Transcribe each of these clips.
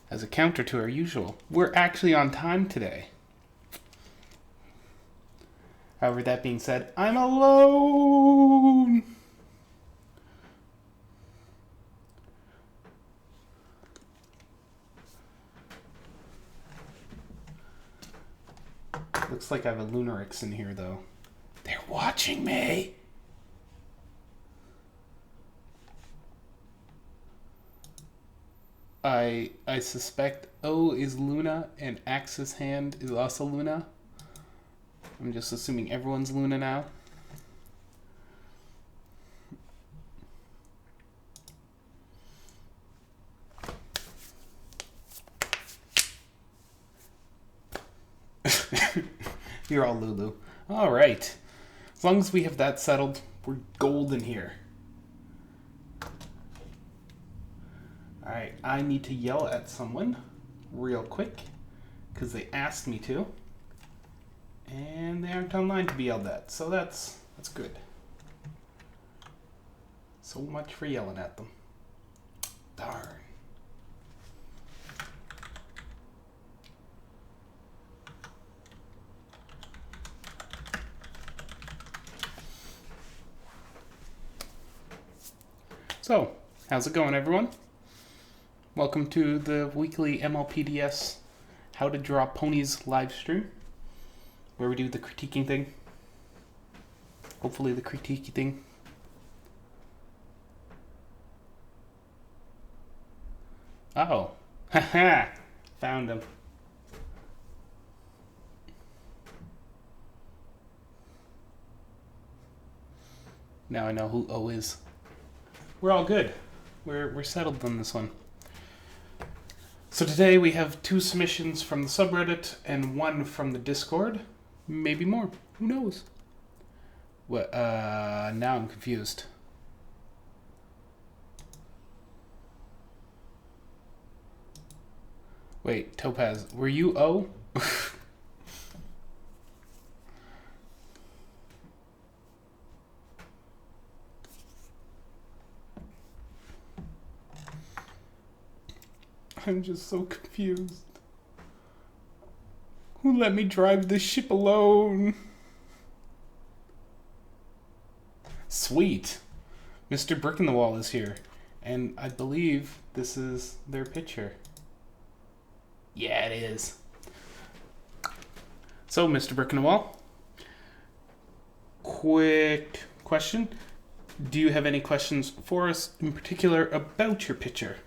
as a counter to our usual. We're actually on time today. However, that being said, I'm alone! Looks like I have a Lunarix in here, though. They're watching me! I suspect O is Luna and Axe's hand is also Luna. I'm just assuming everyone's Luna now. You're all Lulu. All right. As long as we have that settled, we're golden here. All right, I need to yell at someone real quick because they asked me to. And they aren't online to be yelled at, so that's good. So much for yelling at them. Darn. So, how's it going, everyone? Welcome to the weekly MLPDS How to Draw Ponies live stream, where we do the critiquing thing. Hopefully the critiquing thing. Oh, haha, found him. Now I know who O is. We're all good. We're settled on this one. So today we have 2 submissions from the subreddit and 1 from the Discord. Maybe more. Who knows? What? Now I'm confused. Wait, Topaz, were you O? I'm just so confused. Who let me drive this ship alone? Sweet. Mr. Brick in the Wall is here. And I believe this is their picture. Yeah, it is. So, Mr. Brick in the Wall, quick question. Do you have any questions for us in particular about your picture?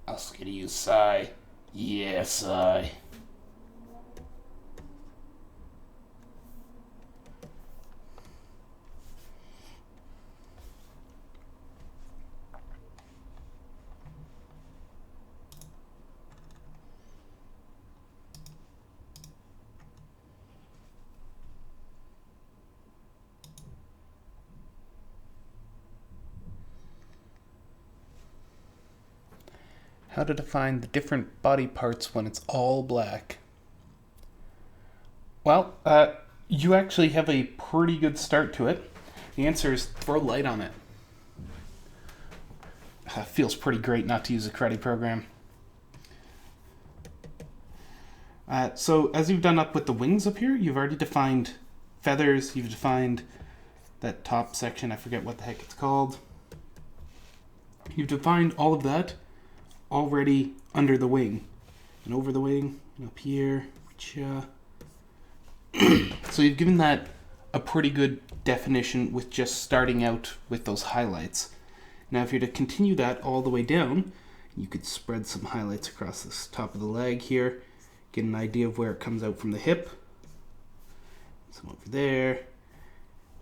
I'll skitty you, Sigh. Yeah, Sigh. How to define the different body parts when it's all black. Well, you actually have a pretty good start to it. The answer is throw light on it. Feels pretty great not to use a karate program. So as you've done up with the wings up here, you've already defined feathers, you've defined that top section, I forget what the heck it's called. You've defined all of that already under the wing and over the wing and up here. So you've given that a pretty good definition with just starting out with those highlights. Now if you're to continue that all the way down, you could spread some highlights across this top of the leg here, get an idea of where it comes out from the hip, some over there.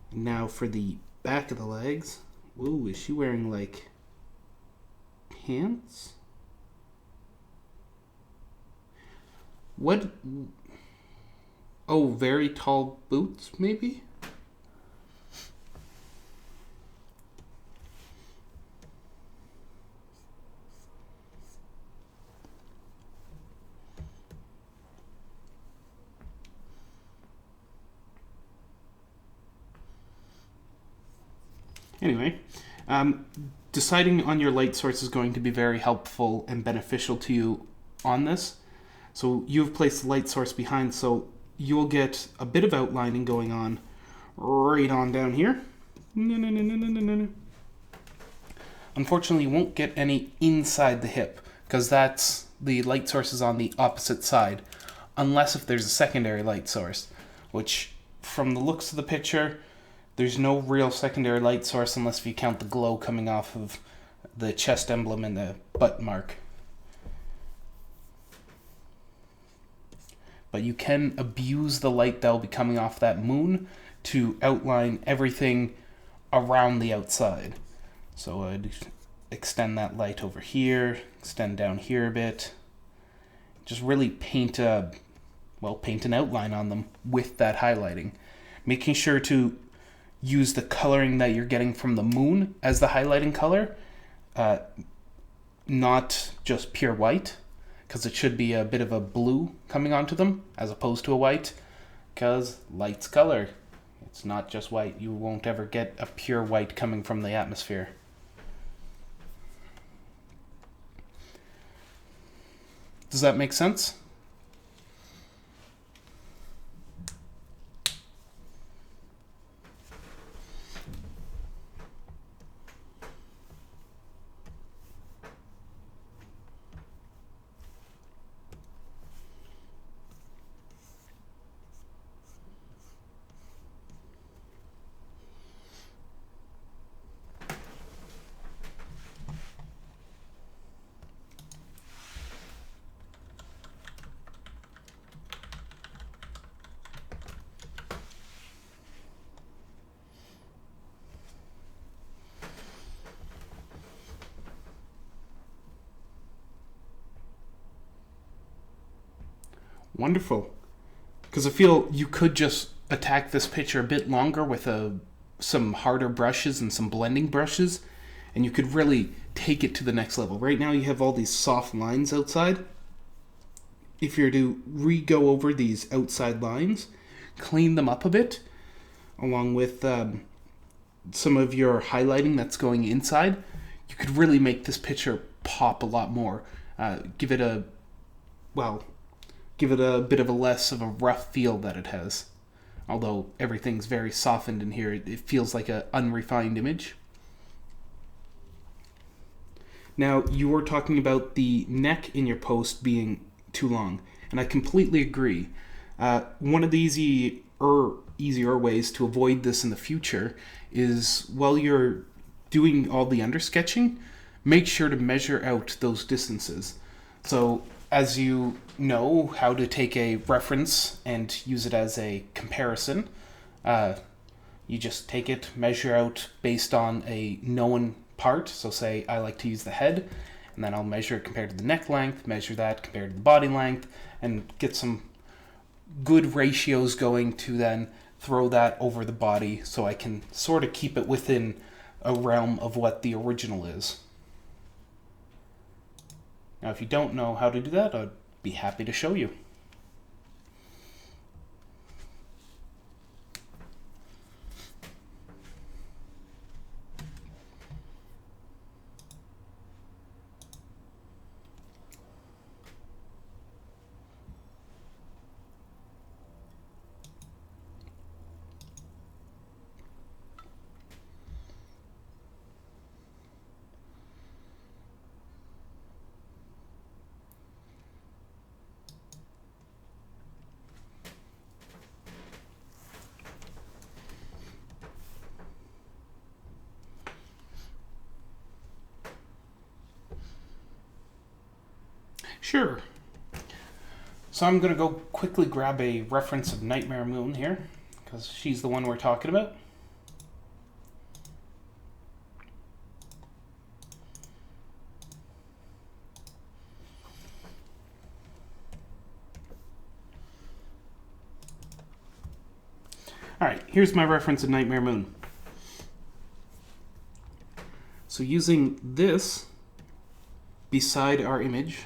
And now for the back of the legs. Whoa, is she wearing like pants? What? Oh, very tall boots, maybe? Anyway, deciding on your light source is going to be very helpful and beneficial to you on this. So you've placed the light source behind, so you'll get a bit of outlining going on right on down here. Unfortunately, you won't get any inside the hip, because that's the light source is on the opposite side, unless if there's a secondary light source, which from the looks of the picture, there's no real secondary light source unless if you count the glow coming off of the chest emblem and the butt mark. But you can abuse the light that will be coming off that moon to outline everything around the outside. So I'd extend that light over here, extend down here a bit. Just really paint an outline on them with that highlighting. Making sure to use the coloring that you're getting from the moon as the highlighting color, not just pure white, because it should be a bit of a blue coming onto them as opposed to a white, because light's color. It's not just white. You won't ever get a pure white coming from the atmosphere. Does that make sense? Wonderful. Because I feel you could just attack this picture a bit longer with some harder brushes and some blending brushes, and you could really take it to the next level. Right now you have all these soft lines outside. If you're to re-go over these outside lines, clean them up a bit, along with some of your highlighting that's going inside, you could really make this picture pop a lot more. Give it a bit of a less of a rough feel that it has. Although everything's very softened in here, it feels like an unrefined image. Now, you were talking about the neck in your post being too long, and I completely agree. One of the easier ways to avoid this in the future is while you're doing all the undersketching, make sure to measure out those distances. So as you know how to take a reference and use it as a comparison, you just take it, measure out based on a known part. So say I like to use the head, and then I'll measure it compared to the neck length, measure that compared to the body length, and get some good ratios going to then throw that over the body so I can sort of keep it within a realm of what the original is. Now, if you don't know how to do that, I'd be happy to show you. Sure. So I'm going to go quickly grab a reference of Nightmare Moon here, because she's the one we're talking about. Alright, here's my reference in Nightmare Moon. So using this beside our image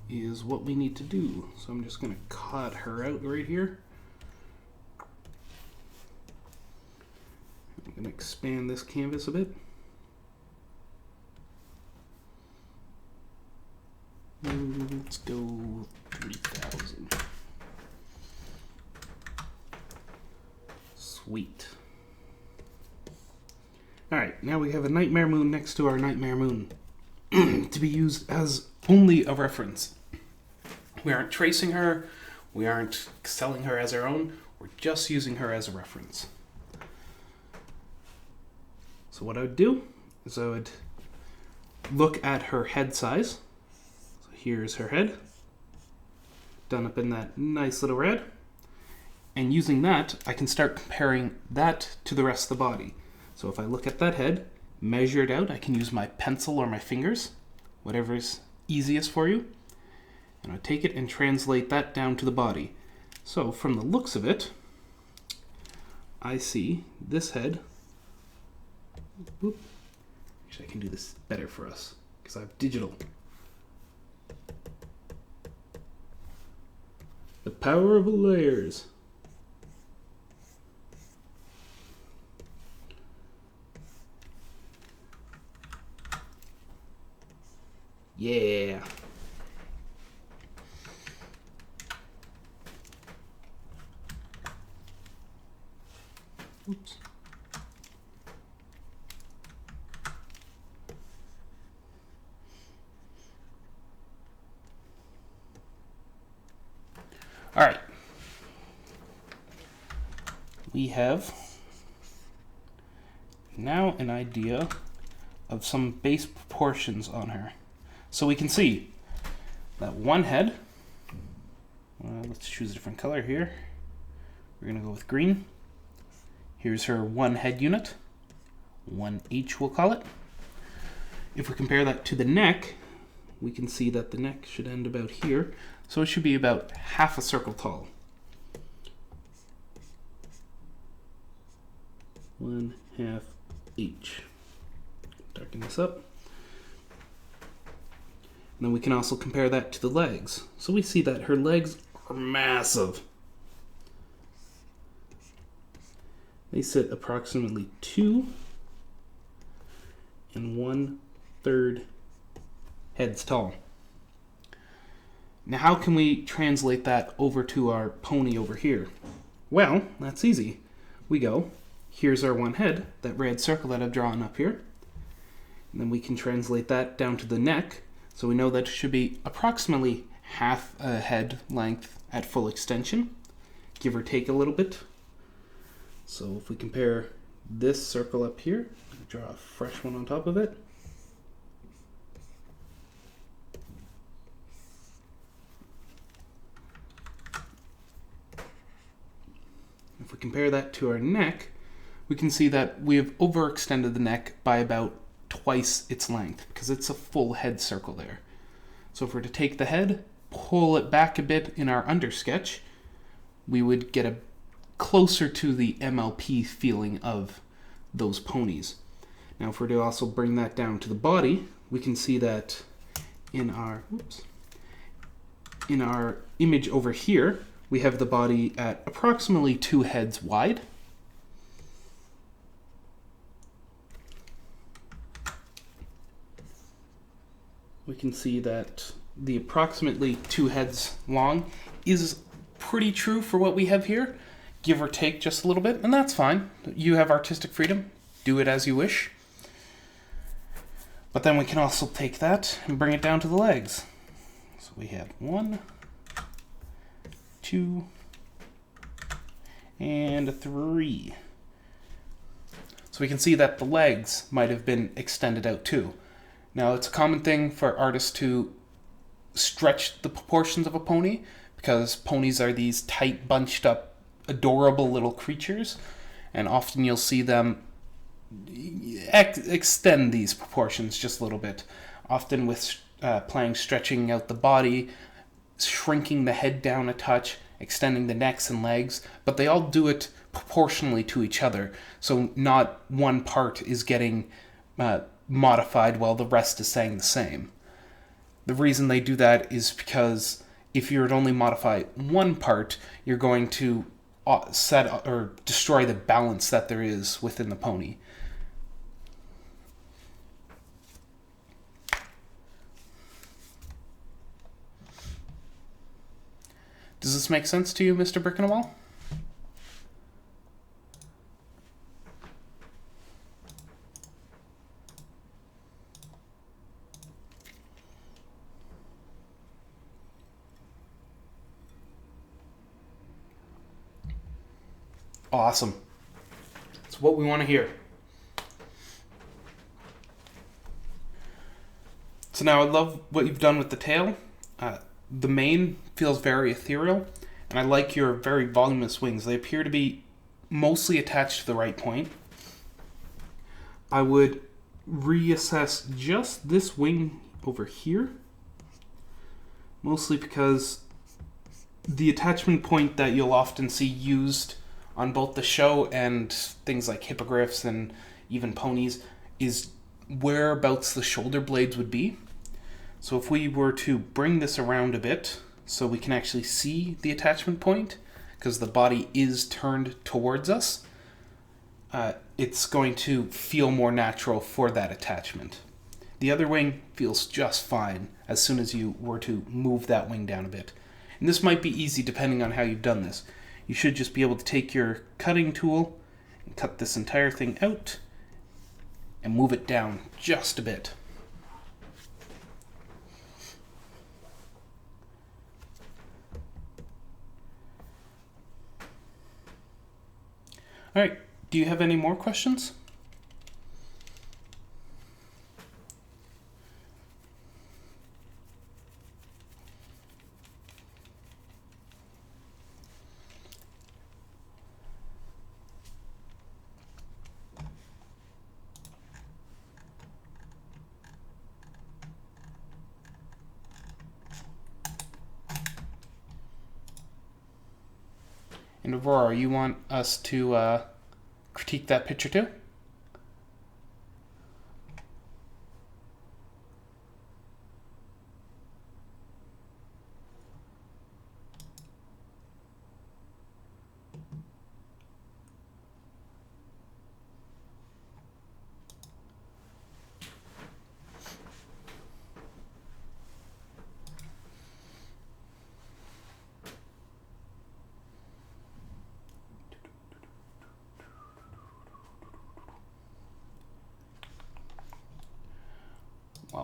is what we need to do. So I'm just going to cut her out right here. I'm going to expand this canvas a bit. Let's go 3,000. Sweet. Alright, now we have a Nightmare Moon next to our Nightmare Moon to be used as only a reference. We aren't tracing her, we aren't selling her as our own, we're just using her as a reference. So what I would do is I would look at her head size. So here's her head, done up in that nice little red. And using that, I can start comparing that to the rest of the body. So if I look at that head, measure it out, I can use my pencil or my fingers, whatever's easiest for you. And I take it and translate that down to the body. So from the looks of it, I see this head. Whoop. Actually, I can do this better for us because I have digital. The power of the layers. Yeah. Oops. All right. We have now an idea of some base proportions on her. So we can see that one head, let's choose a different color here. We're going to go with green. Here's her one head unit, 1H we'll call it. If we compare that to the neck, we can see that the neck should end about here. So it should be about half a circle tall. 1/2 H. Darken this up. And then we can also compare that to the legs. So we see that her legs are massive. They sit approximately 2 1/3 heads tall. Now how can we translate that over to our pony over here? Well, that's easy. We go, here's our one head, that red circle that I've drawn up here. And then we can translate that down to the neck. So we know that it should be approximately half a head length at full extension, give or take a little bit. So if we compare this circle up here, draw a fresh one on top of it. If we compare that to our neck, we can see that we have overextended the neck by about twice its length because it's a full head circle there. So if we're to take the head, pull it back a bit in our undersketch, we would get a closer to the MLP feeling of those ponies. Now if we're to also bring that down to the body, we can see that in our image over here, we have the body at approximately 2 heads wide. We can see that the approximately 2 heads long is pretty true for what we have here, give or take just a little bit, and that's fine. You have artistic freedom, do it as you wish. But then we can also take that and bring it down to the legs. So we have 1, 2, and 3. So we can see that the legs might have been extended out too. Now it's a common thing for artists to stretch the proportions of a pony because ponies are these tight, bunched up, adorable little creatures, and often you'll see them extend these proportions just a little bit, often with playing stretching out the body, shrinking the head down a touch, extending the necks and legs, but they all do it proportionally to each other. So not one part is getting modified while the rest is staying the same. The reason they do that is because if you were to only modify one part, you're going to set or destroy the balance that there is within the pony. Does this make sense to you, Mr. Brickenwall? Awesome. That's what we want to hear. So now I love what you've done with the tail. The mane feels very ethereal, and I like your very voluminous wings. They appear to be mostly attached to the right point. I would reassess just this wing over here, mostly because the attachment point that you'll often see used on both the show and things like hippogriffs and even ponies is whereabouts the shoulder blades would be. So if we were to bring this around a bit so we can actually see the attachment point, because the body is turned towards us, it's going to feel more natural for that attachment. The other wing feels just fine as soon as you were to move that wing down a bit. And this might be easy depending on how you've done this. You should just be able to take your cutting tool and cut this entire thing out and move it down just a bit. All right, do you have any more questions? And Aurora, you want us to critique that picture too?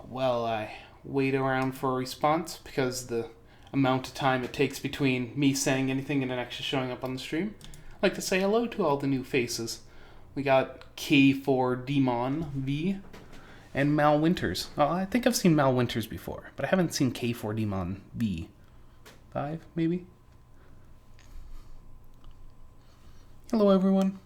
Well, I wait around for a response because the amount of time it takes between me saying anything and it actually showing up on the stream. I'd like to say hello to all the new faces. We got K4 Demon V and Mal Winters. Oh, I think I've seen Mal Winters before, but I haven't seen K4 Demon V. 5, maybe? Hello, everyone.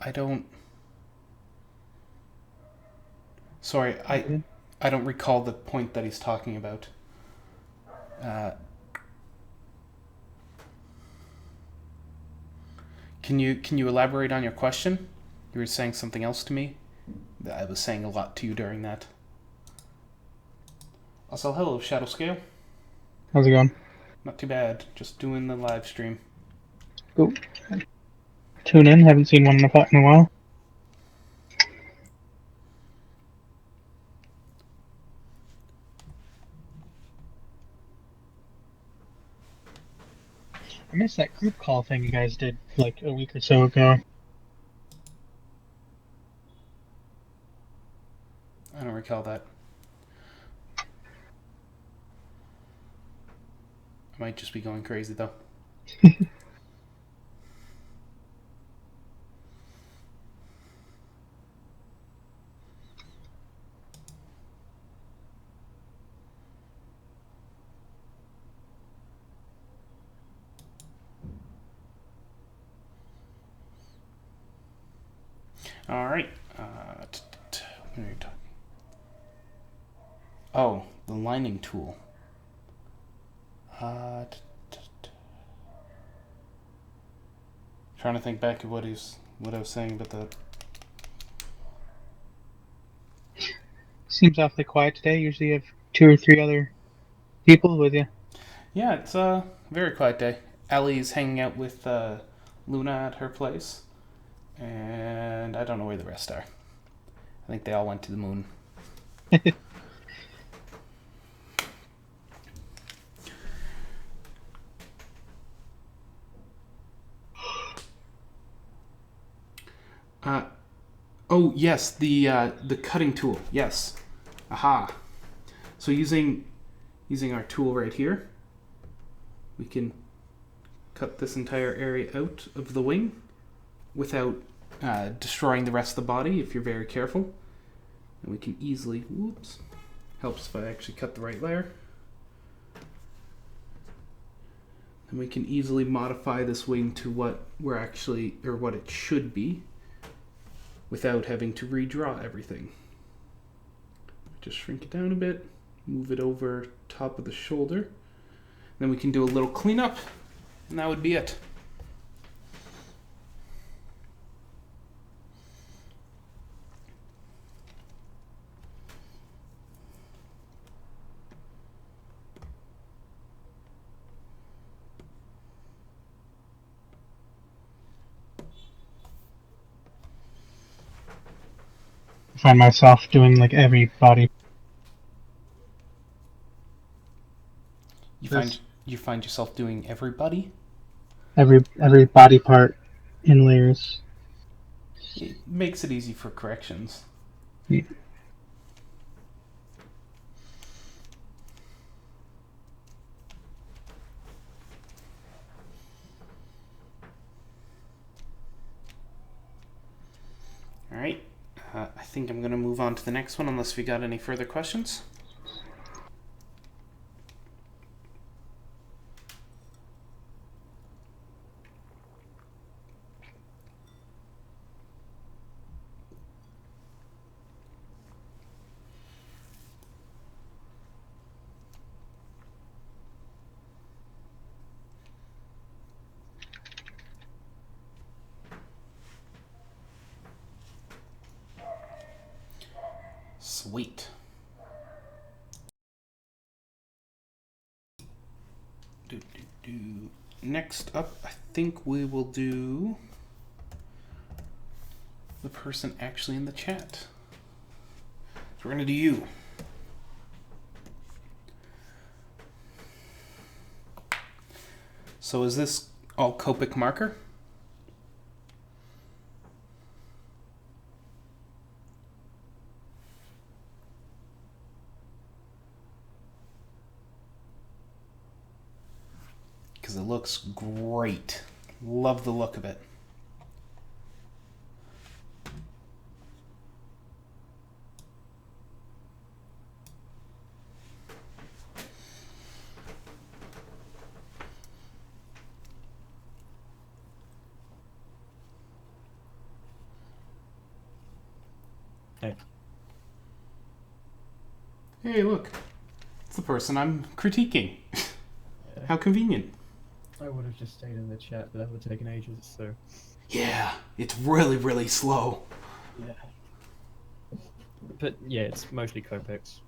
I don't... Sorry, I don't recall the point that he's talking about. Can you elaborate on your question? You were saying something else to me. I was saying a lot to you during that. Also, hello, Shadow Scale. How's it going? Not too bad. Just doing the live stream. Cool. Tune in. Haven't seen one in a while. I missed that group call thing you guys did like a week or so ago. I don't recall that. I might just be going crazy, though. All right. What are you talking? Oh, the lining tool. Trying to think back of what I was saying about that. Seems awfully quiet today. Usually you have 2 or 3 other people with you. Yeah, it's a very quiet day. Ellie's hanging out with Luna at her place, and I don't know where the rest are. I think they all went to the moon. Oh yes, the cutting tool. Yes, aha. So using our tool right here, we can cut this entire area out of the wing without destroying the rest of the body if you're very careful. And we can easily, whoops, helps if I actually cut the right layer. And we can easily modify this wing to what what it should be without having to redraw everything. Just shrink it down a bit, move it over top of the shoulder. Then we can do a little cleanup, and that would be it. I find myself doing like every body. You find yourself doing everybody? Every body part in layers. It makes it easy for corrections. Yeah. All right. I think I'm going to move on to the next one unless we got any further questions. Sweet. Next up, I think we will do the person actually in the chat. So we're going to do you. So is this all Copic marker? Because it looks great. Love the look of it. Hey. Hey, look. It's the person I'm critiquing. Yeah. How convenient. I would have just stayed in the chat, but that would have taken ages, so... Yeah, it's really, really slow. Yeah. But, yeah, it's mostly Copex.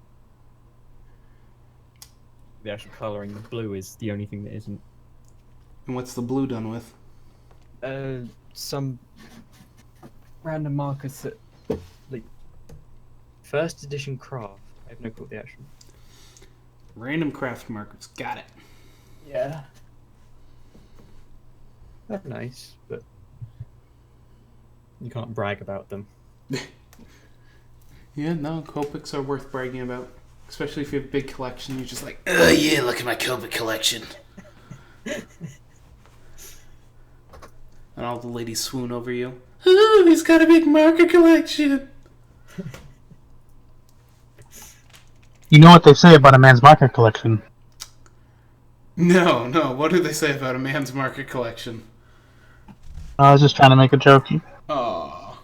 The actual colouring, the blue is the only thing that isn't. And what's the blue done with? Some random markers that, like, first edition craft. I have no clue what the actual... Random craft markers. Got it. Yeah. They're nice, but you can't brag about them. Yeah, no, Copics are worth bragging about. Especially if you have a big collection, you're just like, oh yeah, look at my Copic collection. And all the ladies swoon over you. Ooh, he's got a big marker collection. You know what they say about a man's marker collection? No, no. What do they say about a man's marker collection? I was just trying to make a joke. Aw.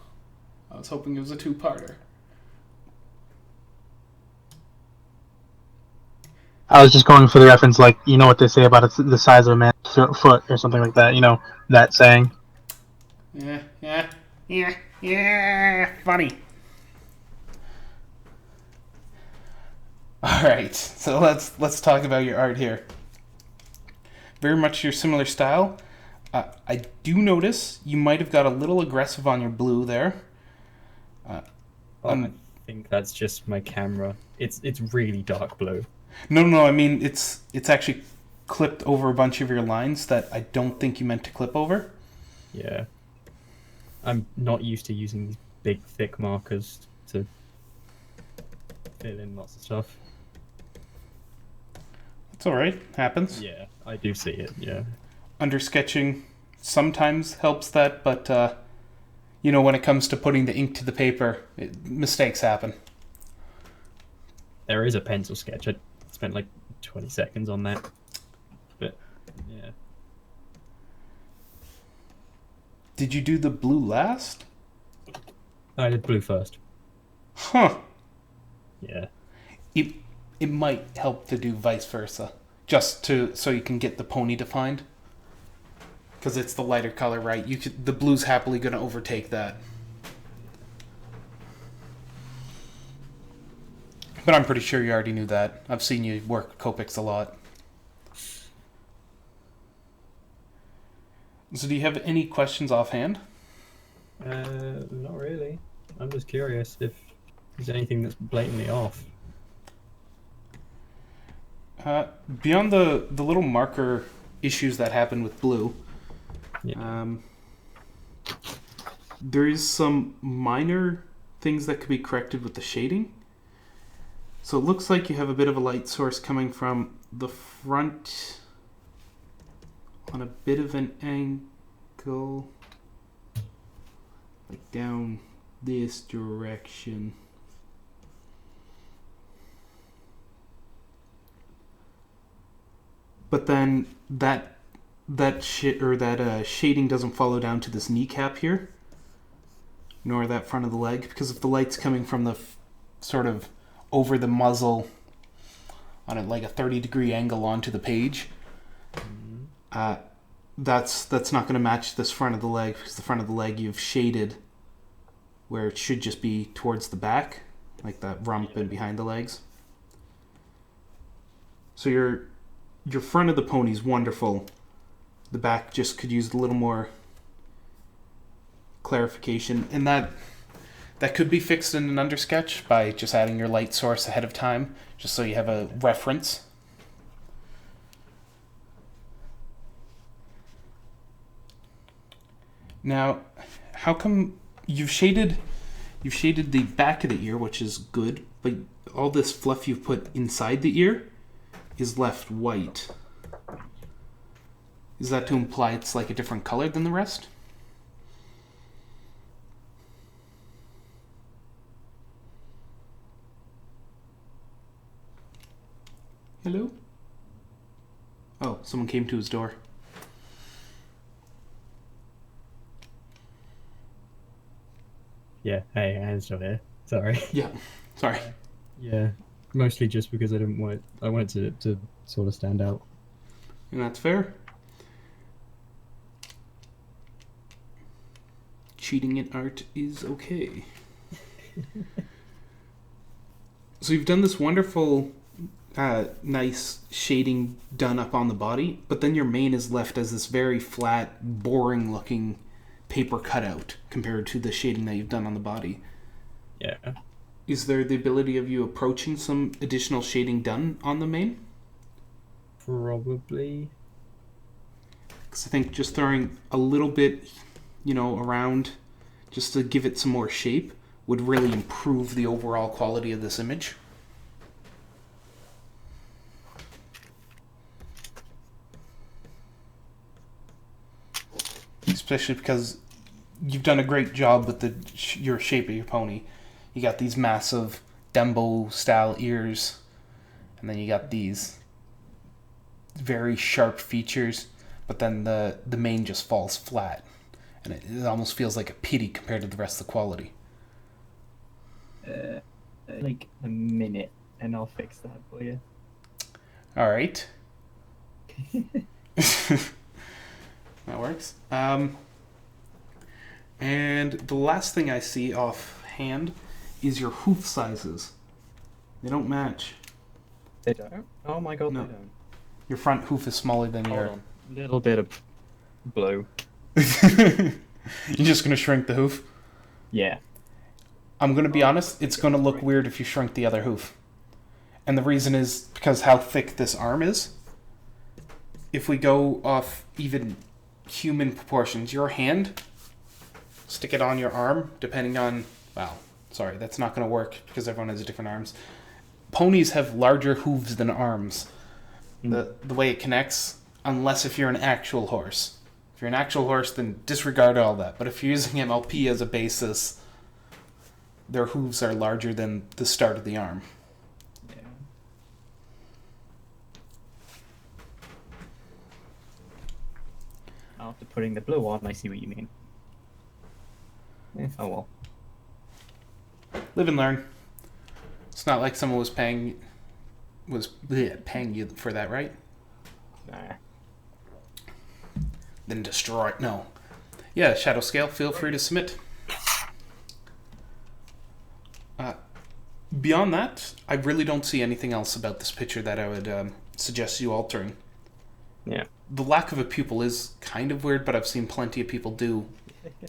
I was hoping it was a two-parter. I was just going for the reference, like, you know what they say about the size of a man's foot or something like that. You know, that saying. Yeah. Funny. All right, so let's talk about your art here. Very much your similar style. I do notice you might have got a little aggressive on your blue there. I think that's just my camera. It's really dark blue. No. I mean, it's actually clipped over a bunch of your lines that I don't think you meant to clip over. Yeah. I'm not used to using these big, thick markers to fill in lots of stuff. It's all right. Happens. Yeah, I do see it, yeah. Undersketching sometimes helps that, but when it comes to putting the ink to the paper, mistakes happen. There is a pencil sketch. I spent like 20 seconds on that. But, yeah. Did you do the blue last? I did blue first. Huh. Yeah. It might help to do vice versa, so you can get the pony defined. Because it's the lighter color, right? The blue's happily going to overtake that. But I'm pretty sure you already knew that. I've seen you work with Copics a lot. So do you have any questions offhand? Not really. I'm just curious if there's anything that's blatantly off. Beyond the little marker issues that happen with blue, Yeah. there is some minor things that could be corrected with the shading. So it looks like you have a bit of a light source coming from the front on a bit of an angle, like down this direction. But then that shading doesn't follow down to this kneecap here, nor that front of the leg, because if the light's coming from the sort of over the muzzle on it like a 30-degree angle onto the page, that's not going to match this front of the leg, because the front of the leg you've shaded where it should just be towards the back, like that rump and behind the legs. So your front of the pony's wonderful. The back just could use a little more clarification, and that could be fixed in an undersketch by just adding your light source ahead of time, just so you have a reference. Now, how come you've shaded the back of the ear, which is good, but all this fluff you've put inside the ear is left white? Is that to imply it's like a different color than the rest? Hello? Oh, someone came to his door. Yeah, hey, I'm still here. Sorry. Yeah, sorry. Yeah, mostly just because I wanted it to sort of stand out. And that's fair. Cheating in art is okay. So you've done this wonderful, nice shading done up on the body, but then your mane is left as this very flat, boring-looking paper cutout compared to the shading that you've done on the body. Yeah. Is there the ability of you approaching some additional shading done on the mane? Probably. Because I think just throwing a little bit, around just to give it some more shape would really improve the overall quality of this image. especially because you've done a great job with your shape of your pony. You got these massive Dumbo-style ears, and then you got these very sharp features, but then the mane just falls flat, and it almost feels like a pity compared to the rest of the quality. Like a minute, and I'll fix that for you. All right. That works. And the last thing I see offhand is your hoof sizes. They don't match. They don't? Oh my god, No. they don't. Your front hoof is smaller than Hold your... on. Little bit of blue. You're just going to shrink the hoof? Yeah. I'm going to be honest, it's going to look weird if you shrink the other hoof. And the reason is because how thick this arm is. If we go off even human proportions, your hand, stick it on your arm, depending on... Well, sorry, that's not going to work because everyone has different arms. Ponies have larger hooves than arms. The way it connects, unless if you're an actual horse. If you're an actual horse, then disregard all that. But if you're using MLP as a basis, their hooves are larger than the start of the arm. Yeah. After putting the blue on, I see what you mean. Oh well. Live and learn. It's not like someone was paying you for that, right? Nah. Then destroy it. No. Yeah, Shadow Scale, feel free to submit. Beyond that, I really don't see anything else about this picture that I would suggest you altering. Yeah. The lack of a pupil is kind of weird, but I've seen plenty of people do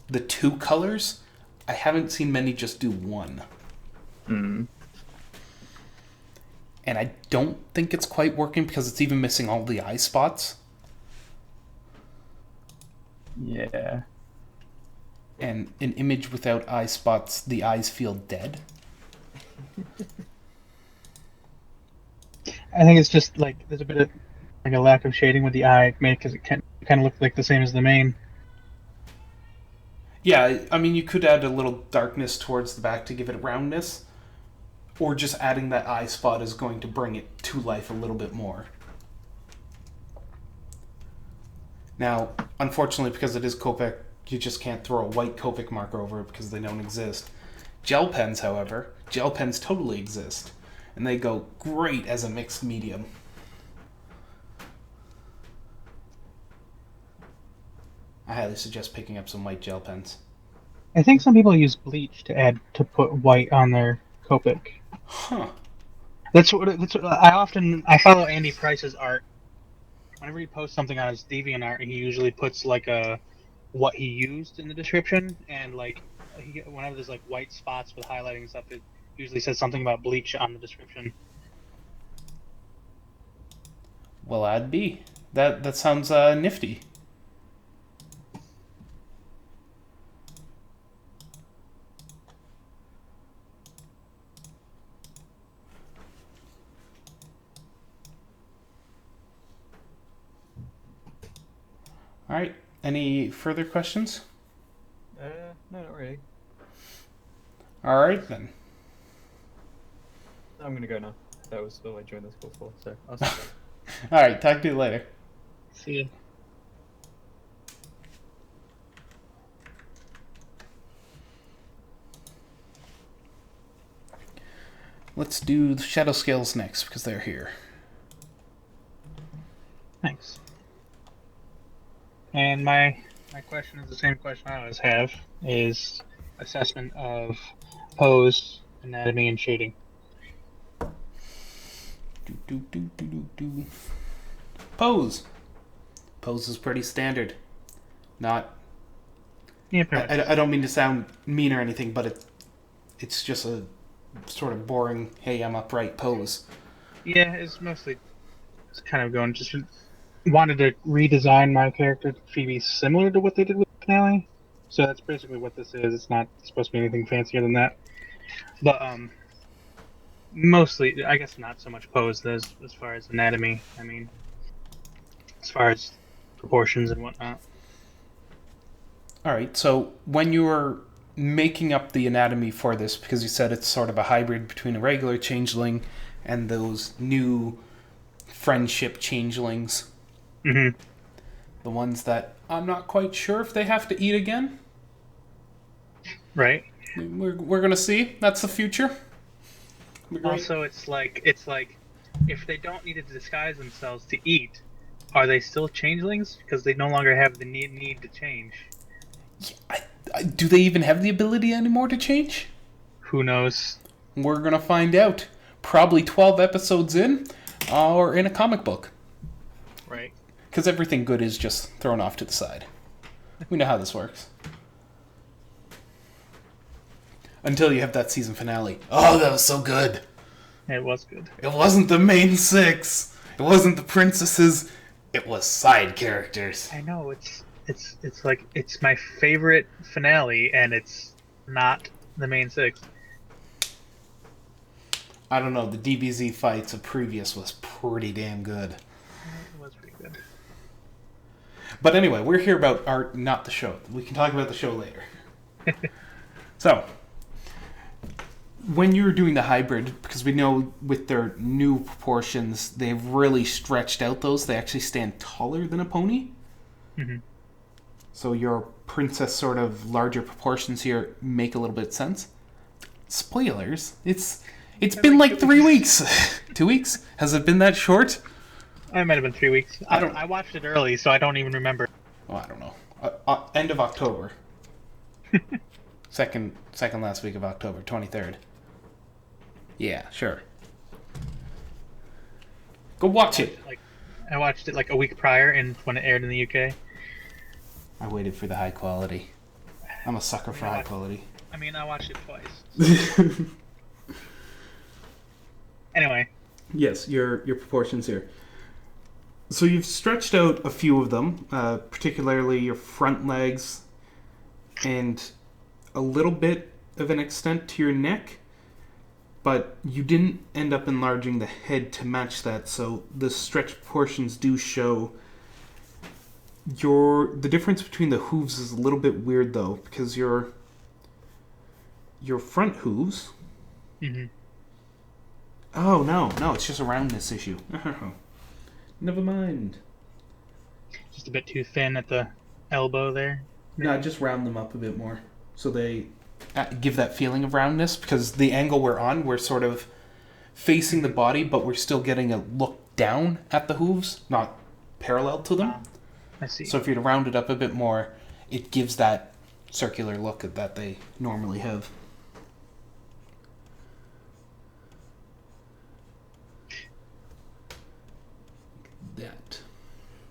the two colors. I haven't seen many just do one. Mm. And I don't think it's quite working because it's even missing all the eye spots. Yeah. And an image without eye spots, the eyes feel dead. I think it's just like there's a bit of like a lack of shading with the eye made because it kind of look like the same as the mane. Yeah, I mean, you could add a little darkness towards the back to give it a roundness, or just adding that eye spot is going to bring it to life a little bit more. Now, unfortunately, because it is Copic, you just can't throw a white Copic marker over it because they don't exist. Gel pens, however, gel pens totally exist, and they go great as a mixed medium. I highly suggest picking up some white gel pens. I think some people use bleach to put white on their Copic. Huh. That's what I follow Andy Price's art. Whenever he posts something on his DeviantArt, he usually puts like what he used in the description, and like whenever there's like white spots with highlighting and stuff, it usually says something about bleach on the description. Well, I'd be. That sounds nifty. All right. Any further questions? No, not really. All right, then. I'm gonna go now. That was what I joined this call for, so I'll see you. All right. Talk to you later. See ya. Let's do the shadow scales next because they're here. Thanks. And my question is the same question I always have: is assessment of pose, anatomy, and shading. Pose. Pose is pretty standard. Not. Yeah, pretty much. I don't mean to sound mean or anything, but it's just a sort of boring, hey, I'm upright pose. Yeah, it's mostly it's kind of going. Just wanted to redesign my character to be similar to what they did with Finale. So that's basically what this is. It's not supposed to be anything fancier than that. But mostly, I guess not so much pose as far as anatomy. I mean, as far as proportions and whatnot. All right. So when you were making up the anatomy for this, because you said it's sort of a hybrid between a regular changeling and those new friendship changelings, Hmm. the ones that I'm not quite sure if they have to eat again. Right. We're gonna see. That's the future. Be great. Also, it's like if they don't need to disguise themselves to eat, are they still changelings? Because they no longer have the need to change. Do they even have the ability anymore to change? Who knows? We're gonna find out. Probably 12 episodes in, or in a comic book. Right. Because everything good is just thrown off to the side. We know how this works. Until you have that season finale. Oh, that was so good. It was good. It wasn't the main six. It wasn't the princesses. It was side characters. I know it's like it's my favorite finale, and it's not the main six. I don't know. The DBZ fights of previous was pretty damn good. It was pretty good. But anyway, we're here about art, not the show. We can talk about the show later. So, when you're doing the hybrid, because we know with their new proportions, they've really stretched out those. They actually stand taller than a pony. Mm-hmm. So your princess sort of larger proportions here make a little bit of sense. Spoilers. It's been like 3 weeks. 2 weeks? Has it been that short? It might have been 3 weeks. I don't- I watched it early, so I don't even remember. Oh, I don't know. End of October. second last week of October, 23rd. Yeah, sure. Go watch it. I watched it like a week prior, and when it aired in the UK. I waited for the high quality. I'm a sucker for high quality. I mean, I watched it twice. Anyway. Yes, your proportions here. So you've stretched out a few of them, particularly your front legs and a little bit of an extent to your neck, but you didn't end up enlarging the head to match that, so the stretched portions do show. The difference between the hooves is a little bit weird though, because your front hooves. Mm-hmm. Oh no, it's just a roundness issue. Never mind. Just a bit too thin at the elbow there. No, just round them up a bit more, so they give that feeling of roundness. Because the angle we're on, we're sort of facing the body, but we're still getting a look down at the hooves, not parallel to them. I see. So if you're to round it up a bit more, it gives that circular look that they normally have. That.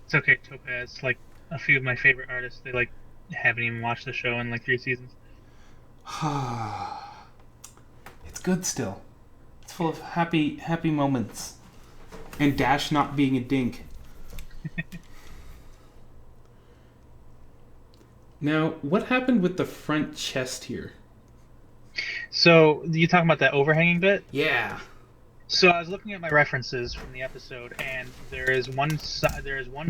It's okay, Topaz. Like a few of my favorite artists, they like haven't even watched the show in like 3 seasons. It's good still. It's full of happy moments. And Dash not being a dink. Now, what happened with the front chest here? So you talking about that overhanging bit? Yeah. So I was looking at my references from the episode, and there is one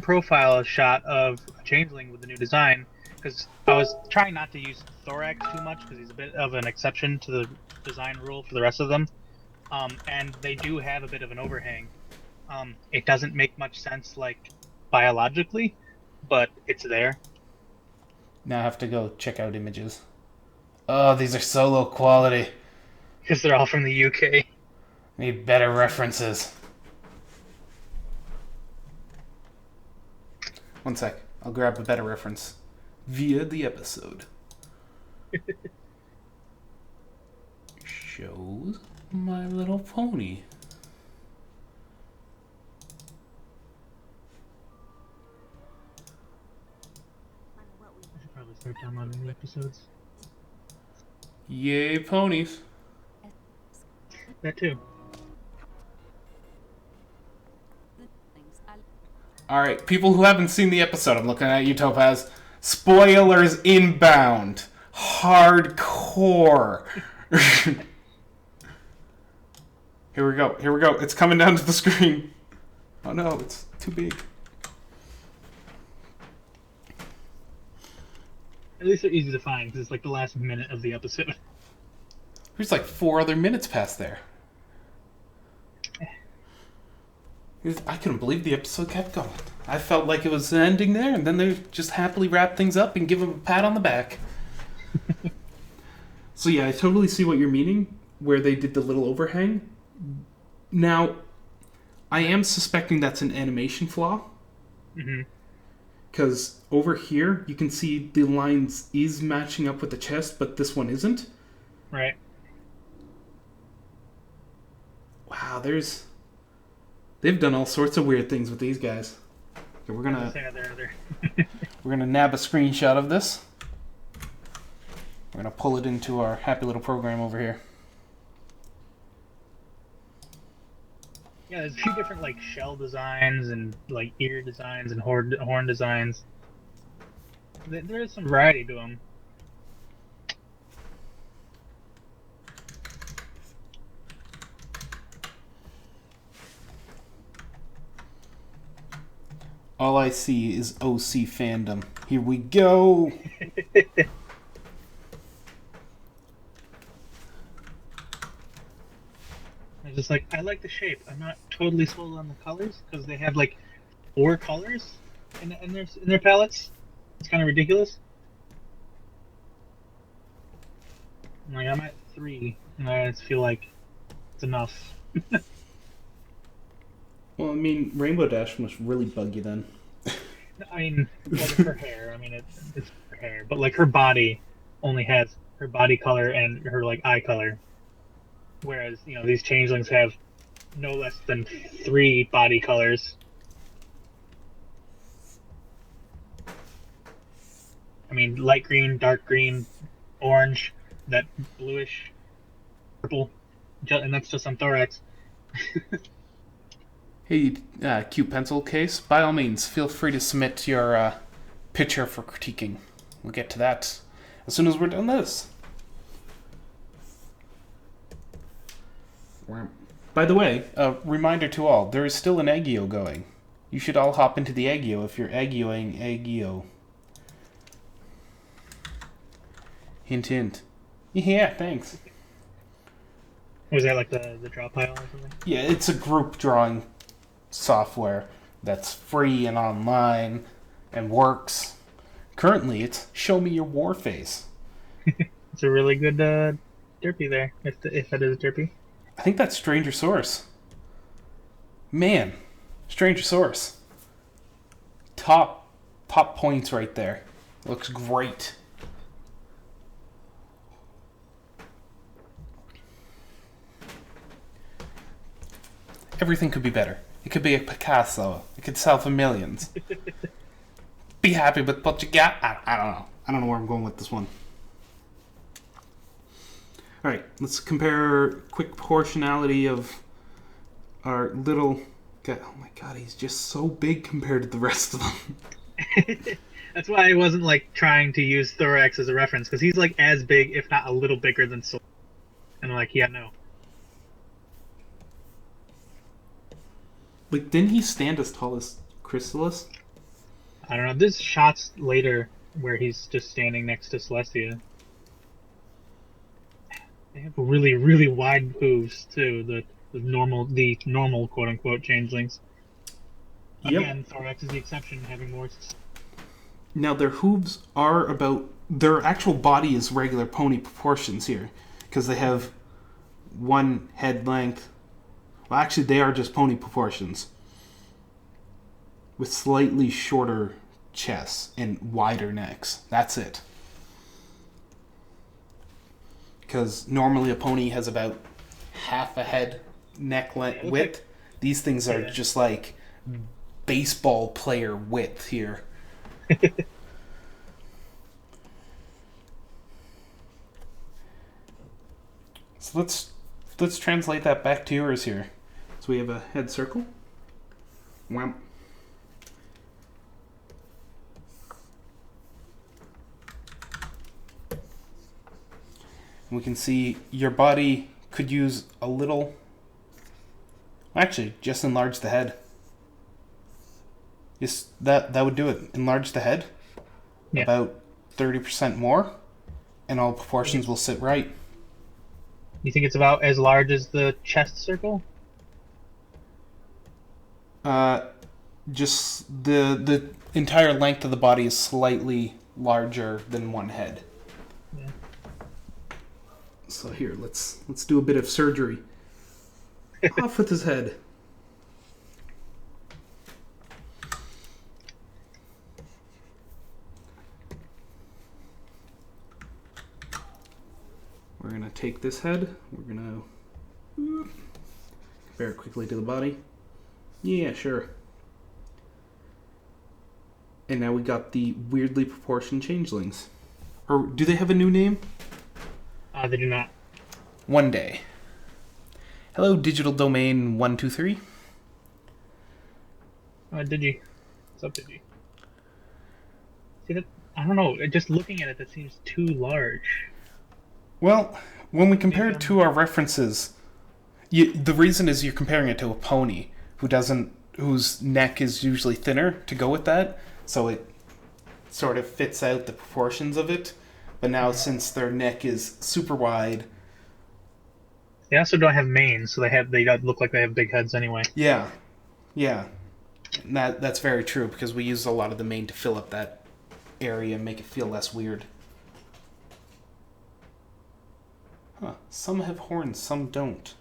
profile shot of a changeling with the new design. Because I was trying not to use thorax too much, because he's a bit of an exception to the design rule for the rest of them. And they do have a bit of an overhang. It doesn't make much sense, like biologically, but it's there. Now I have to go check out images. Oh, these are so low quality. Because they're all from the UK. Need better references. One sec. I'll grab a better reference via the episode. Shows My Little Pony. I should probably start downloading the episodes. Yay, ponies. That too. Alright, people who haven't seen the episode, I'm looking at you, Topaz. Spoilers inbound. Hardcore. Here we go. It's coming down to the screen. Oh no, it's too big. It least they're easy to find because it's like the last minute of the episode. There's like 4 other minutes past there. I couldn't believe the episode kept going. I felt like it was ending there, and then they just happily wrap things up and give him a pat on the back. So yeah, I totally see what you're meaning, where they did the little overhang. Now, I am suspecting that's an animation flaw. Mm-hmm. Because over here, you can see the lines is matching up with the chest, but this one isn't. Right. Wow, they've done all sorts of weird things with these guys. Okay, we're gonna nab a screenshot of this. We're gonna pull it into our happy little program over here. Yeah, there's a few different like shell designs and like ear designs and horn designs. There is some variety to them. All I see is OC fandom. Here we go. I just like I like the shape. I'm not totally sold on the colors because they have like 4 colors in their palettes. It's kind of ridiculous. Like I'm at 3, and I just feel like it's enough. Well, I mean, Rainbow Dash must really bug you then. I mean, like her hair. I mean, it's her hair, but like her body only has her body color and her like eye color, whereas these changelings have no less than 3 body colors. I mean, light green, dark green, orange, that bluish, purple, and that's just on thorax. Hey, cute pencil case, by all means, feel free to submit your picture for critiquing. We'll get to that as soon as we're done this. By the way, a reminder to all, there is still an Aggio going. You should all hop into the Aggio if you're Aggioing Aggio. Hint, hint. Yeah, thanks. Was that like the draw pile or something? Yeah, it's a group drawing software that's free and online and works. Currently, it's Show Me Your War Face. It's a really good derpy there, if that is a derpy. I think that's Stranger Source. Man, Stranger Source. Top points right there. Looks great. Everything could be better. It could be a Picasso. It could sell for millions. Be happy with what you got. I don't know. I don't know where I'm going with this one. All right, let's compare quick proportionality of our little guy. Oh my god, he's just so big compared to the rest of them. That's why I wasn't like trying to use thorax as a reference, because he's like as big, if not a little bigger than Sol. And I'm like, yeah, no. Like, didn't he stand as tall as Chrysalis? I don't know. There's shots later where he's just standing next to Celestia. They have really, really wide hooves too. The normal quote unquote changelings. Yep. Again, thorax is the exception, having more. Now their hooves are about their actual body is regular pony proportions here, because they have one head length. Well, actually, they are just pony proportions, with slightly shorter chests and wider necks. That's it. Because normally a pony has about half a head neck width. These things are just like baseball player width here. So let's translate that back to yours here. So we have a head circle. Wham. And we can see your body could use a little. Actually, just enlarge the head. Just that would do it. Enlarge the head. Yeah. About 30% more, and all proportions will sit right. You think it's about as large as the chest circle? Just the entire length of the body is slightly larger than one head. Yeah. So here, let's do a bit of surgery. Off with his head. We're gonna take this head. We're gonna compare it quickly to the body. Yeah, sure. And now we got the weirdly proportioned changelings. Or do they have a new name? They do not. One day. Hello, digital domain 123. Digi. What's up, Digi? See that? I don't know. Just looking at it, that seems too large. Well, when we compare it to our references, the reason is you're comparing it to a pony whose neck is usually thinner to go with that, so it sort of fits out the proportions of it. But now, since their neck is super wide, they also don't have manes, so they look like they have big heads anyway. Yeah. And that's very true, because we use a lot of the mane to fill up that area and make it feel less weird. Huh. Some have horns, some don't.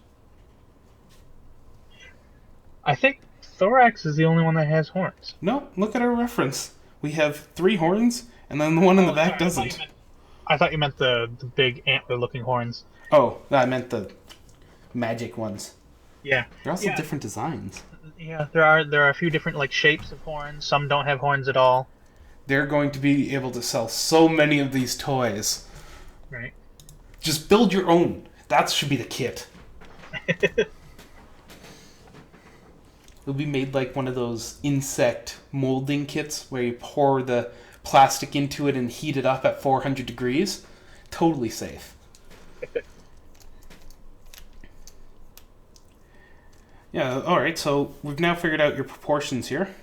I think thorax is the only one that has horns. No, look at our reference. We have 3 horns, and then the one in the back doesn't. I thought you meant the big antler-looking horns. Oh, I meant the magic ones. Yeah. They're also different designs. Yeah, there are a few different shapes of horns. Some don't have horns at all. They're going to be able to sell so many of these toys. Right. Just build your own. That should be the kit. It'll be made like one of those insect molding kits where you pour the plastic into it and heat it up at 400 degrees. Totally safe. Yeah, alright, so we've now figured out your proportions here.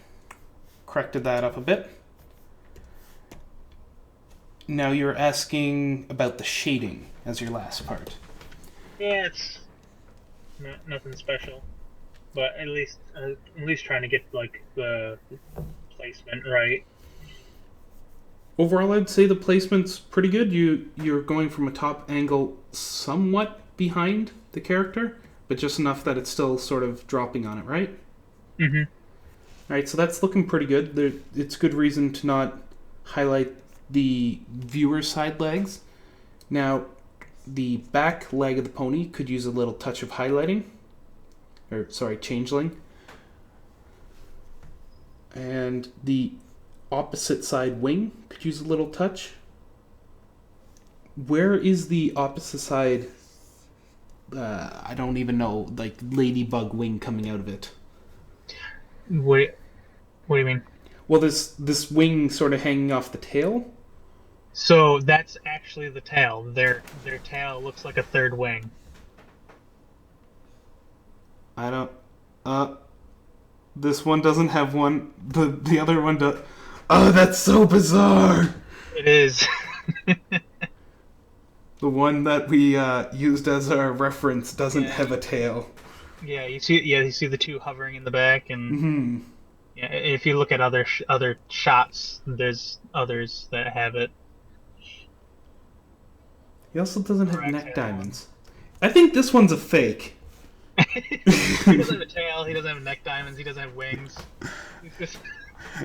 Corrected that up a bit. Now you're asking about the shading as your last part. Yeah, it's nothing special, but at least trying to get the placement right. Overall, I'd say the placement's pretty good. You're going from a top angle somewhat behind the character, but just enough that it's still sort of dropping on it, right? Mm-hmm. Alright, so that's looking pretty good. It's good reason to not highlight the viewer's side legs. Now, the back leg of the pony could use a little touch of highlighting. Changeling. And the opposite side wing could use a little touch. Where is the opposite side? I don't even know, ladybug wing coming out of it. What do you mean? Well, this wing sort of hanging off the tail. So that's actually the tail. Their tail looks like a third wing. I don't. This one doesn't have one. The other one does. Oh, that's so bizarre. It is. The one that we used as our reference doesn't have a tail. Yeah, you see the two hovering in the back, and Mm-hmm. yeah, if you look at other shots, there's others that have it. He also doesn't have Correct neck tail. diamonds. I think this one's a fake. He doesn't have a tail. He doesn't have neck diamonds. He doesn't have wings. He's just...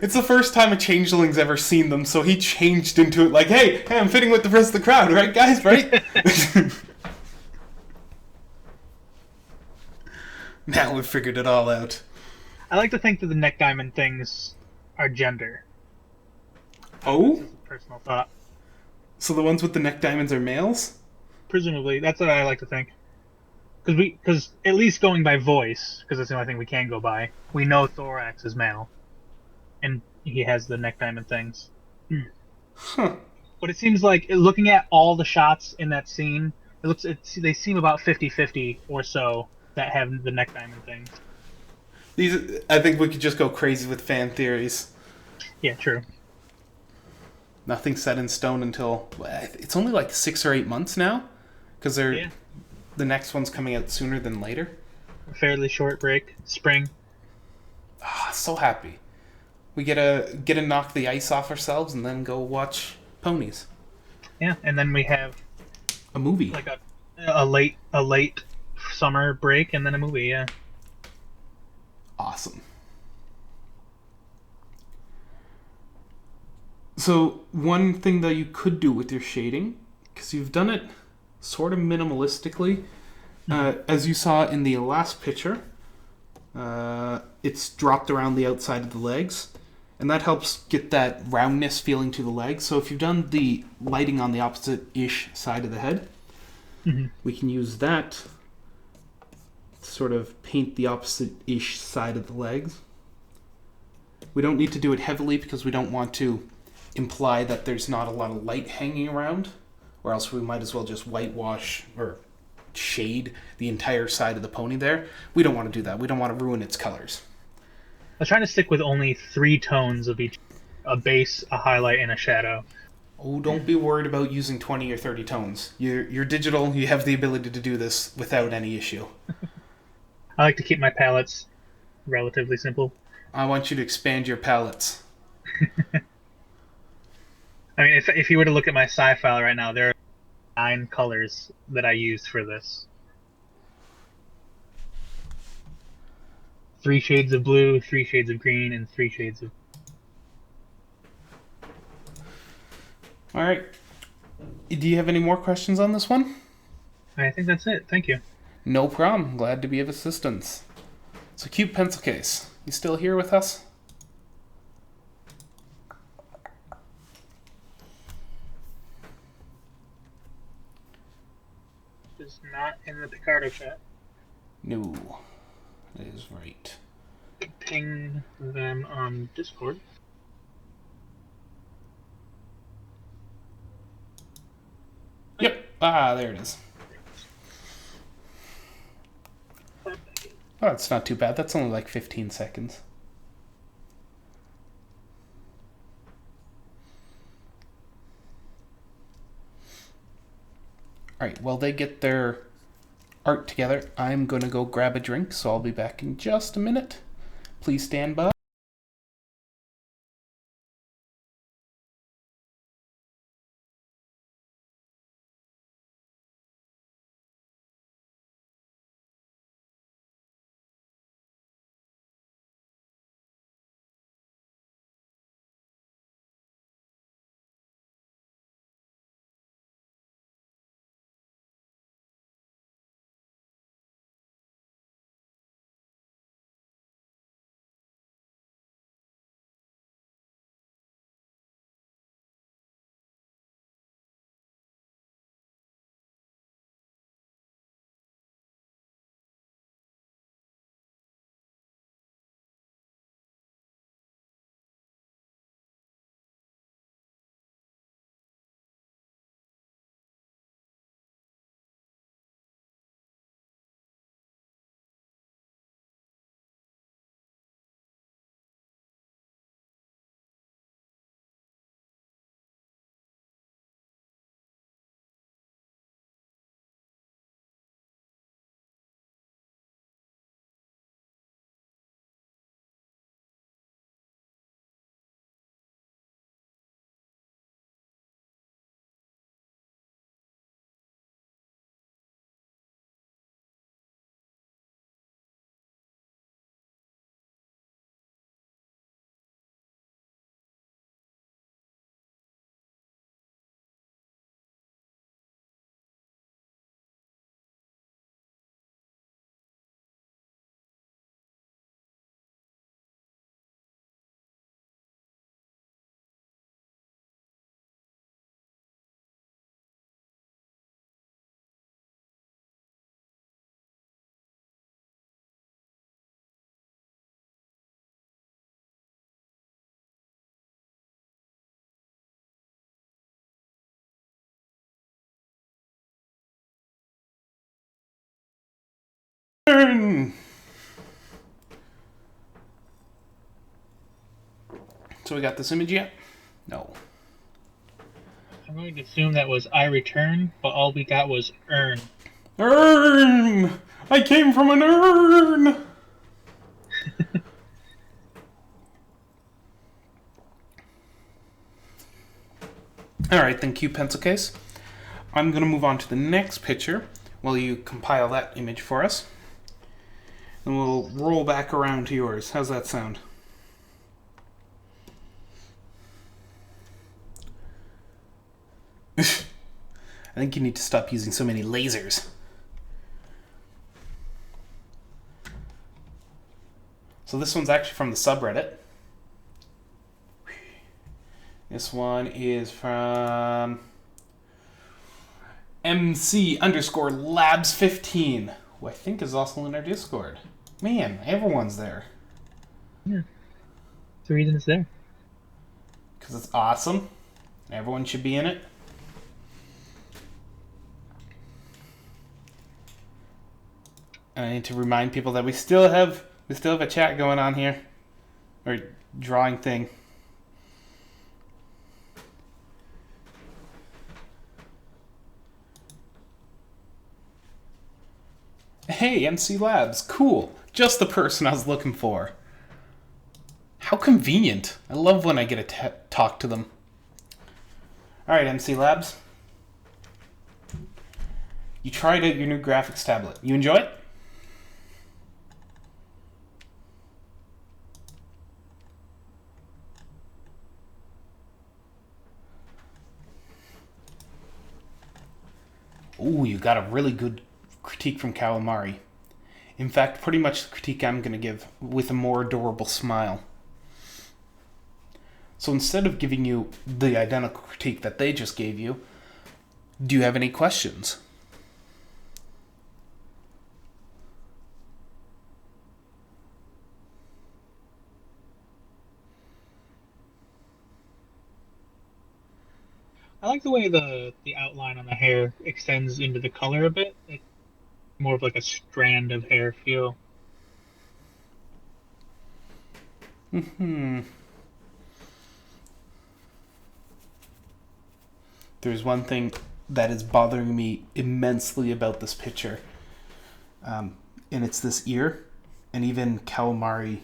It's the first time a changeling's ever seen them, so he changed into it like, hey, I'm fitting with the rest of the crowd, right, guys, right? Now we've figured it all out. I like to think that the neck diamond things are gender. Oh? This is a personal thought. So the ones with the neck diamonds are males? Presumably, that's what I like to think. Because at least going by voice, because that's the only thing we can go by, we know Thorax is male, and he has the neck diamond things. Huh. But it seems like, looking at all the shots in that scene, they seem about 50-50 or so that have the neck diamond things. I think we could just go crazy with fan theories. Yeah, true. Nothing's set in stone until it's only like 6 or 8 months now, because the next one's coming out sooner than later. A fairly short break. Spring. Ah, so happy. We get to knock the ice off ourselves and then go watch ponies. Yeah, and then we have A movie. like a late summer break and then a movie. Yeah. Awesome. So one thing that you could do with your shading, because you've done it sort of minimalistically, as you saw in the last picture, it's dropped around the outside of the legs, and that helps get that roundness feeling to the legs. So if you've done the lighting on the opposite-ish side of the head, we can use that to sort of paint the opposite-ish side of the legs. We don't need to do it heavily because we don't want to imply that there's not a lot of light hanging around, or else we might as well just whitewash or shade the entire side of the pony there. We don't want to do that. We don't want to ruin its colors. I was trying to stick with only 3 tones of each: a base, a highlight, and a shadow. Oh, don't be worried about using 20 or 30 tones. You're digital. You have the ability to do this without any issue. I like to keep my palettes relatively simple. I want you to expand your palettes. I mean, if you were to look at my sci file right now, there are 9 colors that I used for this. 3 shades of blue, 3 shades of green, and 3 shades of... All right. Do you have any more questions on this one? I think that's it. Thank you. No problem. Glad to be of assistance. It's a cute pencil case. You still here with us? It's not in the Picardo chat. No. That is right. Ping them on Discord. Yep. Ah, there it is. Oh, it's not too bad. That's only like 15 seconds. Alright, while they get their art together, I'm going to go grab a drink, so I'll be back in just a minute. Please stand by. So we got this image yet? No. I'm going to assume that was I return, but all we got was earn. Urn! I came from an urn! Alright, thank you, pencil case. I'm going to move on to the next picture while you compile that image for us. And we'll roll back around to yours. How's that sound? I think you need to stop using so many lasers. So this one's actually from the subreddit. This one is from MC_labs15, who I think is also in our Discord. Man, everyone's there. Yeah. That's the reason it's there. Because it's awesome. Everyone should be in it. And I need to remind people that we still have a chat going on here. Or drawing thing. Hey, MC Labs, cool. Just the person I was looking for. How convenient. I love when I get to talk to them. Alright, MC Labs. You tried out your new graphics tablet. You enjoy it? Ooh, you got a really good critique from Calamari. In fact, pretty much the critique I'm going to give with a more adorable smile. So instead of giving you the identical critique that they just gave you, do you have any questions? I like the way the outline on the hair extends into the color a bit. It's more of like a strand of hair feel. There's one thing that is bothering me immensely about this picture. And it's this ear. And even Calamari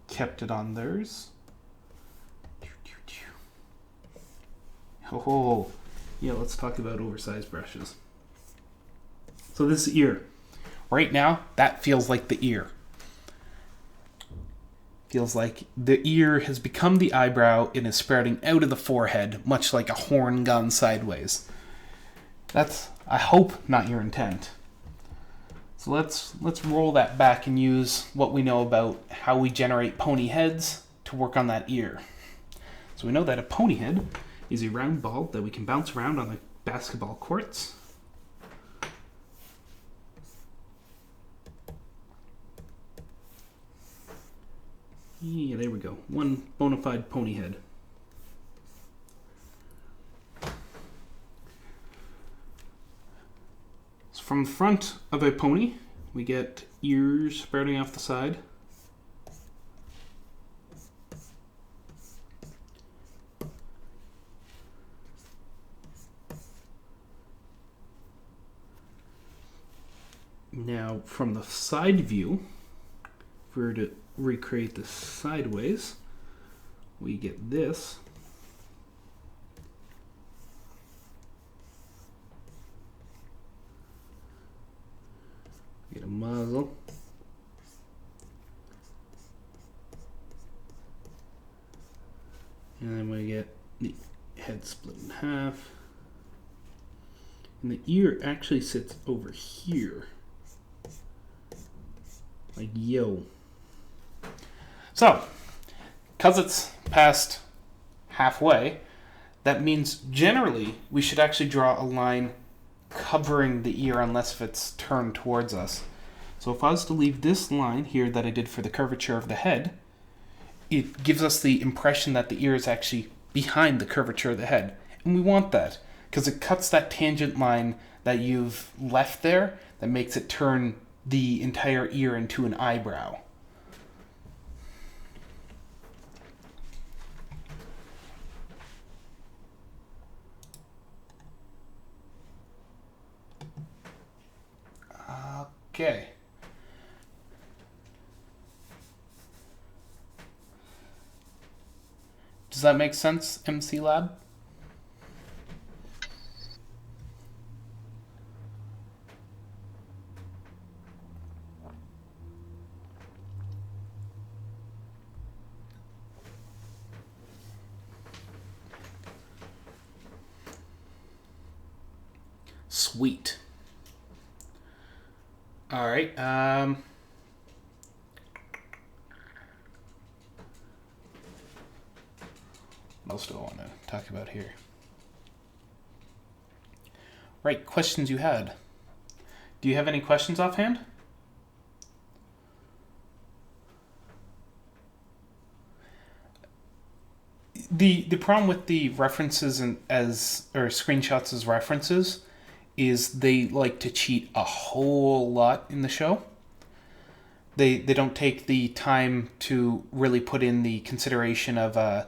kept it on theirs. Oh, yeah, let's talk about oversized brushes. So this ear. Right now, that feels like the ear. Feels like the ear has become the eyebrow and is sprouting out of the forehead, much like a horn gone sideways. That's, I hope, not your intent. So let's roll that back and use what we know about how we generate pony heads to work on that ear. So we know that a pony head is a round ball that we can bounce around on the basketball courts. Yeah, there we go. One bona fide pony head. So from the front of a pony, we get ears sprouting off the side. Now, from the side view, if we were to recreate this sideways, we get this. Get a muzzle. And then we get the head split in half. And the ear actually sits over here. Like, yo. So, because it's past halfway, that means generally we should actually draw a line covering the ear unless if it's turned towards us. So if I was to leave this line here that I did for the curvature of the head, it gives us the impression that the ear is actually behind the curvature of the head. And we want that, because it cuts that tangent line that you've left there that makes it turn the entire ear into an eyebrow. Okay. Does that make sense, MC Lab? Sweet. All right. What else do I want to talk about here? Right, questions you had. Do you have any questions offhand? The problem with the references or screenshots as references is they like to cheat a whole lot in the show. They don't take the time to really put in the consideration of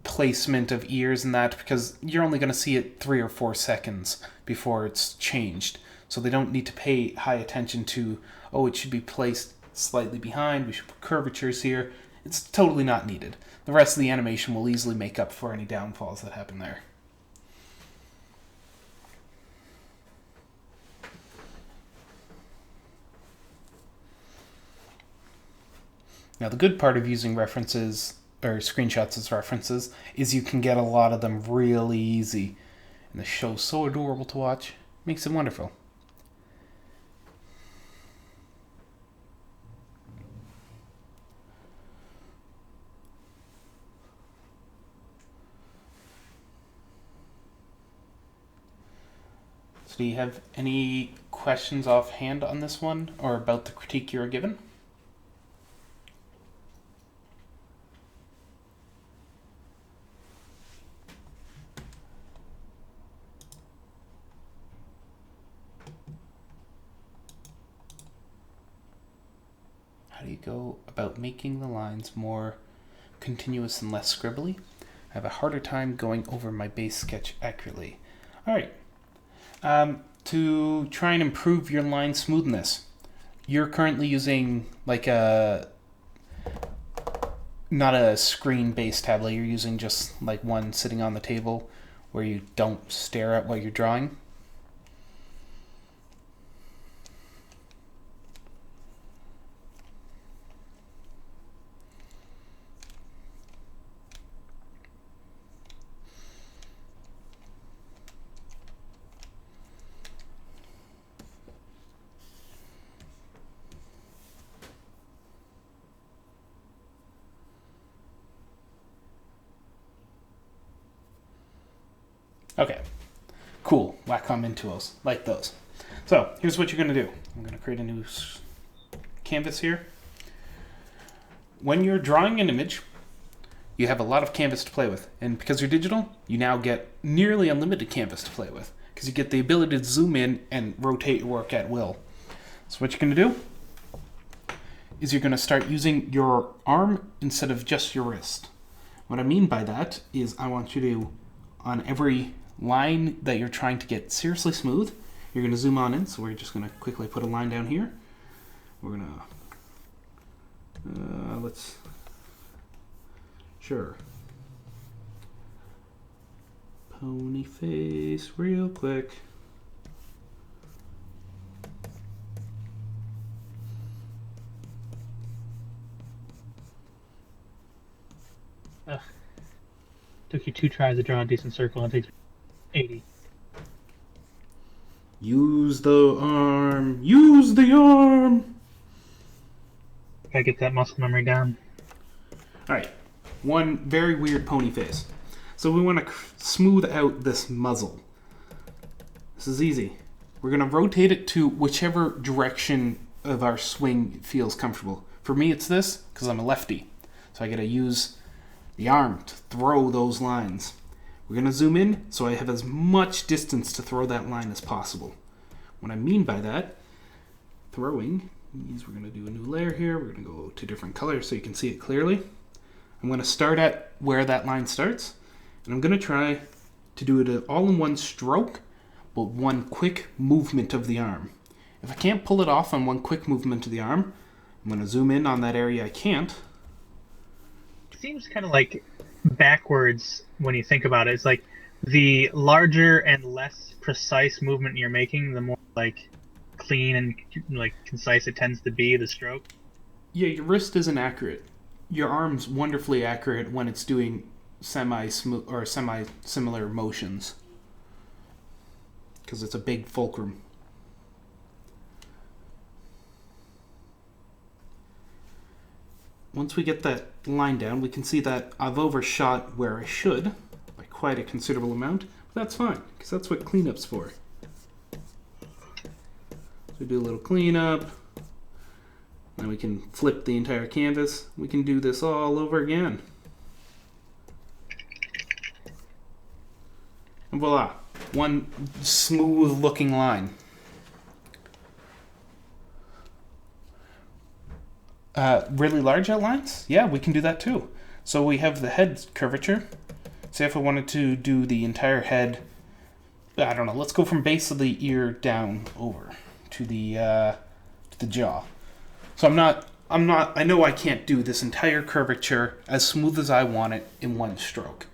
placement of ears and that, because you're only going to see it 3 or 4 seconds before it's changed. So they don't need to pay high attention to, oh, it should be placed slightly behind, we should put curvatures here. It's totally not needed. The rest of the animation will easily make up for any downfalls that happen there. Now, the good part of using references or screenshots as references is you can get a lot of them really easy. And the show's so adorable to watch. Makes it wonderful. So do you have any questions offhand on this one or about the critique you were given? How do you go about making the lines more continuous and less scribbly? I have a harder time going over my base sketch accurately. All right. To try and improve your line smoothness, you're currently using like not a screen-based tablet. You're using just like one sitting on the table where you don't stare at what you're drawing. Okay, cool. Wacom Intuos, like those. So here's what you're going to do. I'm going to create a new canvas here. When you're drawing an image, you have a lot of canvas to play with. And because you're digital, you now get nearly unlimited canvas to play with, because you get the ability to zoom in and rotate your work at will. So what you're going to do is you're going to start using your arm instead of just your wrist. What I mean by that is I want you to, on every line that you're trying to get seriously smooth, you're going to zoom on in. So we're just going to quickly put a line down here. We're going to, sure. Pony face real quick. Took you 2 tries to draw a decent circle, and it takes 80. Use the arm. Use the arm. Gotta get that muscle memory down. All right. One very weird pony face. So we want to smooth out this muzzle. This is easy. We're going to rotate it to whichever direction of our swing feels comfortable. For me, it's this, because I'm a lefty. So I got to use the arm to throw those lines. We're going to zoom in so I have as much distance to throw that line as possible. What I mean by that, throwing, means we're going to do a new layer here. We're going to go to different colors so you can see it clearly. I'm going to start at where that line starts, and I'm going to try to do it all in one stroke, but one quick movement of the arm. If I can't pull it off on one quick movement of the arm, I'm going to zoom in on that area I can't. It seems kind of like backwards when you think about it. It's like the larger and less precise movement you're making, the more like clean and like concise it tends to be, the stroke. Yeah, your wrist isn't accurate. Your arm's wonderfully accurate when it's doing semi-smooth or semi-similar motions, because it's a big fulcrum. Once we get that line down, we can see that I've overshot where I should by quite a considerable amount, but that's fine, because that's what cleanup's for. So we do a little cleanup, then we can flip the entire canvas. We can do this all over again. And voila, one smooth looking line. Really large outlines? Yeah, we can do that too. So we have the head curvature. Say if I wanted to do the entire head, I don't know, let's go from base of the ear down over to the jaw. So I know I can't do this entire curvature as smooth as I want it in one stroke.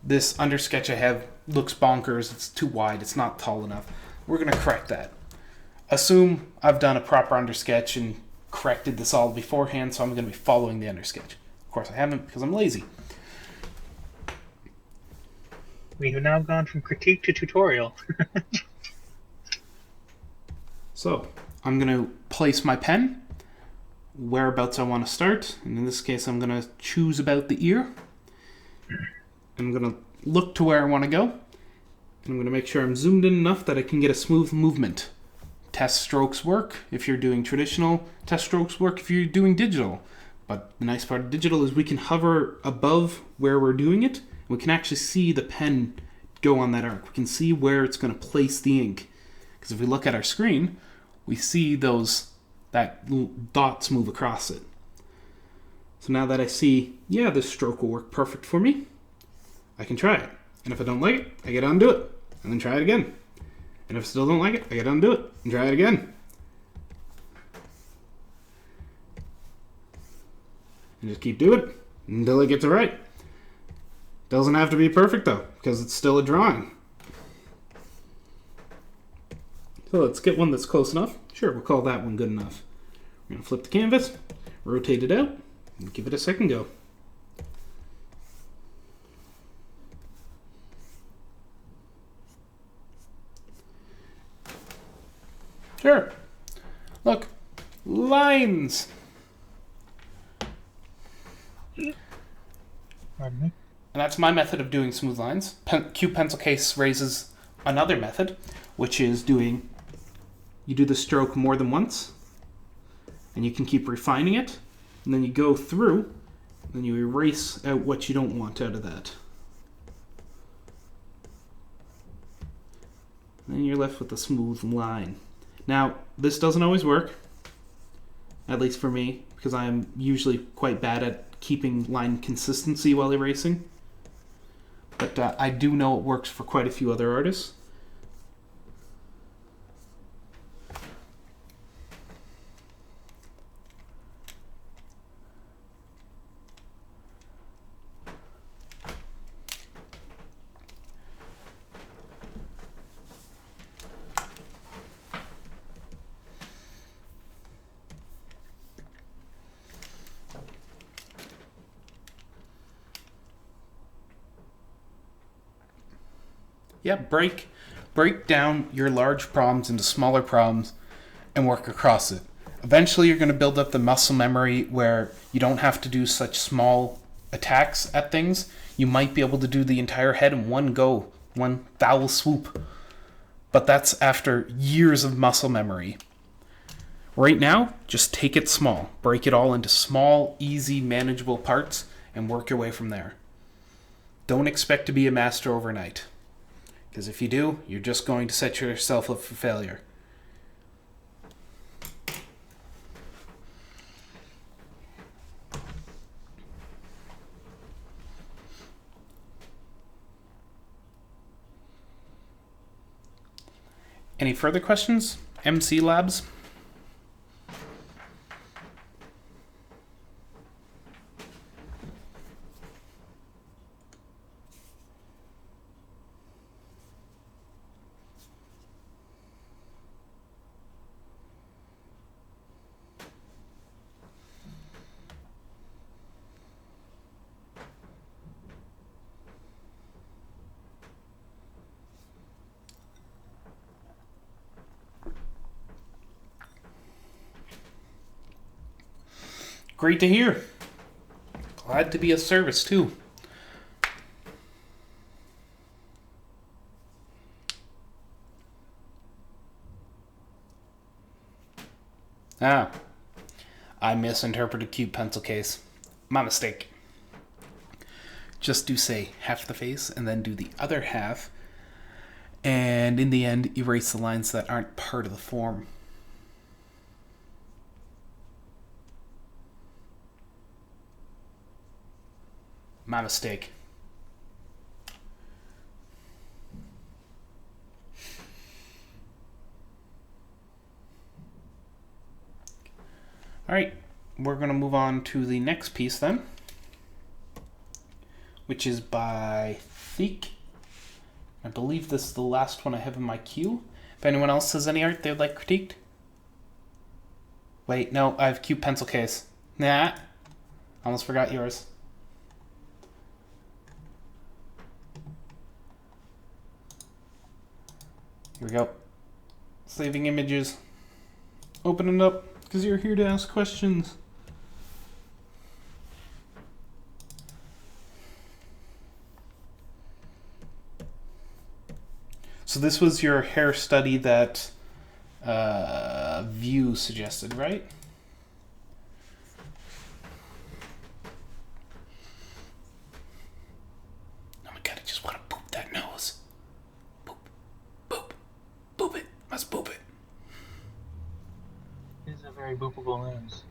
This undersketch I have looks bonkers, it's too wide, it's not tall enough. We're gonna correct that. Assume I've done a proper undersketch and corrected this all beforehand, so I'm going to be following the undersketch. Of course I haven't because I'm lazy. We have now gone from critique to tutorial. So I'm going to place my pen whereabouts I want to start, and in this case I'm going to choose about the ear. I'm going to look to where I want to go, and I'm going to make sure I'm zoomed in enough that I can get a smooth movement. Test strokes work if you're doing traditional. Test strokes work if you're doing digital. But the nice part of digital is we can hover above where we're doing it. We can actually see the pen go on that arc. We can see where it's going to place the ink. Because if we look at our screen, we see that dots move across it. So now that I see, yeah, this stroke will work perfect for me, I can try it. And if I don't like it, I get to undo it and then try it again. And if I still don't like it, I gotta undo it and try it again. And just keep doing it until it gets it right. Doesn't have to be perfect though, because it's still a drawing. So let's get one that's close enough. Sure, we'll call that one good enough. We're gonna flip the canvas, rotate it out, and give it a second go. Sure. Look, lines. Pardon me? And that's my method of doing smooth lines. Cube pencil case raises another method, which is you do the stroke more than once, and you can keep refining it, and then you go through, and then you erase out what you don't want out of that. And then you're left with a smooth line. Now, this doesn't always work, at least for me, because I'm usually quite bad at keeping line consistency while erasing. But I do know it works for quite a few other artists. Yeah, break down your large problems into smaller problems and work across it. Eventually you're going to build up the muscle memory where you don't have to do such small attacks at things. You might be able to do the entire head in one go, one foul swoop. But that's after years of muscle memory. Right now, just take it small. Break it all into small, easy, manageable parts and work your way from there. Don't expect to be a master overnight. Because if you do, you're just going to set yourself up for failure. Any further questions? MC Labs. Great to hear. Glad to be of service, too. Ah, I misinterpreted cube pencil case. My mistake. Just do, say, half the face and then do the other half. And in the end, erase the lines that aren't part of the form. My mistake. All right, we're going to move on to the next piece then, which is by Theek. I believe this is the last one I have in my queue. If anyone else has any art they'd like critiqued. Wait, no, I have cube pencil case. Nah, almost forgot yours. Here we go. Saving images. Open it up, because you're here to ask questions. So this was your hair study that View suggested, right? Oh my god, I just want to poop that nose. Boop. Boop. Boop it. Must boop it. It's a very boopable nose.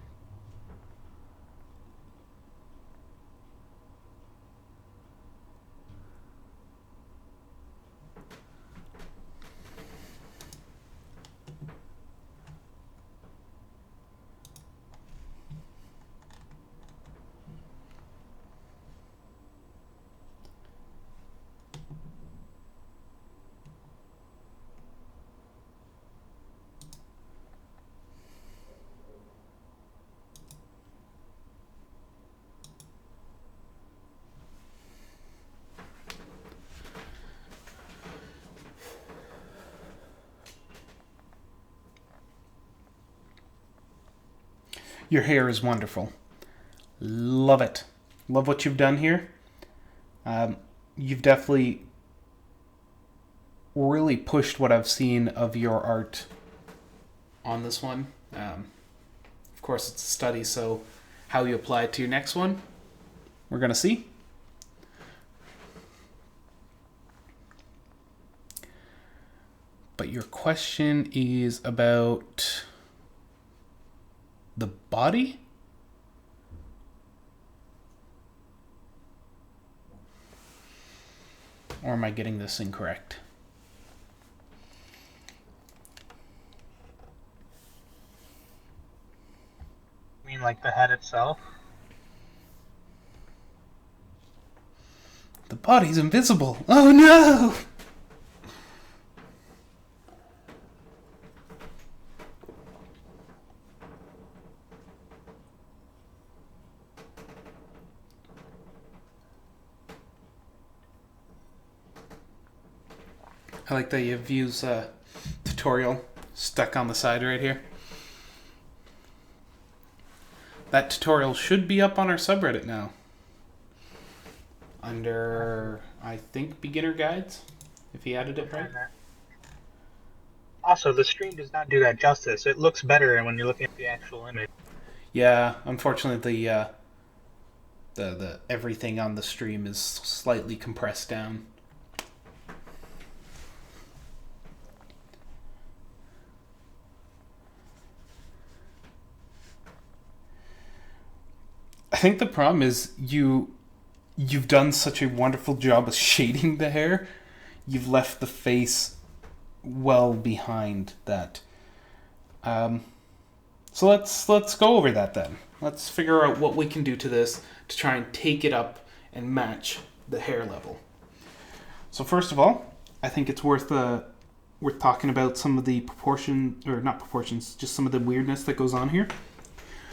Your hair is wonderful. Love it. Love what you've done here. You've definitely really pushed what I've seen of your art on this one. Of course, it's a study, so how you apply it to your next one, we're going to see. But your question is about the body? Or am I getting this incorrect? You mean like the head itself? The body's invisible. Oh no! I like that you have View's tutorial stuck on the side right here. That tutorial should be up on our subreddit now. Under, I think, beginner guides, if he added it right. Also, the stream does not do that justice. It looks better when you're looking at the actual image. Yeah, unfortunately, the everything on the stream is slightly compressed down. I think the problem is you've done such a wonderful job of shading the hair. You've left the face well behind that. So let's go over that then. Let's figure out what we can do to this to try and take it up and match the hair level. So first of all, I think it's worth talking about some of the not proportions, just some of the weirdness that goes on here.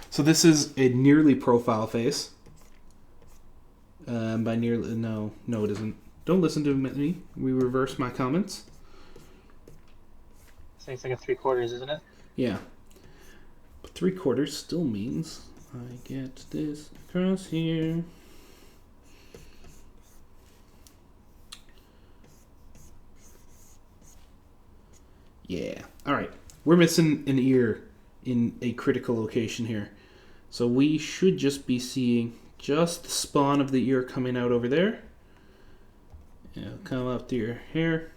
So this is a nearly profile face. By nearly, no, it isn't. Don't listen to me. We reverse my comments. So it's like a 3/4, isn't it? Yeah. But 3/4 still means I get this across here. Yeah. All right. We're missing an ear in a critical location here. So we should just be seeing just the spawn of the ear coming out over there. It'll come up to your hair.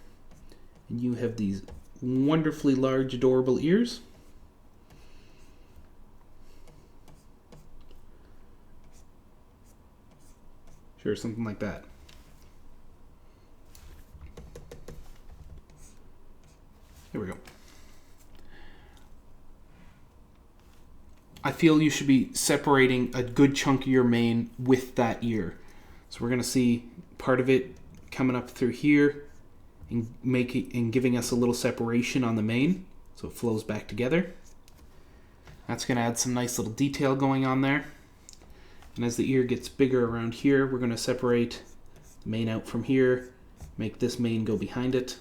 And you have these wonderfully large, adorable ears. Sure, something like that. Here we go. I feel you should be separating a good chunk of your mane with that ear. So we're going to see part of it coming up through here and giving us a little separation on the mane so it flows back together. That's going to add some nice little detail going on there. And as the ear gets bigger around here, we're going to separate the mane out from here, make this mane go behind it.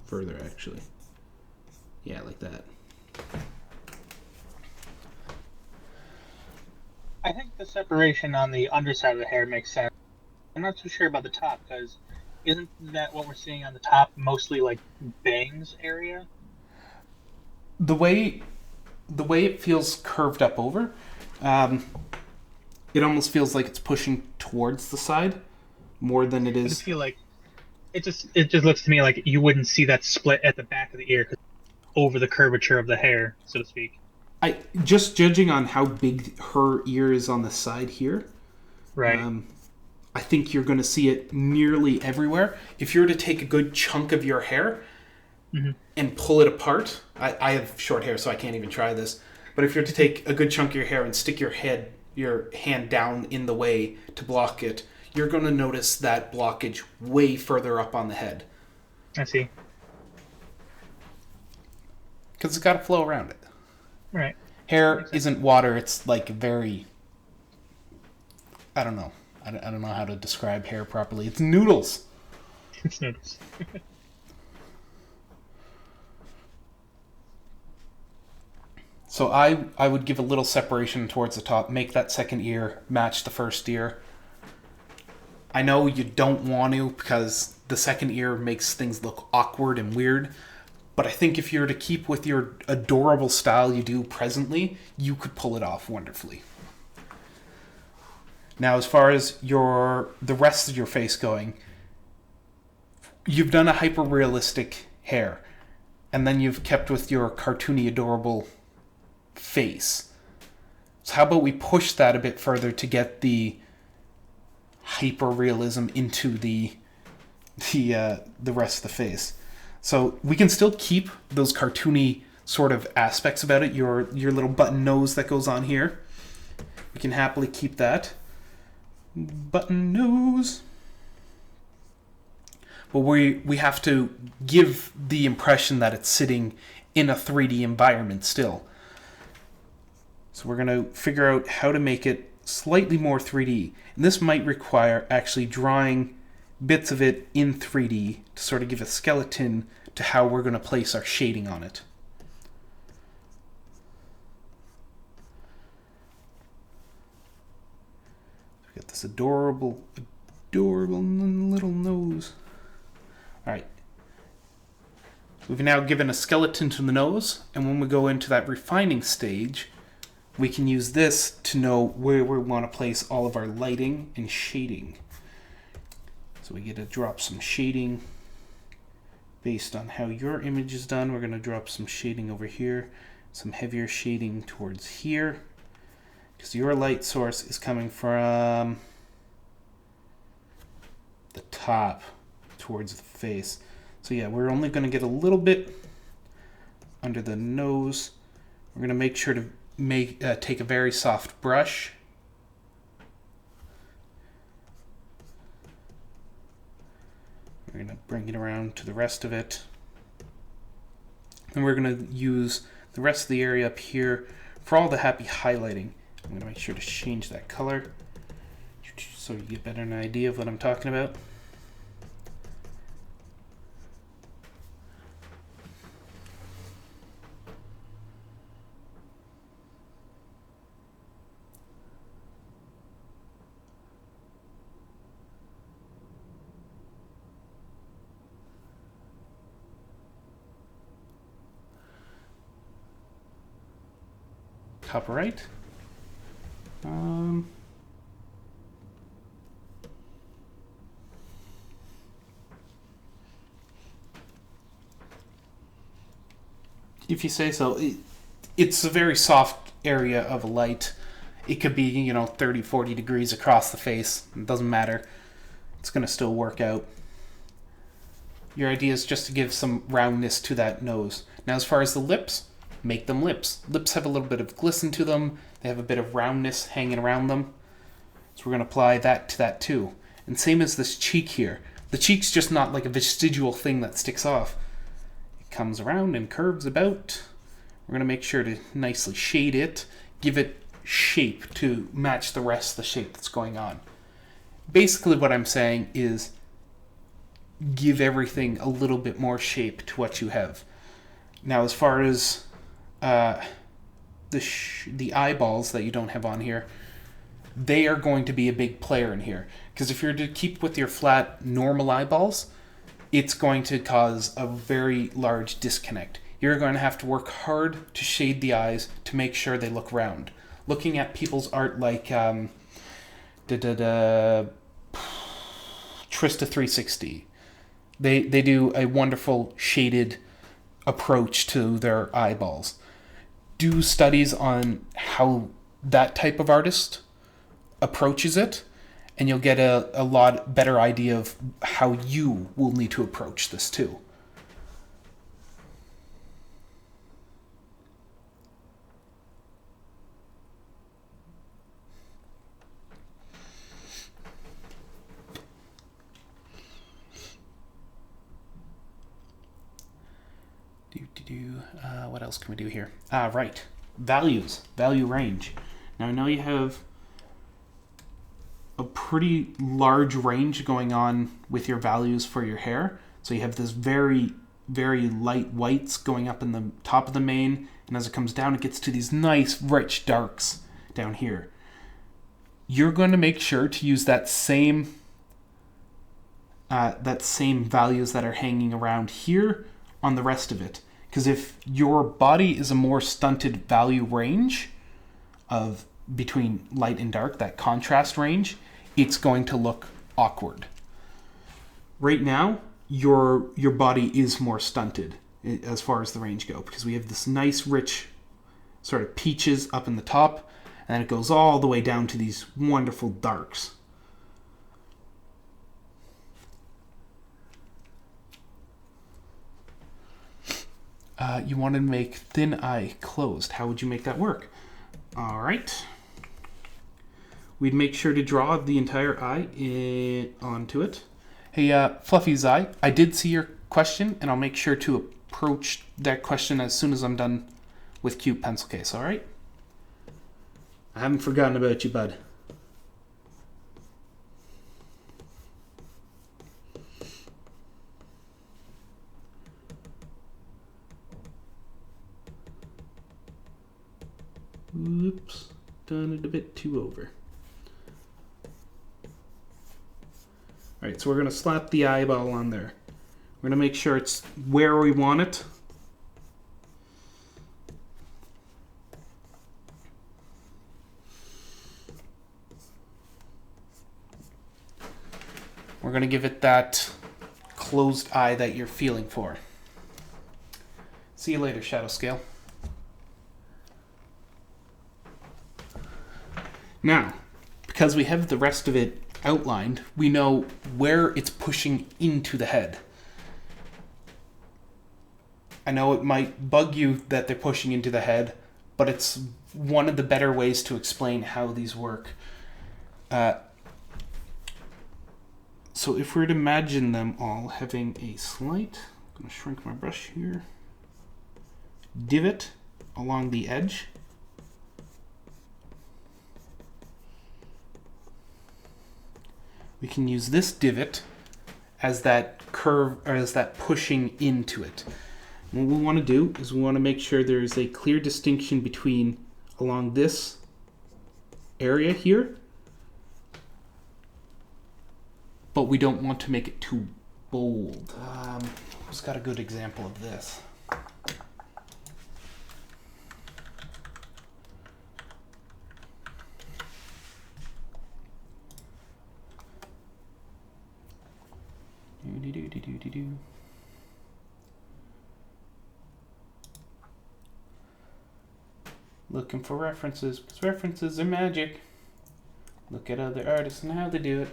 Further actually. Yeah, like that. I think the separation on the underside of the hair makes sense. I'm not too sure about the top, because isn't that what we're seeing on the top, mostly like bangs area? The way it feels curved up over, it almost feels like it's pushing towards the side more than it I is. just feel like it just looks to me like you wouldn't see that split at the back of the ear over the curvature of the hair, so to speak. I just judging on how big her ear is on the side here. Right. I think you're going to see it nearly everywhere. If you were to take a good chunk of your hair and pull it apart, I have short hair, so I can't even try this. But if you were to take a good chunk of your hair and stick your hand down in the way to block it, you're going to notice that blockage way further up on the head. I see. Because it's got to flow around it. Right. Hair isn't water. It's like very... I don't know. I don't know how to describe hair properly. It's noodles. It's noodles. So I would give a little separation towards the top. Make that second ear match the first ear. I know you don't want to because the second ear makes things look awkward and weird. But I think if you were to keep with your adorable style you do presently, you could pull it off wonderfully. Now, as far as the rest of your face going, you've done a hyper-realistic hair, and then you've kept with your cartoony, adorable face. So how about we push that a bit further to get the hyper-realism into the rest of the face. So we can still keep those cartoony sort of aspects about it. Your little button nose that goes on here. We can happily keep that. Button nose. But we have to give the impression that it's sitting in a 3D environment still. So we're going to figure out how to make it slightly more 3D. And this might require actually drawing bits of it in 3D to sort of give a skeleton to how we're going to place our shading on it. We got this adorable little nose. Alright. We've now given a skeleton to the nose, and when we go into that refining stage, we can use this to know where we want to place all of our lighting and shading. So we get to drop some shading based on how your image is done. We're going to drop some shading over here, some heavier shading towards here, because your light source is coming from the top towards the face. So yeah, we're only going to get a little bit under the nose. We're going to make sure to take a very soft brush. We're going to bring it around to the rest of it. And we're going to use the rest of the area up here for all the happy highlighting. I'm going to make sure to change that color so you get better an idea of what I'm talking about. Copyright. If you say so, it's a very soft area of a light. It could be, 30, 40 degrees across the face. It doesn't matter. It's going to still work out. Your idea is just to give some roundness to that nose. Now, as far as the lips, make them lips. Lips have a little bit of glisten to them. They have a bit of roundness hanging around them. So we're going to apply that to that too. And same as this cheek here. The cheek's just not like a vestigial thing that sticks off. It comes around and curves about. We're going to make sure to nicely shade it, give it shape to match the rest of the shape that's going on. Basically what I'm saying is give everything a little bit more shape to what you have. Now, as far as the eyeballs that you don't have on here, they are going to be a big player in here. Because if you're to keep with your flat, normal eyeballs, it's going to cause a very large disconnect. You're going to have to work hard to shade the eyes to make sure they look round. Looking at people's art like Trista 360, they do a wonderful shaded approach to their eyeballs. Do studies on how that type of artist approaches it, and you'll get a lot better idea of how you will need to approach this too. What else can we do here? Right. Values. Value range. Now I know you have a pretty large range going on with your values for your hair. So you have this very, very light whites going up in the top of the mane, and as it comes down, it gets to these nice, rich darks down here. You're going to make sure to use that same values that are hanging around here on the rest of it. Because if your body is a more stunted value range of between light and dark, that contrast range, it's going to look awkward. Right now, your body is more stunted as far as the range go, because we have this nice rich sort of peaches up in the top, and then it goes all the way down to these wonderful darks. You want to make thin eye closed. How would you make that work? All right. We'd make sure to draw the entire eye onto it. Hey, Fluffy's eye, I did see your question, and I'll make sure to approach that question as soon as I'm done with cute pencil case, all right? I haven't forgotten about you, bud. Oops, done it a bit too over. All right, so we're going to slap the eyeball on there. We're going to make sure it's where we want it. We're going to give it that closed eye that you're feeling for. See you later, Shadow Scale. Now, because we have the rest of it outlined, we know where it's pushing into the head. I know it might bug you that they're pushing into the head, but it's one of the better ways to explain how these work. So if we were to imagine them all having a slight, I'm going to shrink my brush here, divot along the edge. We can use this divot as that curve, or as that pushing into it. And what we want to do is we want to make sure there's a clear distinction between along this area here, but we don't want to make it too bold. Who's got a good example of this? Looking for references, because references are magic. Look at other artists and how they do it,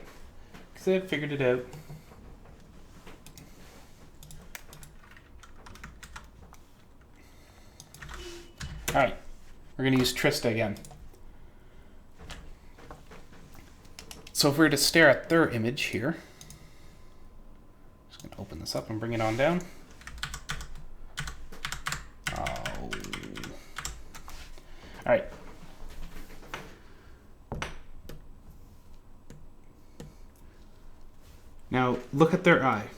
because they've figured it out. Alright, we're going to use Trista again. So if we were to stare at their image here, just going to open this up and bring it on down. Oh. Alright. Now look at their eye.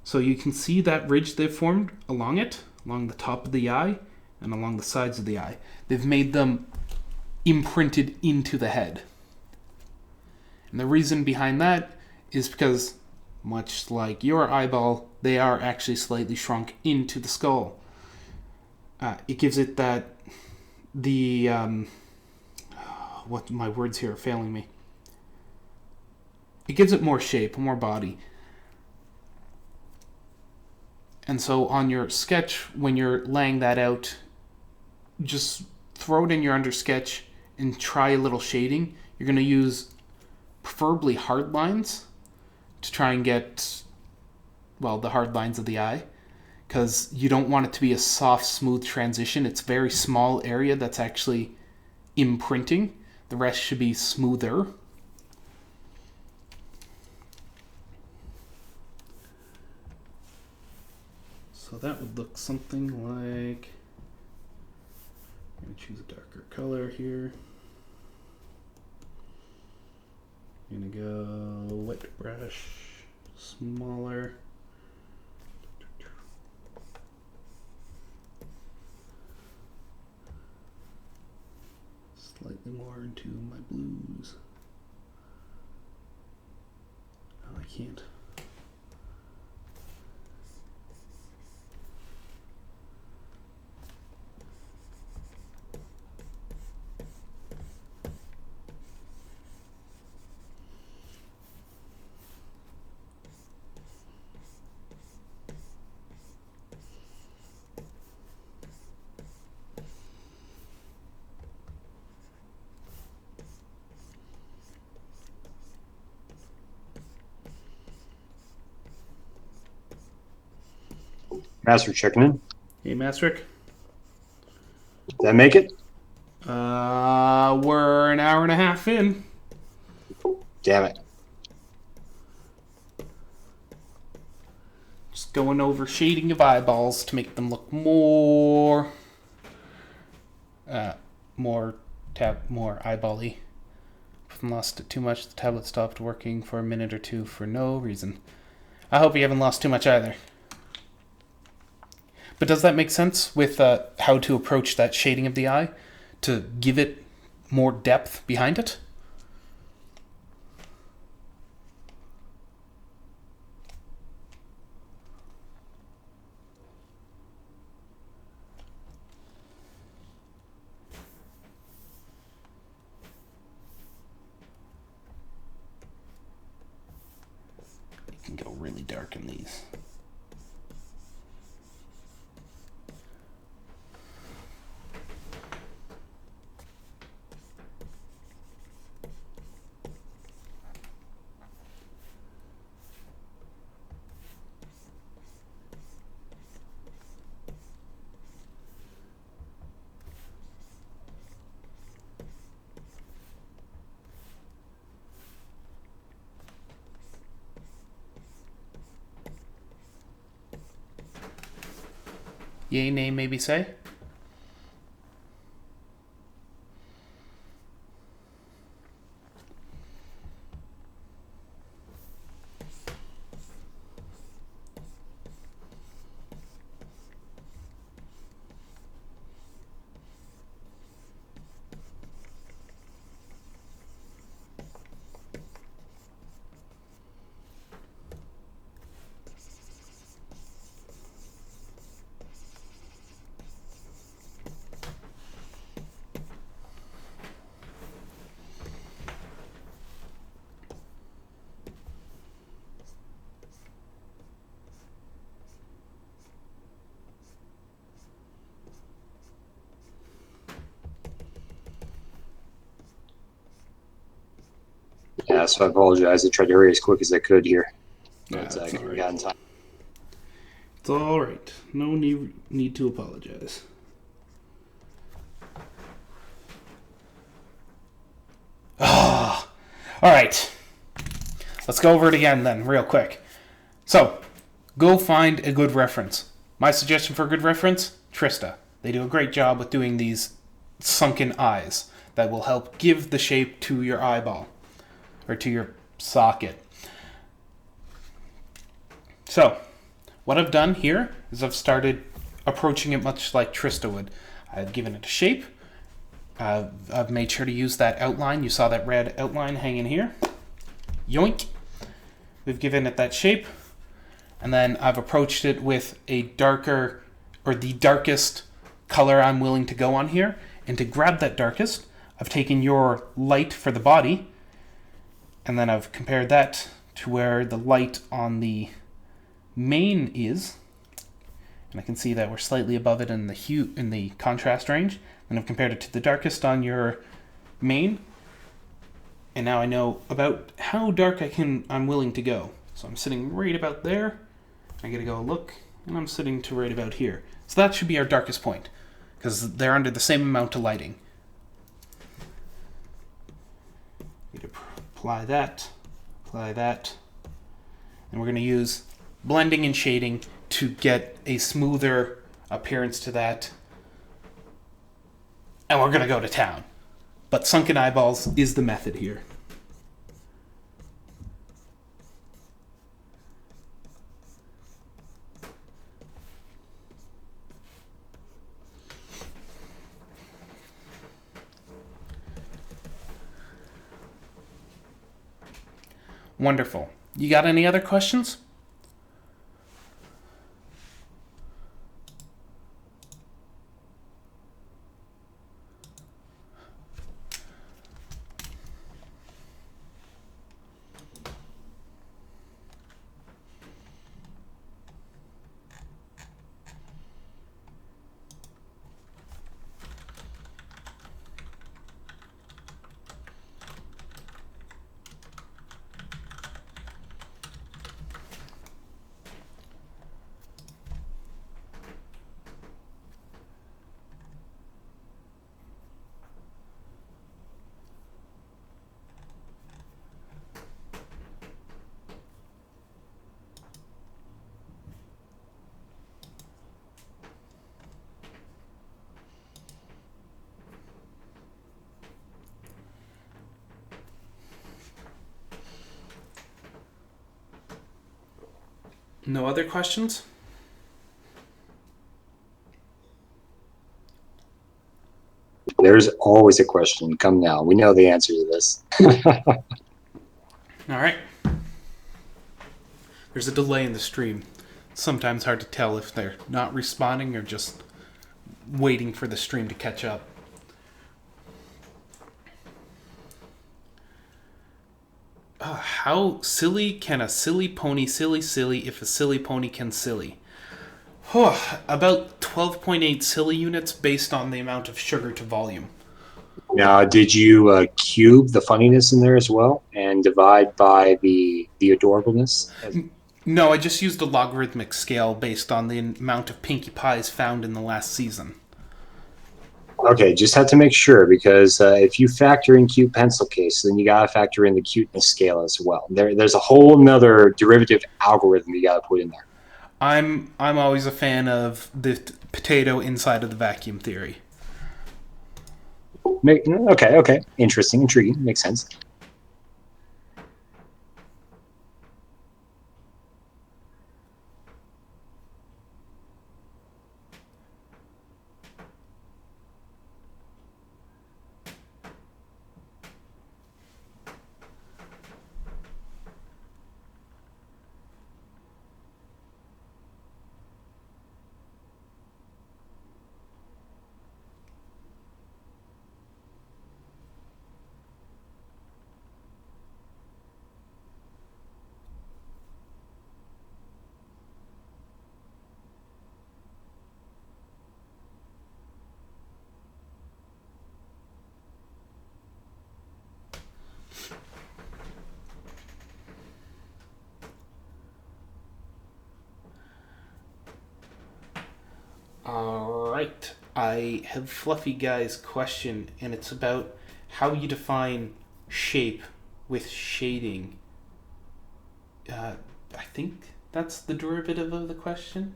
So you can see that ridge they've formed along it, along the top of the eye, and along the sides of the eye. They've made them imprinted into the head. And the reason behind that is because, much like your eyeball, they are actually slightly shrunk into the skull. It gives it that, what, my words here are failing me. It gives it more shape, more body. And so on your sketch, when you're laying that out, just throw it in your under sketch and try a little shading. You're going to use preferably hard lines to try and get, well, the hard lines of the eye, because you don't want it to be a soft, smooth transition. It's a very small area that's actually imprinting. The rest should be smoother. So that would look something like, I'm going to choose a darker color here. I'm going to go wet brush, smaller. Slightly more into my blues. Oh, I can't. Master checking in. Hey, Mastrick. Did that make it? We're an hour and a half in. Damn it. Just going over shading of eyeballs to make them look more eyeball-y. If I lost it too much, the tablet stopped working for a minute or two for no reason. I hope you haven't lost too much either. But does that make sense with how to approach that shading of the eye to give it more depth behind it? You can go really dark in these. Yay, nay, maybe say? Yeah, so I apologize. I tried to hurry as quick as I could here. Yeah, But, that's all right. got in time. It's all right. No need to apologize. Ah, all right. Let's go over it again then, real quick. So, go find a good reference. My suggestion for a good reference, Trista. They do a great job with doing these sunken eyes that will help give the shape to your eyeball or to your socket. So, what I've done here is I've started approaching it much like Trista would. I've given it a shape. I've made sure to use that outline. You saw that red outline hanging here. Yoink. We've given it that shape. And then I've approached it with a darker, or the darkest color I'm willing to go on here. And to grab that darkest, I've taken your light for the body, and then I've compared that to where the light on the mane is. And I can see that we're slightly above it in the hue, in the contrast range. And I've compared it to the darkest on your mane. And now I know about how dark I'm willing to go. So I'm sitting right about there. I gotta go look, and I'm sitting to right about here. So that should be our darkest point, because they're under the same amount of lighting. Need to apply that, and we're gonna use blending and shading to get a smoother appearance to that. And we're gonna go to town. But sunken eyeballs is the method here. Wonderful. You got any other questions? No other questions? There's always a question. Come now. We know the answer to this. All right. There's a delay in the stream. It's sometimes hard to tell if they're not responding or just waiting for the stream to catch up. How silly can a silly pony silly if a silly pony can silly? About 12.8 silly units based on the amount of sugar to volume. Now, did you cube the funniness in there as well and divide by the adorableness? No, I just used a logarithmic scale based on the amount of Pinkie Pies found in the last season. Okay, just had to make sure, because if you factor in cute pencil case, then you gotta factor in the cuteness scale as well. There's a whole nother derivative algorithm you gotta put in there. I'm always a fan of the potato inside of the vacuum theory. Okay. Interesting, intriguing. Makes sense. Alright, I have Fluffy Guy's question, and it's about how you define shape with shading. I think that's the derivative of the question.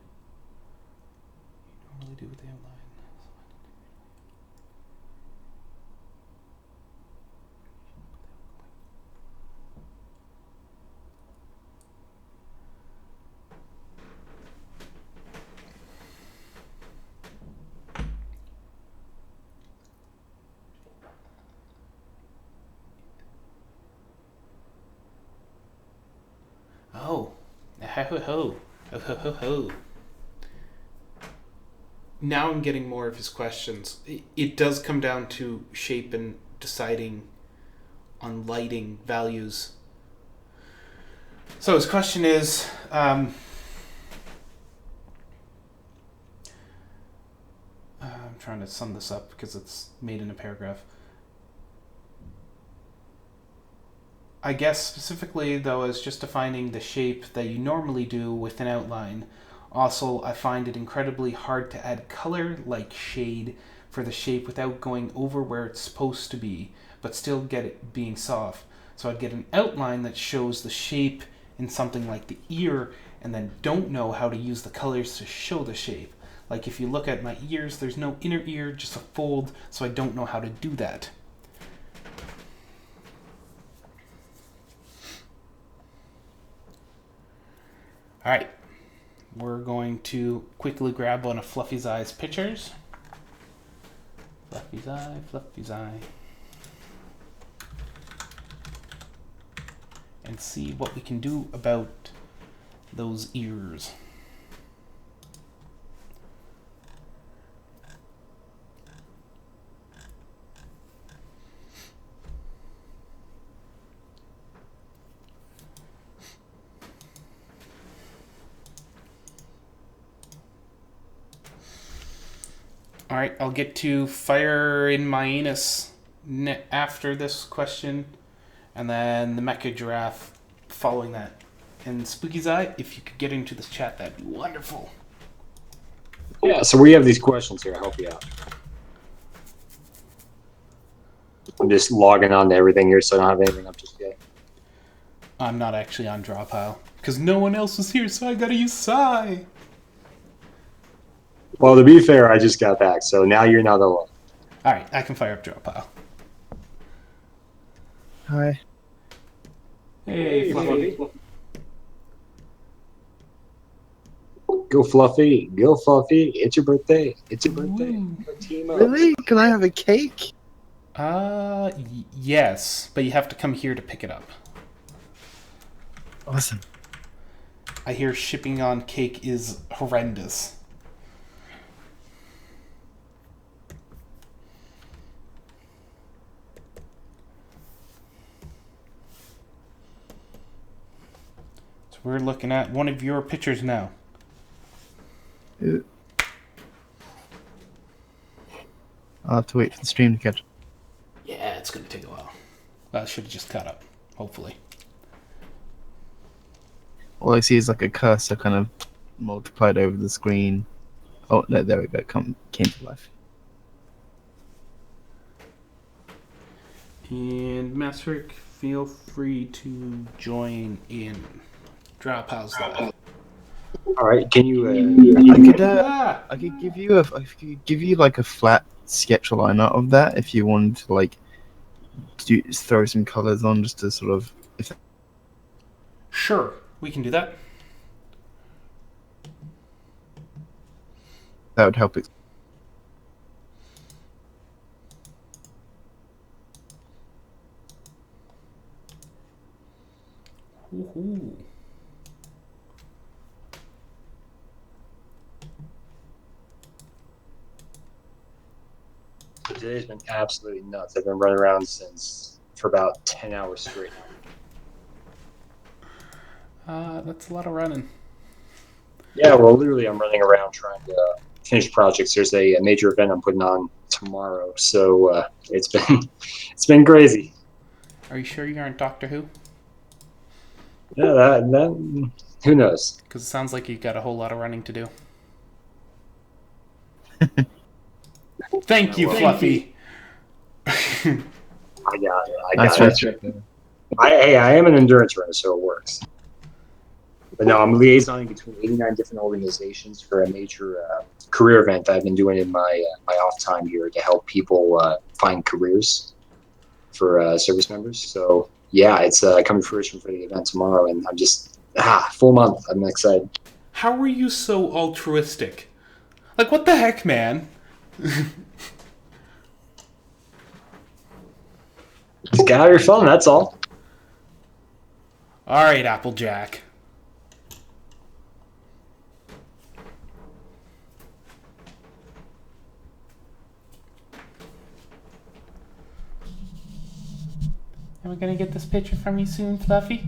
Normally do with the outline. Oh, ho ho ho, ho ho ho ho. Now I'm getting more of his questions. It does come down to shape and deciding on lighting values. So his question is, I'm trying to sum this up because it's made in a paragraph. I guess specifically, though, as just defining the shape that you normally do with an outline. Also, I find it incredibly hard to add color, like shade, for the shape without going over where it's supposed to be, but still get it being soft. So I'd get an outline that shows the shape in something like the ear, and then don't know how to use the colors to show the shape. Like if you look at my ears, there's no inner ear, just a fold, so I don't know how to do that. Alright, we're going to quickly grab one of Fluffy's Eye's pictures. Fluffy's Eye, Fluffy's Eye. And see what we can do about those ears. Alright, I'll get to Fire in my anus after this question, and then the Mecha Giraffe following that. And Spooky's Eye, if you could get into this chat, that'd be wonderful. Yeah, so we have these questions here. I'll help you out. I'm just logging on to everything here, so I don't have anything up just yet. I'm not actually on Drawpile, because no one else was here, so I gotta use Psy. Well, to be fair, I just got back, so now you're not alone. Alright, I can fire up Drawpile. Hi. Hey, Fluffy. Go Fluffy, go Fluffy. It's your birthday. It's your birthday. Team up. Really? Can I have a cake? Yes, but you have to come here to pick it up. Awesome. I hear shipping on cake is horrendous. So we're looking at one of your pictures now. I'll have to wait for the stream to catch up. Yeah, it's going to take a while. Well, it should have just caught up, hopefully. All I see is like a cursor kind of multiplied over the screen. Oh, no, there we go. Came to life. And Mastrick, feel free to join in. Drawpile's live. All right, can you? I could give you like a flat sketch line out of that if you wanted to like throw some colors on just to sort of if Sure, we can do that. that would help. Ooh. Today's been absolutely nuts. I've been running around for about 10 hours straight now. That's a lot of running. Yeah, well, literally, I'm running around trying to finish projects. There's a major event I'm putting on tomorrow, so it's been crazy. Are you sure you aren't Doctor Who? Yeah, that who knows? Because it sounds like you got a whole lot of running to do. Thank you, Fluffy. I got it. Nice it. I am an endurance runner, so it works. But no, I'm liaisoning between 89 different organizations for a major career event that I've been doing in my off time here to help people find careers for service members. So yeah, it's coming to fruition for the event tomorrow, and I'm just full month. I'm excited. How are you so altruistic? Like, what the heck, man? Just get out of your phone, that's all. All right, Applejack. Am I gonna get this picture from you soon, Fluffy?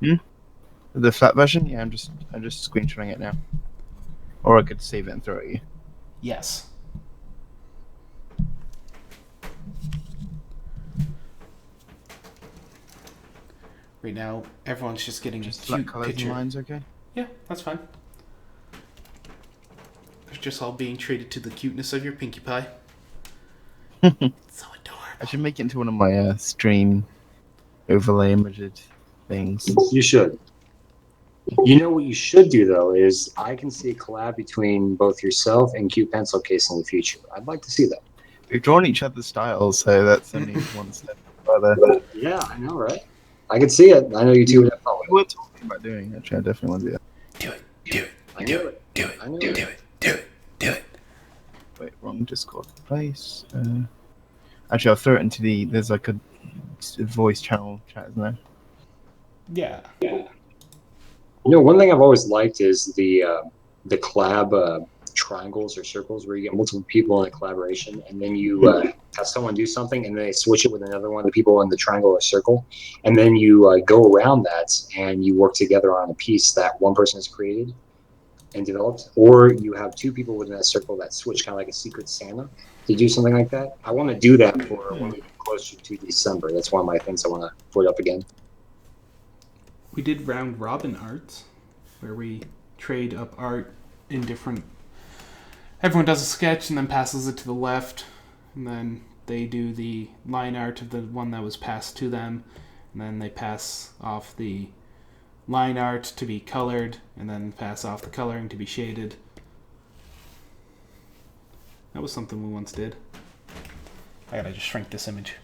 The flat version. Yeah, I'm just screenshotting it now, or I could save it and throw it at you. Yes. Right now, everyone's just getting Just a flat cute colors picture. and lines, okay? Yeah, that's fine. They're just all being treated to the cuteness of your Pinkie Pie. So adorable. I should make it into one of my stream overlay images things. You should. You know what you should do though is I can see a collab between both yourself and Q Pencil Case in the future. I'd like to see that. We've drawn each other's styles, so that's only one step further. Yeah, I know, right? I can see it. I know you two would have fun with We it. were talking about doing it. Actually, I definitely want to do that. Do it. Do it. I Do knew it. it. Do it. I knew Do it. it. Do it. Do it. Wait, wrong Discord place. Actually, I'll throw it into the. There's like a voice channel chat, isn't there? Yeah. You know, one thing I've always liked is the collab triangles or circles where you get multiple people in a collaboration, and then you have someone do something, and then they switch it with another one of the people in the triangle or circle, and then you go around that and you work together on a piece that one person has created and developed, or you have two people within that circle that switch, kind of like a secret Santa, to do something like that. I want to do that for when we get closer to December. That's one of my things I want to put up again. We did round robin arts, where we trade up art in different. Everyone does a sketch and then passes it to the left, and then they do the line art of the one that was passed to them, and then they pass off the line art to be colored, and then pass off the coloring to be shaded. That was something we once did. I gotta just shrink this image.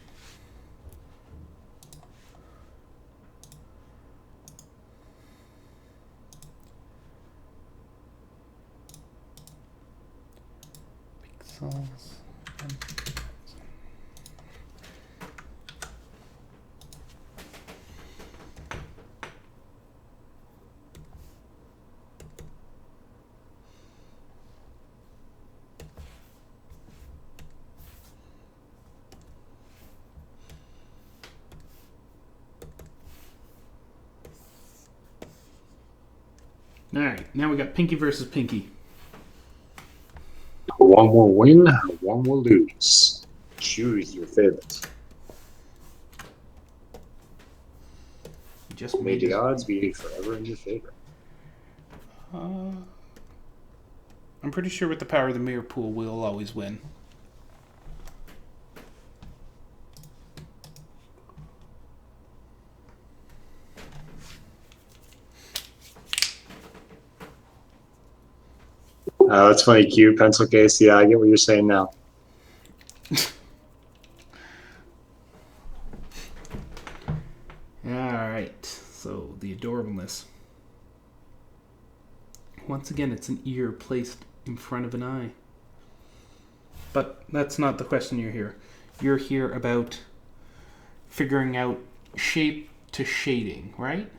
Pixels. Alright, now we got Pinky versus Pinky. One will win, one will lose. Choose your favorite. Just May made the it. odds be forever in your favor. I'm pretty sure with the power of the mirror pool, we'll always win. That's funny. Cute pencil case. Yeah, I get what you're saying now. Alright, so the adorableness. Once again, it's an ear placed in front of an eye. But that's not the question you're here. You're here about figuring out shape to shading, right?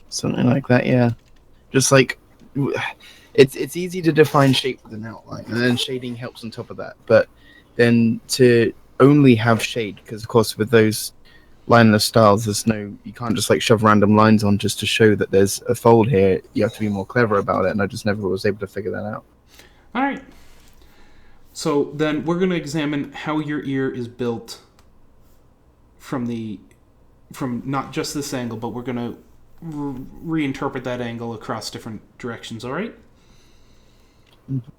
Something like that, yeah. Just like it's easy to define shape with an outline, and then shading helps on top of that. But then to only have shade, because of course with those lineless styles, you can't just like shove random lines on just to show that there's a fold here. You have to be more clever about it, and I just never was able to figure that out. All right. So then we're going to examine how your ear is built from not just this angle, but we're going to reinterpret that angle across different directions, all right? Mm-hmm.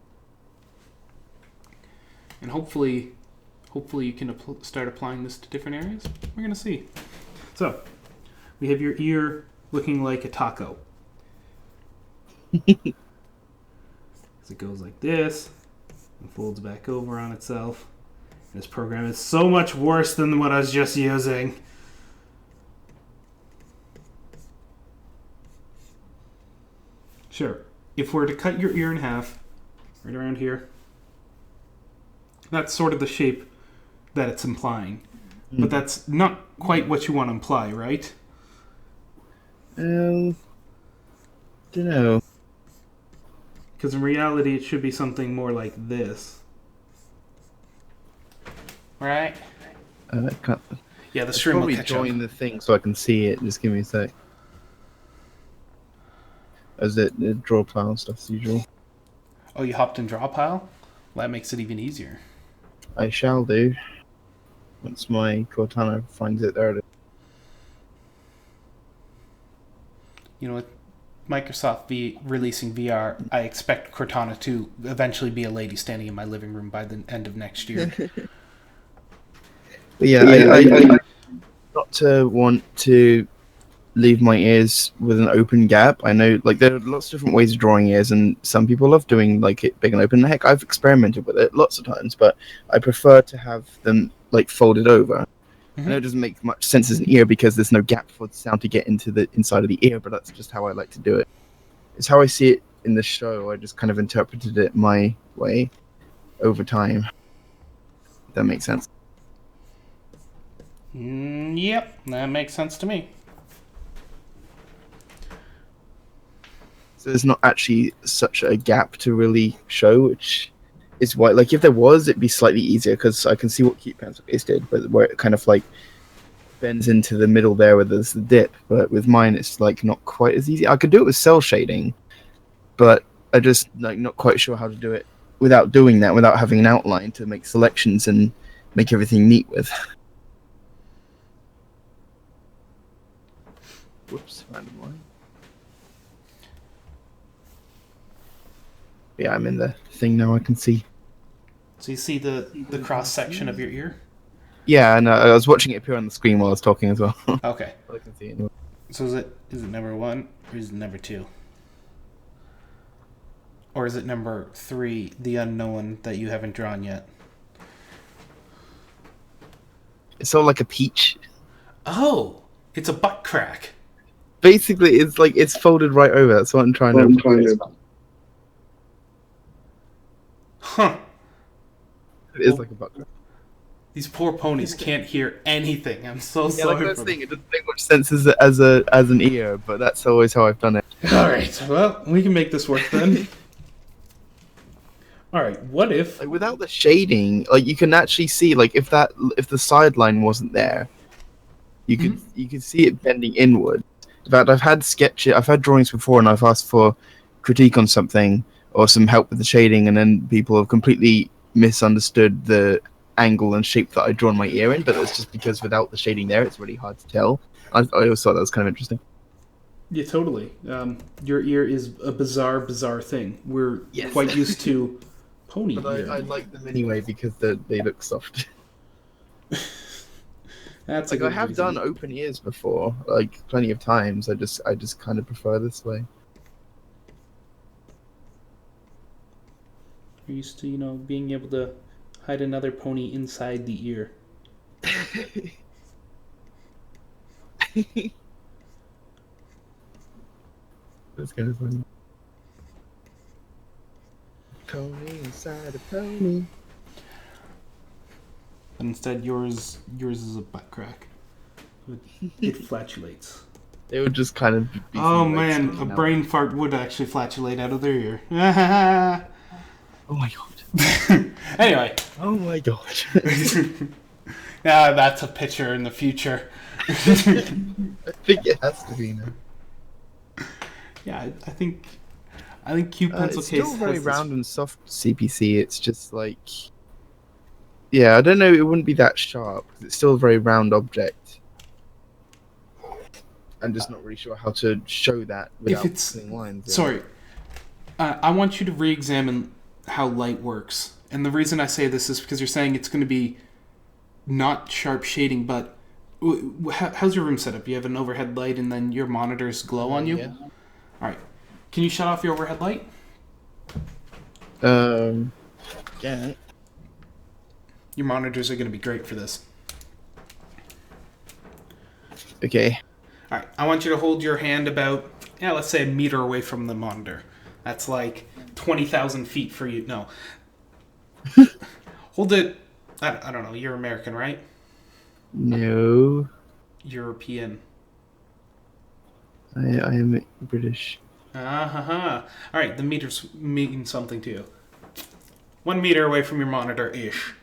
And hopefully you can start applying this to different areas. We're going to see. So, we have your ear looking like a taco. As it goes like this, and folds back over on itself. This program is so much worse than what I was just using. Sure, if we're to cut your ear in half, right around here, that's sort of the shape that it's implying. But that's not quite what you want to imply, right? Don't know. Because in reality, it should be something more like this. Right? Yeah, the stream will probably catch up. join the thing so I can see it. Just give me a sec. As it draw pile stuff as usual. Oh, you hopped in draw pile? Well, that makes it even easier. I shall do. Once my Cortana finds it, there it is. You know, with Microsoft releasing VR, I expect Cortana to eventually be a lady standing in my living room by the end of next year. But yeah, I not to want to leave my ears with an open gap. I know, like, there are lots of different ways of drawing ears, and some people love doing like it big and open. Heck, I've experimented with it lots of times, but I prefer to have them like folded over. I know it doesn't make much sense as an ear because there's no gap for the sound to get into the inside of the ear, but that's just how I like to do it. It's how I see it in the show. I just kind of interpreted it my way over time. If that makes sense. Yep, that makes sense to me. So there's not actually such a gap to really show, which is why, like, if there was, it'd be slightly easier because I can see what Cute Pencil Case did, but where it kind of like bends into the middle there where there's the dip. But with mine, it's like not quite as easy. I could do it with cell shading, but I just like not quite sure how to do it without doing that, without having an outline to make selections and make everything neat with. Whoops, random line. Yeah, I'm in the thing now. I can see. So you see the cross section of your ear? Yeah, and I was watching it appear on the screen while I was talking as well. Okay. I can see it. So is it number 1 or is it number 2? Or is it number 3, the unknown that you haven't drawn yet? It's all like a peach. Oh, it's a butt crack. Basically, it's like it's folded right over. That's what I'm trying to. Huh. It is like a butt crack. These poor ponies can't hear anything. I'm so Yeah, sorry like I was for saying, it doesn't make much sense as an ear, but that's always how I've done it. All right. Well, we can make this work then. All right. What if Like without the shading, like you can actually see, like if the sideline wasn't there, you could see it bending inward. In fact, I've had drawings before, and I've asked for critique on something or some help with the shading, and then people have completely misunderstood the angle and shape that I drawn my ear in, but that's just because without the shading there, it's really hard to tell. I always thought that was kind of interesting. Yeah, totally. Your ear is a bizarre thing. We're quite used to pony But ear. I like them anyway because they look soft. That's Like a I good have reason. done open ears before, like plenty of times. I just kind of prefer this way. You're used to, being able to hide another pony inside the ear. That's kind of funny. Pony inside a pony. But instead, yours is a butt crack. It flatulates. They would just kind of be Oh some, like, man, a sticking out. brain fart would actually flatulate out of their ear. Oh my god. Anyway. Oh my god. Yeah, that's a picture in the future. I think it has to be now. Yeah, I think Q pencil It's case still very has this- round and soft CPC. It's just like, yeah, I don't know. It wouldn't be that sharp because it's still a very round object. I'm just not really sure how to show that without it's- putting lines. in. Sorry. I want you to re-examine how light works. And the reason I say this is because you're saying it's going to be not sharp shading, but how's your room set up? You have an overhead light and then your monitors glow on you? Yeah. All right. Can you shut off your overhead light? Yeah. Your monitors are going to be great for this. Okay. All right. I want you to hold your hand about, let's say a meter away from the monitor. That's like 20,000 feet for you. No. Hold it. I don't know. You're American, right? No, European. I am British. All right. The meters mean something to you. 1 meter away from your monitor ish.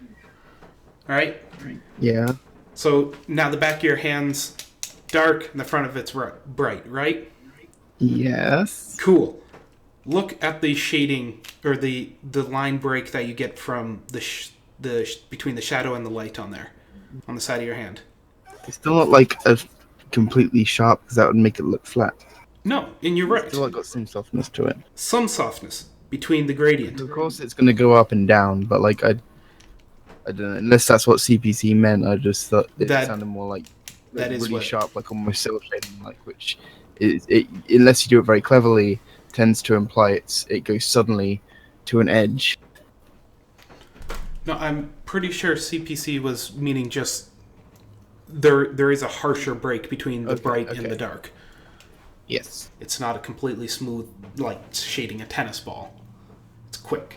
All right. Yeah. So now the back of your hand's dark and the front of it's bright, right? Yes. Cool. Look at the shading or the line break that you get from between the shadow and the light on there, on the side of your hand. It's still not like a completely sharp because that would make it look flat. No, and you're right. It's still got some softness to it. Some softness between the gradient. Of course, it's going to go up and down, but like I don't know. Unless that's what CPC meant, I just thought it That- sounded more like that is really what- sharp, like almost cel shading, like which is it. Unless you do it very cleverly, tends to imply it goes suddenly to an edge. No, I'm pretty sure CPC was meaning just there is a harsher break between the Okay, bright and okay. the dark. Yes. It's not a completely smooth, like shading a tennis ball. It's quick.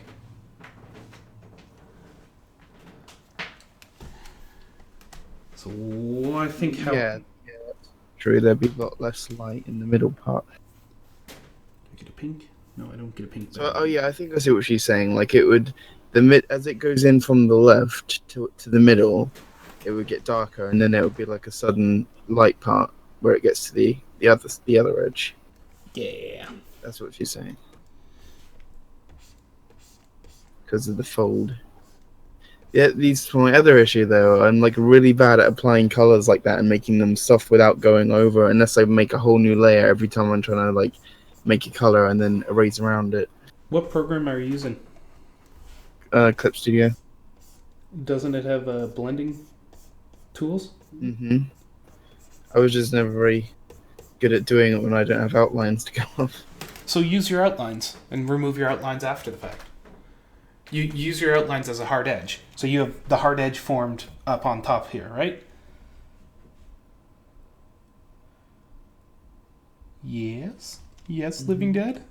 So I think how Yeah. That's true. There'd be a lot less light in the middle part. Do I get a pink? No, I don't get a pink. So, oh yeah, I think I see what she's saying. Like it would, as it goes in from the left to the middle, it would get darker, and then it would be like a sudden light part where it gets to the other edge. Yeah. That's what she's saying. Because of the fold. Yeah, for my other issue though, I'm like really bad at applying colors like that and making them soft without going over, unless I make a whole new layer every time I'm trying to like make a color and then erase around it. What program are you using? Clip Studio. Doesn't it have blending tools? Mm-hmm. I was just never very good at doing it when I don't have outlines to go off. So use your outlines and remove your outlines after the fact. You use your outlines as a hard edge. So you have the hard edge formed up on top here, right? Yes. Yes, Living Dead.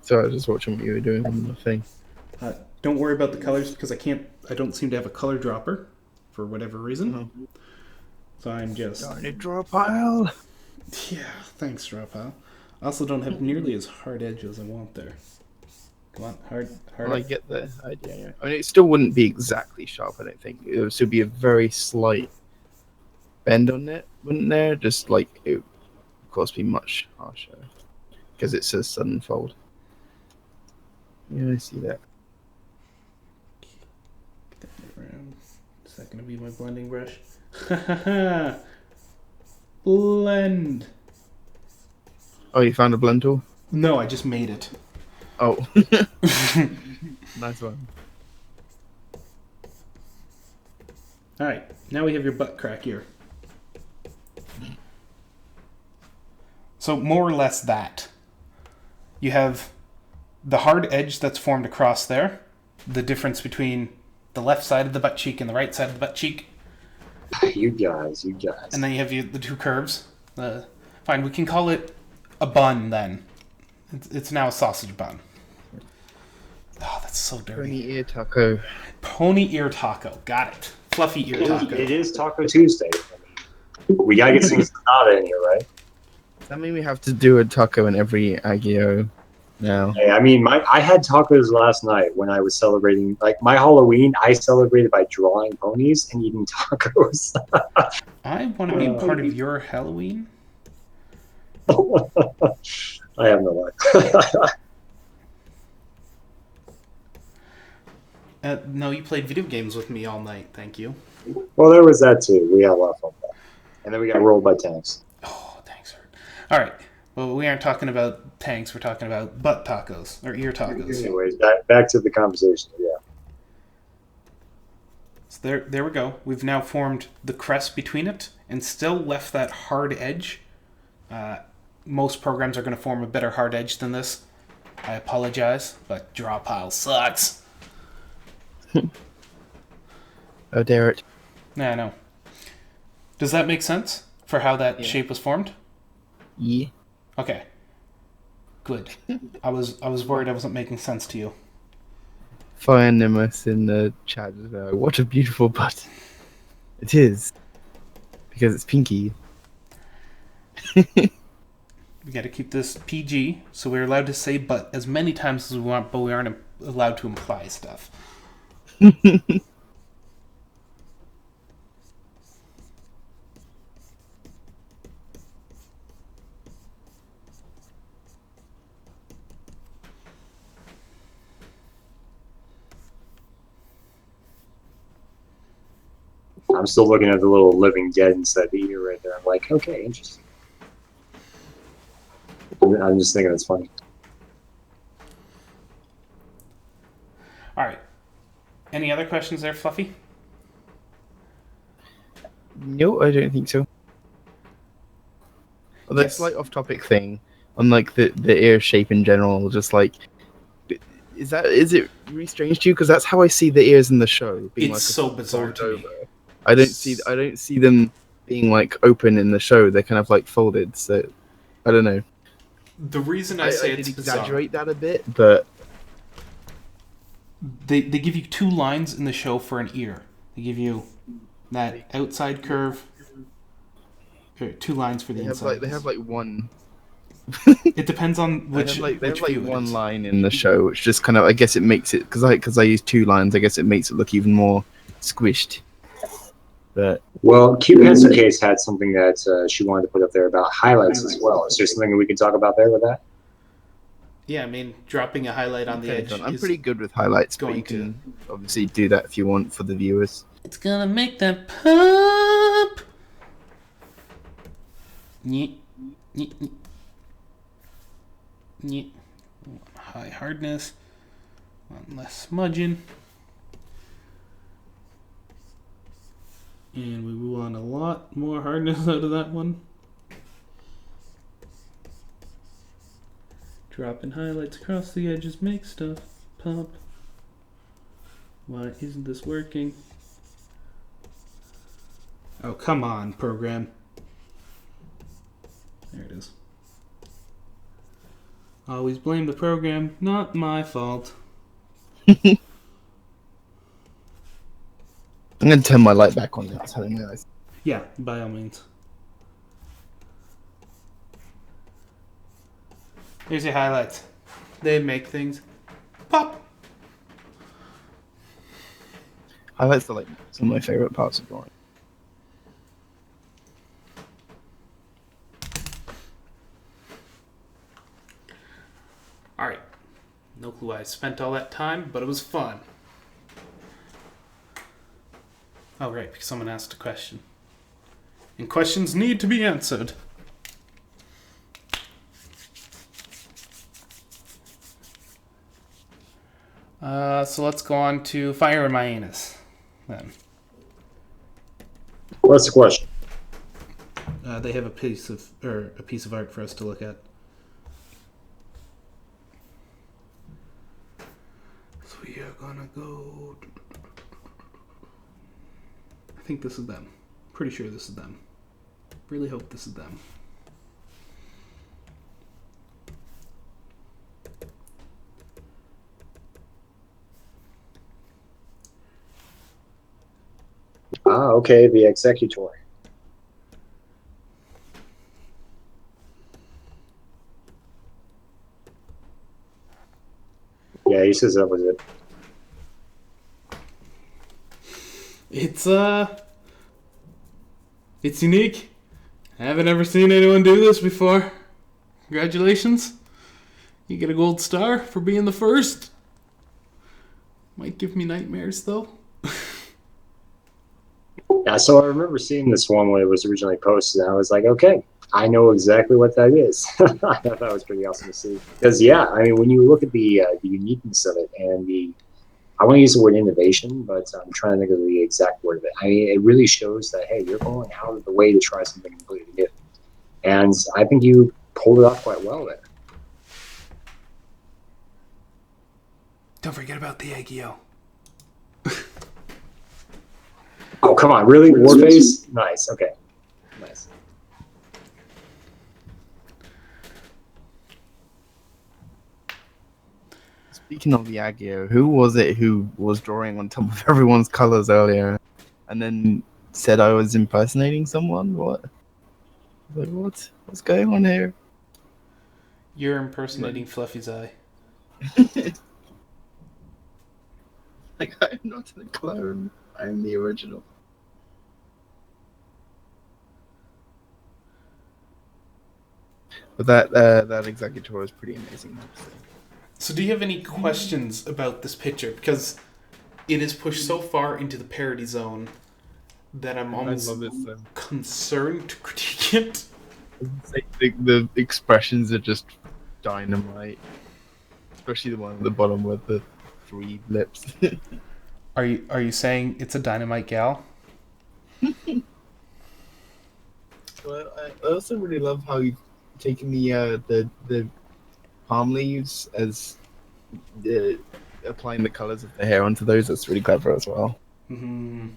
So I was just watching what you were doing on the thing. Don't worry about the colors because I don't seem to have a color dropper for whatever reason. So I'm just... Darn it, draw a pile! Yeah, thanks, Dropile. I also don't have nearly as hard edge as I want there. Come on, hard. Well, I get the idea. Yeah. I mean, it still wouldn't be exactly sharp, I don't think. It would still be a very slight bend on it, wouldn't there? Just like, it would, of course, be much harsher. Because it's a sudden fold. Yeah, I see that. Is that going to be my blending brush? Blend. Oh, you found a blend tool? No, I just made it. Oh. Nice one. Alright, now we have your butt crack here. So more or less that. You have the hard edge that's formed across there, the difference between the left side of the butt cheek and the right side of the butt cheek. You guys. And then you have the two curves. Fine, we can call it a bun then. It's now a sausage bun. Oh, that's so dirty. Pony ear taco. Pony ear taco. Got it. Fluffy ear taco. It is Taco Tuesday. I mean, we gotta get some sonata in here, right? Does that mean we have to do a taco in every Agio now? Hey, I mean, I had tacos last night when I was celebrating, like my Halloween. I celebrated by drawing ponies and eating tacos. I want to be a part of your Halloween. I have no life. No, you played video games with me all night. Thank you. Well, there was that too. We had a lot of fun with that. And then we got rolled by tanks. Oh, thanks. All right. Well, we aren't talking about tanks. We're talking about butt tacos or ear tacos. Anyways, back to the conversation. Yeah. So there we go. We've now formed the crest between it and still left that hard edge. Most programs are going to form a better hard edge than this. I apologize, but Drawpile sucks. Oh, dare it. Yeah, I know. Does that make sense for how that shape was formed? Yeah. Okay. Good. I was worried I wasn't making sense to you. Fire Nimbus in the chat as well. What a beautiful butt. It is. Because it's pinky. We got to keep this PG, so we're allowed to say "but" as many times as we want, but we aren't allowed to imply stuff. I'm still looking at the little living dead inside the ear right there. I'm like, okay, interesting. I'm just thinking it's funny. All right. Any other questions there, Fluffy? No, I don't think so. Although Yes. slight off-topic thing on like the ear shape in general, just like is it really strange to you? Because that's how I see the ears in the show. Being It's like so bizarre to me. I don't see them being like open in the show. They're kind of like folded. So I don't know. The reason I say did it's bizarre, exaggerate that a bit, but they give you two lines in the show for an ear. They give you that outside curve, or two lines for the inside. they have like one. It depends on which they have which like view it one is. line in the show, which just kind of I guess it makes it because I use two lines. I guess it makes it look even more squished. But Well, Q Pencil Case had something that she wanted to put up there about highlights as well. Is there something we can talk about there with that? Yeah, I mean, dropping a highlight on the edge. I'm is pretty good with highlights, but going you can obviously do that if you want for the viewers. It's gonna make them pop. Nyeh, nyeh, nyeh. Nyeh. High hardness. Want less smudging. And we want a lot more hardness out of that one. Dropping highlights across the edges make stuff pop. Why isn't this working? Oh, come on, program. There it is. Always blame the program, not my fault. I'm gonna turn my light back on now. So I didn't realize. Yeah, by all means. Here's your highlights. They make things pop. Highlights are like some of my favorite parts of drawing. Alright. No clue why I spent all that time, but it was fun. Oh, right, because someone asked a question. And questions need to be answered. So let's go on to Fire in My Anus, then. What's the question? They have a piece of art for us to look at. we are gonna go. I think this is them. Pretty sure this is them. Really hope this is them. Ah, okay, the executor. Yeah, he says that was it. It's unique. I haven't ever seen anyone do this before. Congratulations. You get a gold star for being the first. Might give me nightmares though. Yeah, so I remember seeing this one when it was originally posted, and I was like, okay, I know exactly what that is. I thought that was pretty awesome to see. Because, yeah, I mean, when you look at the uniqueness of it and I want to use the word innovation, but I'm trying to think of the exact word of it. I mean, it really shows that, hey, you're going out of the way to try something completely new. And I think you pulled it off quite well there. Don't forget about the Aggio. Oh, come on, really? Warface? Nice, okay. Nice. Speaking of the Aggio, who was it who was drawing on top of everyone's colors earlier and then said I was impersonating someone? What? Like, what's going on here? You're impersonating Fluffy's eye. Like, I'm not a clone. I'm the original. But that executor was pretty amazing. So do you have any questions about this picture? Because it is pushed so far into the parody zone that I'm almost concerned to critique it. The expressions are just dynamite. Especially the one at the bottom with the 3 lips. Are you saying it's a dynamite gal? Well, I also really love how you've taken the palm leaves as applying the colors of the hair onto those. That's really clever as well. Mm-hmm.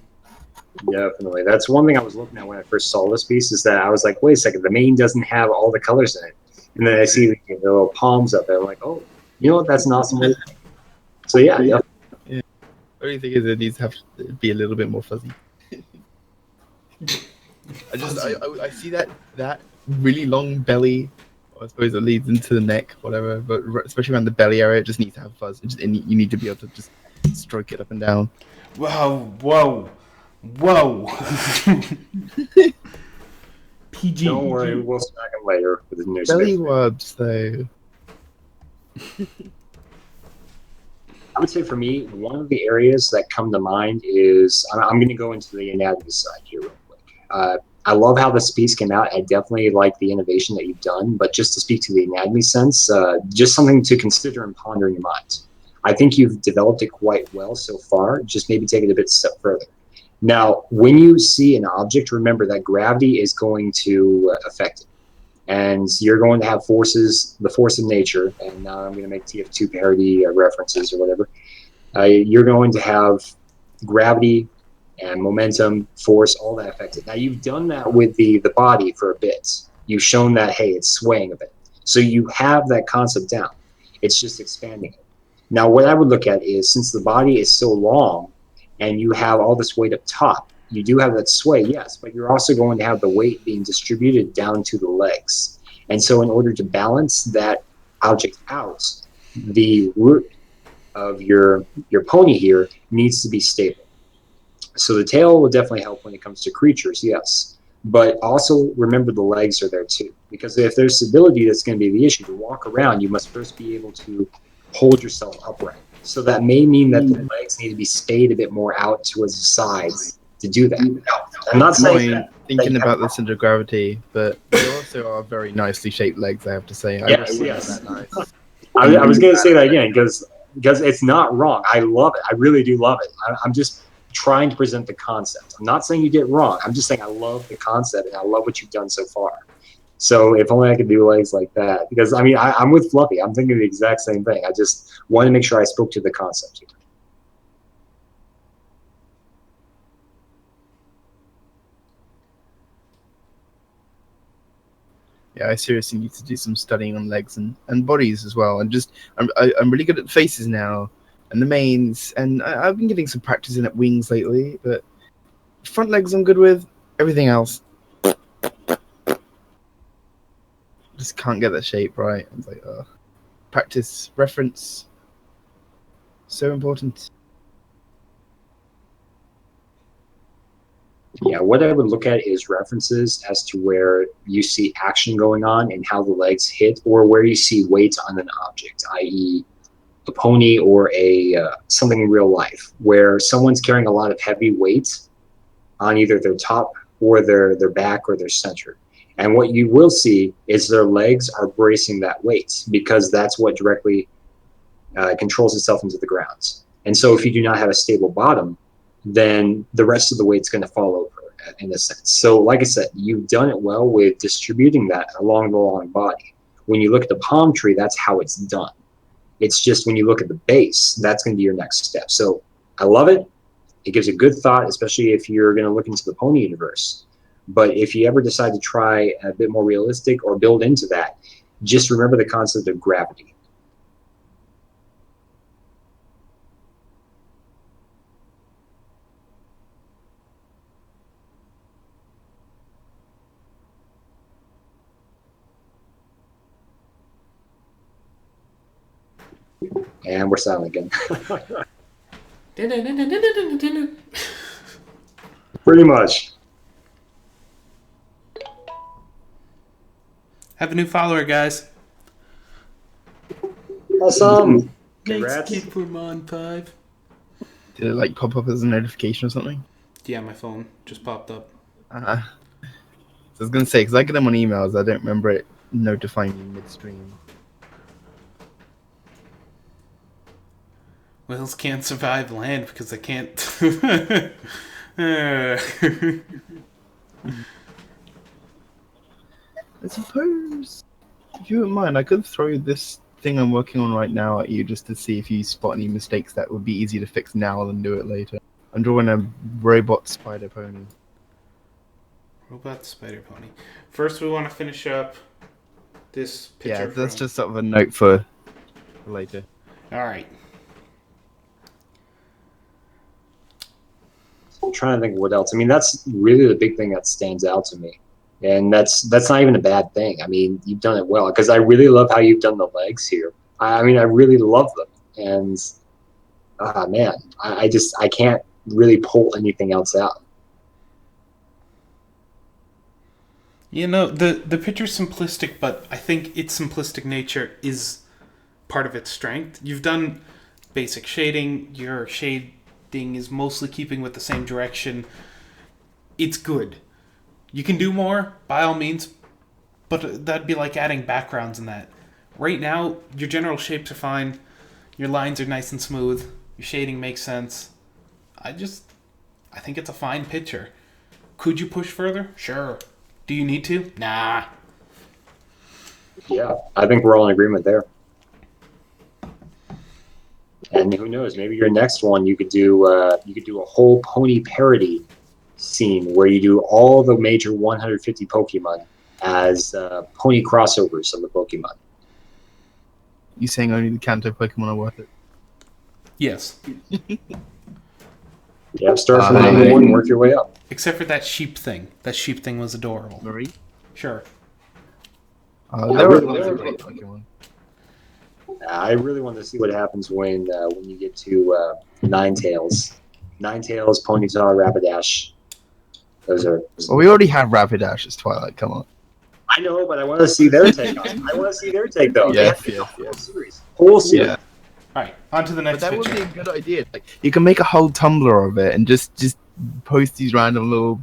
Definitely. That's one thing I was looking at when I first saw this piece, is that I was like, wait a second, the mane doesn't have all the colors in it. And then I see the little palms up there. I'm like, oh, you know what? That's an awesome way. So yeah. The only thing is it needs to have to be a little bit more fuzzy. I see that really long belly. I suppose it leads into the neck, whatever. But especially around the belly area, it just needs to have fuzz. And you need to be able to just stroke it up and down. Whoa. PG. Don't worry, we'll smack him later with the new Belly space. rubs, though. I would say for me, one of the areas that come to mind is, I'm going to go into the anatomy side here real quick. I love how this piece came out. I definitely like the innovation that you've done, but just to speak to the anatomy sense, just something to consider and ponder in your mind. I think you've developed it quite well so far. Just maybe take it a step further. Now, when you see an object, remember that gravity is going to affect it. And you're going to have forces, the force of nature, and now I'm going to make TF2 parody references or whatever. You're going to have gravity and momentum, force, all that affected. Now, you've done that with the body for a bit. You've shown that, hey, it's swaying a bit. So you have that concept down. It's just expanding it. Now, what I would look at is, since the body is so long and you have all this weight up top, you do have that sway, yes, but you're also going to have the weight being distributed down to the legs. And so in order to balance that object out, the root of your pony here needs to be stable. So the tail will definitely help when it comes to creatures, yes. But also remember the legs are there too. Because if there's stability that's going to be the issue, to walk around, you must first be able to hold yourself upright. So that may mean that the legs need to be spayed a bit more out towards the sides to do that. I'm not saying that. Thinking about the center of gravity, but they also are very nicely shaped legs, I have to say. Yes, I yes. that nice. I was going to say that again because it's not wrong. I love it. I really do love it. I'm just trying to present the concept. I'm not saying you did it wrong. I'm just saying I love the concept and I love what you've done so far. So if only I could do legs like that. Because I mean, I'm with Fluffy. I'm thinking the exact same thing. I just wanted to make sure I spoke to the concept here. Yeah, I seriously need to do some studying on legs and bodies as well. I'm really good at faces now and the manes, and I've been getting some practice in at wings lately. But front legs I'm good with. Everything else, just can't get that shape right. I was like, practice, reference, so important. Yeah, what I would look at is references as to where you see action going on and how the legs hit, or where you see weight on an object, i.e., a pony or a something in real life, where someone's carrying a lot of heavy weight on either their top or their back or their center. And what you will see is their legs are bracing that weight, because that's what directly controls itself into the ground. And so if you do not have a stable bottom, then the rest of the weight's going to fall over in a sense. So like I said, you've done it well with distributing that along the long body. When you look at the palm tree, that's how it's done. It's just when you look at the base, that's going to be your next step. So I love it. It gives a good thought, especially if you're going to look into the pony universe. But if you ever decide to try a bit more realistic or build into that, just remember the concept of gravity. And we're silent again. Pretty much. Have a new follower, guys. Awesome. Thanks, Congrats. Kid Mon 5. Did it like pop up as a notification or something? Yeah, my phone just popped up. So I was gonna say, because I get them on emails, I don't remember it notifying me midstream. Whales can't survive land because they can't. I suppose, if you wouldn't mind, I could throw this thing I'm working on right now at you just to see if you spot any mistakes that would be easy to fix now than do it later. I'm drawing a robot spider pony. Robot spider pony. First, we want to finish up this picture. Yeah, that's just sort of a note for later. All right. I'm trying to think of what else. I mean, that's really the big thing that stands out to me. And that's not even a bad thing. I mean, you've done it well, because I really love how you've done the legs here. I mean, I really love them. And, man, I can't really pull anything else out. You know, the picture's simplistic, but I think its simplistic nature is part of its strength. You've done basic shading. Your shading is mostly keeping with the same direction. It's good. You can do more, by all means, but that'd be like adding backgrounds in that. Right now, your general shapes are fine. Your lines are nice and smooth. Your shading makes sense. I think it's a fine picture. Could you push further? Sure. Do you need to? Nah. Yeah, I think we're all in agreement there. And who knows? Maybe your next one, you could do a whole pony parody scene where you do all the major 150 Pokemon as pony crossovers of the Pokemon. You saying only the Kanto Pokemon are worth it? Yes. Yeah, start from number one, work your way up. Except for that sheep thing. That sheep thing was adorable. Marie? Sure. There were great Pokemon. I really want to see what happens when you get to Ninetales. Ninetales, Ponyta, Rapidash. Those are. Well, we already have Rapidash as Twilight. Come on. I know, but I want to see their take on it. I want to see their take, though. Yes, Whole series. All right, on to the next But that picture. would be a good idea. Like, you can make a whole Tumblr of it and just post these random little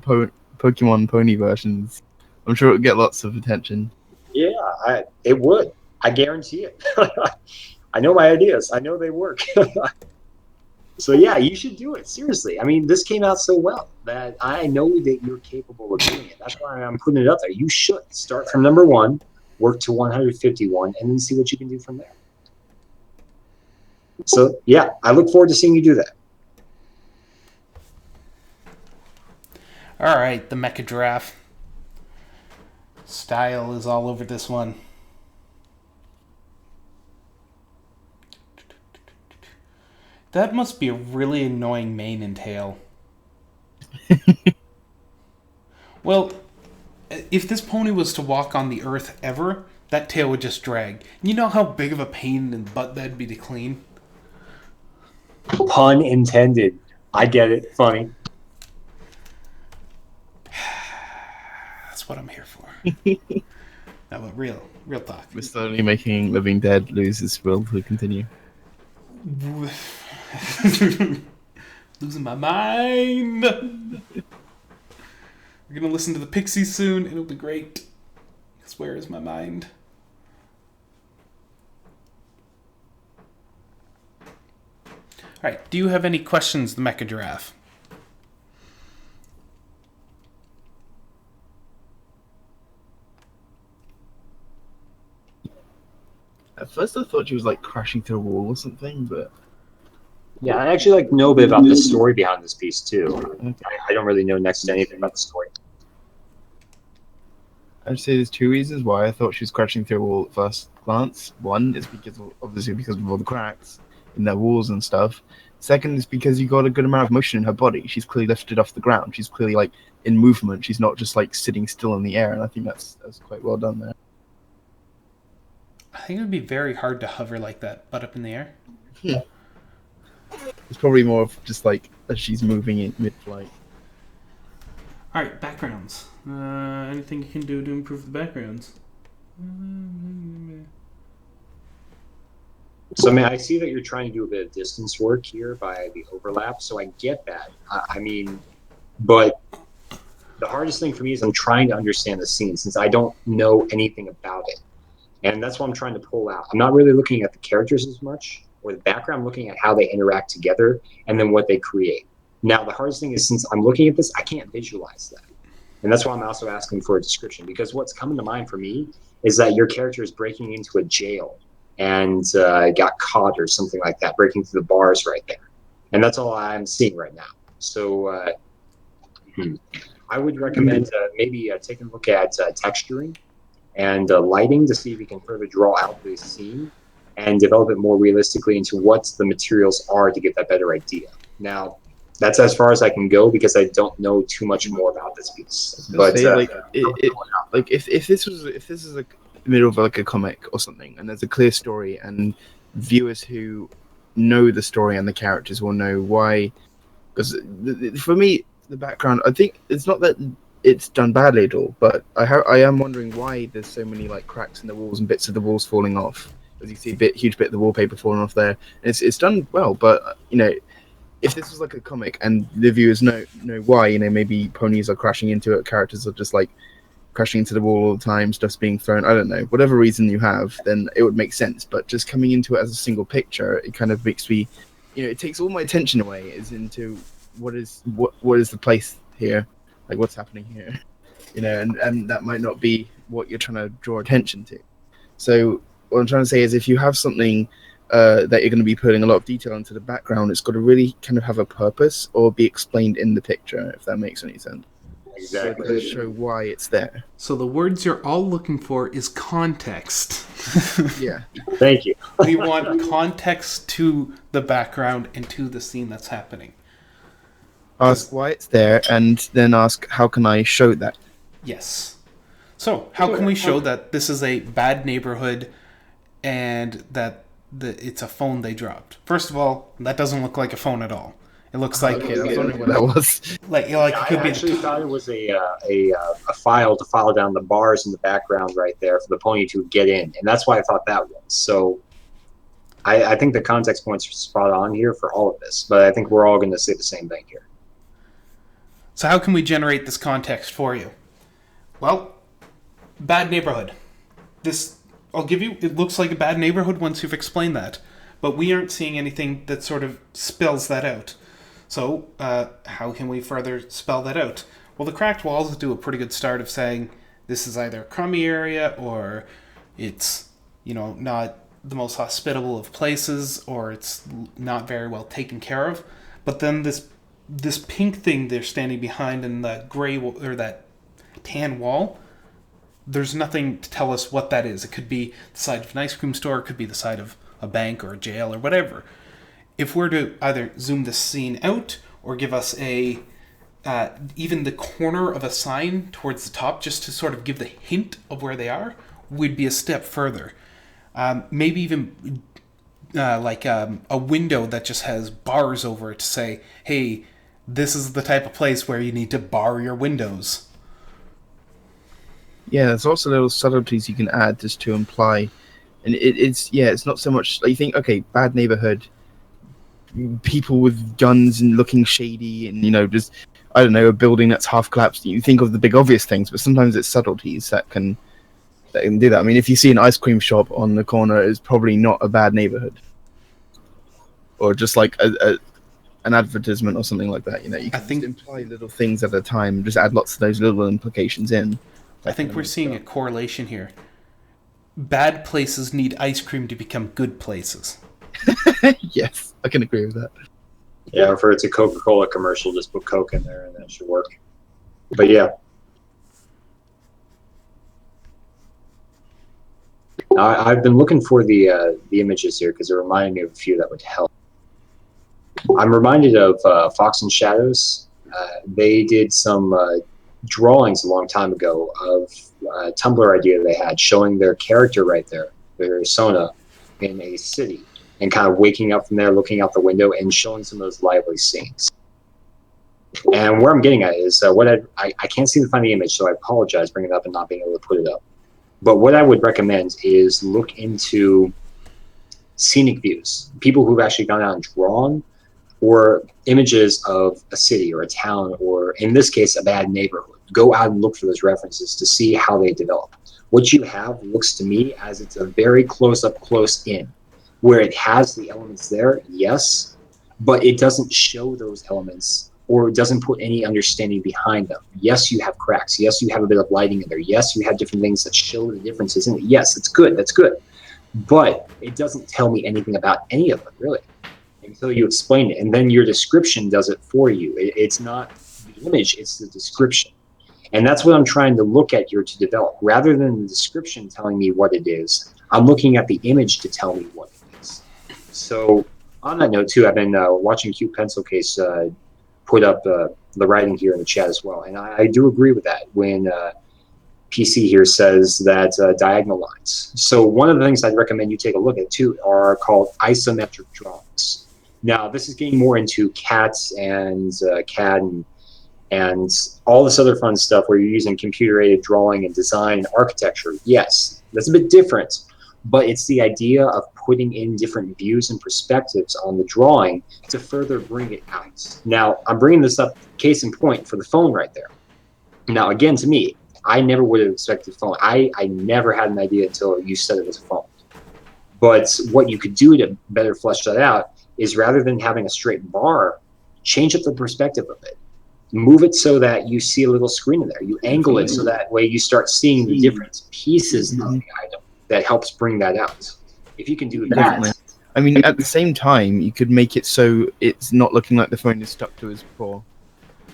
Pokemon pony versions. I'm sure it would get lots of attention. Yeah, it would. I guarantee it. I know my ideas. I know they work. So yeah, you should do it. Seriously. I mean, this came out so well that I know that you're capable of doing it. That's why I'm putting it up there. You should start from number 1, work to 151, and then see what you can do from there. So yeah, I look forward to seeing you do that. All right, the Mecha Giraffe. Style is all over this one. That must be a really annoying mane and tail. Well, if this pony was to walk on the earth ever, that tail would just drag. You know how big of a pain in the butt that'd be to clean? Pun intended. I get it. Funny. That's what I'm here for. No, but real talk. We're slowly making Living Dead lose his will to continue. Losing my mind. We're gonna listen to the Pixies soon. It'll be great. Because where is my mind? Alright, do you have any questions, the Mecha Giraffe? At first, I thought she was like crashing through a wall or something, but Yeah, I actually know a bit about the story behind this piece too. I don't really know next to anything about the story. I'd say there's 2 reasons why I thought she was crashing through a wall at first glance. One is because obviously because of all the cracks in their walls and stuff. Second is because you got a good amount of motion in her body. She's clearly lifted off the ground. She's clearly like in movement. She's not just like sitting still in the air, and I think that's quite well done there. I think it would be very hard to hover like that, butt up in the air. It's probably more of just like as she's moving in mid-flight. Alright, backgrounds. Anything you can do to improve the backgrounds? So, I mean, I see that you're trying to do a bit of distance work here by the overlap, so I get that. I mean, but the hardest thing for me is I'm trying to understand the scene since I don't know anything about it. And that's what I'm trying to pull out. I'm not really looking at the characters as much or the background. I'm looking at how they interact together and then what they create. Now, the hardest thing is since I'm looking at this, I can't visualize that. And that's why I'm also asking for a description, because what's coming to mind for me is that your character is breaking into a jail and got caught or something like that, breaking through the bars right there. And that's all I'm seeing right now. So I would recommend maybe taking a look at texturing and lighting to see if you can further draw out the scene and develop it more realistically into what the materials are to get that better idea. Now, that's as far as I can go because I don't know too much more about this piece. But if this is a middle of like a comic or something, and there's a clear story, and viewers who know the story and the characters will know why. Because for me, the background, I think it's not that it's done badly at all, but I am wondering why there's so many like cracks in the walls and bits of the walls falling off. As you see, huge bit of the wallpaper falling off there. And it's done well, but you know, if this was like a comic and the viewers know why, you know, maybe ponies are crashing into it, characters are just like crashing into the wall all the time, stuff's being thrown, I don't know, whatever reason you have, then it would make sense. But just coming into it as a single picture, it kind of makes me, you know, it takes all my attention away, is into what is the place here, like what's happening here, you know, and that might not be what you're trying to draw attention to. So what I'm trying to say is if you have something that you're going to be putting a lot of detail into the background, it's got to really kind of have a purpose or be explained in the picture, if that makes any sense. exactly. So to show why it's there. So the words you're all looking for is context. Yeah. Thank you. We want context to the background and to the scene that's happening. Ask why it's there, and then ask how can I show that. Yes. So how can we show that this is a bad neighborhood and that it's a phone they dropped? First of all, that doesn't look like a phone at all. It looks like Okay, I was wondering what that was. it I could be. actually thought it was a file to file down the bars in the background right there for the pony to get in, and that's why I thought that was. So I think the context points are spot on here for all of this, but I think we're all going to say the same thing here. So how can we generate this context for you? Well, bad neighborhood. This, I'll give you, it looks like a bad neighborhood once you've explained that. but we aren't seeing anything that sort of spells that out. So how can we further spell that out? Well, the cracked walls do a pretty good start of saying this is either a crummy area, or it's, not the most hospitable of places, or it's not very well taken care of. But then this pink thing they're standing behind in the gray or that tan wall, there's nothing to tell us what that is. It could be the side of an ice cream store, it could be the side of a bank or a jail or whatever. If we're to either zoom the scene out or give us even the corner of a sign towards the top, just to sort of give the hint of where they are, would be a step further. Maybe even a window that just has bars over it to say, hey, this is the type of place where you need to bar your windows. Yeah, there's lots of little subtleties you can add just to imply, and it's not so much like you think, okay, bad neighborhood, people with guns and looking shady, and just, I don't know, a building that's half collapsed. You think of the big obvious things, but sometimes it's subtleties that can do that. I mean, if you see an ice cream shop on the corner, it's probably not a bad neighborhood, or just like an advertisement or something like that. You can just imply little things at a time, just add lots of those little implications in. I think we're seeing a correlation here. Bad places need ice cream to become good places. Yes, I can agree with that. Yeah, if it's a Coca-Cola commercial, just put Coke in there and that should work. But yeah. I've been looking for the images here because it reminded me of a few that would help. I'm reminded of Fox and Shadows. They did some drawings a long time ago of a Tumblr idea they had showing their character right there, their persona, in a city, and kind of waking up from there, looking out the window, and showing some of those lively scenes. And where I'm getting at is I can't seem to find the image, so I apologize bringing it up and not being able to put it up. But what I would recommend is look into scenic views, people who've actually gone out and drawn, or images of a city or a town, or in this case, a bad neighborhood. Go out and look for those references to see how they develop. What you have looks to me as it's a very close up, close in, where it has the elements there, yes, but it doesn't show those elements, or it doesn't put any understanding behind them. Yes, you have cracks. Yes, you have a bit of lighting in there. Yes, you have different things that show the differences in it. Yes, it's good. That's good. But it doesn't tell me anything about any of it, really, until you explain it. And then your description does it for you. It's not the image, it's the description. And that's what I'm trying to look at here to develop. Rather than the description telling me what it is, I'm looking at the image to tell me what it is. So on that note, too, I've been watching Cute Pencil Case put up the writing here in the chat as well. And I do agree with that when PC here says that diagonal lines. So one of the things I'd recommend you take a look at, too, are called isometric drawings. Now, this is getting more into cats and CAD and all this other fun stuff where you're using computer-aided drawing and design and architecture. Yes, that's a bit different, but it's the idea of putting in different views and perspectives on the drawing to further bring it out. Now, I'm bringing this up, case in point, for the phone right there. Now, again, to me, I never would have expected phone. I never had an idea until you said it was a phone. But what you could do to better flesh that out is, rather than having a straight bar, change up the perspective of it. Move it so that you see a little screen in there. You angle it so that way you start seeing the different pieces of the item that helps bring that out. If you can do that. I mean, at the same time, you could make it so it's not looking like the phone is stuck to his paw.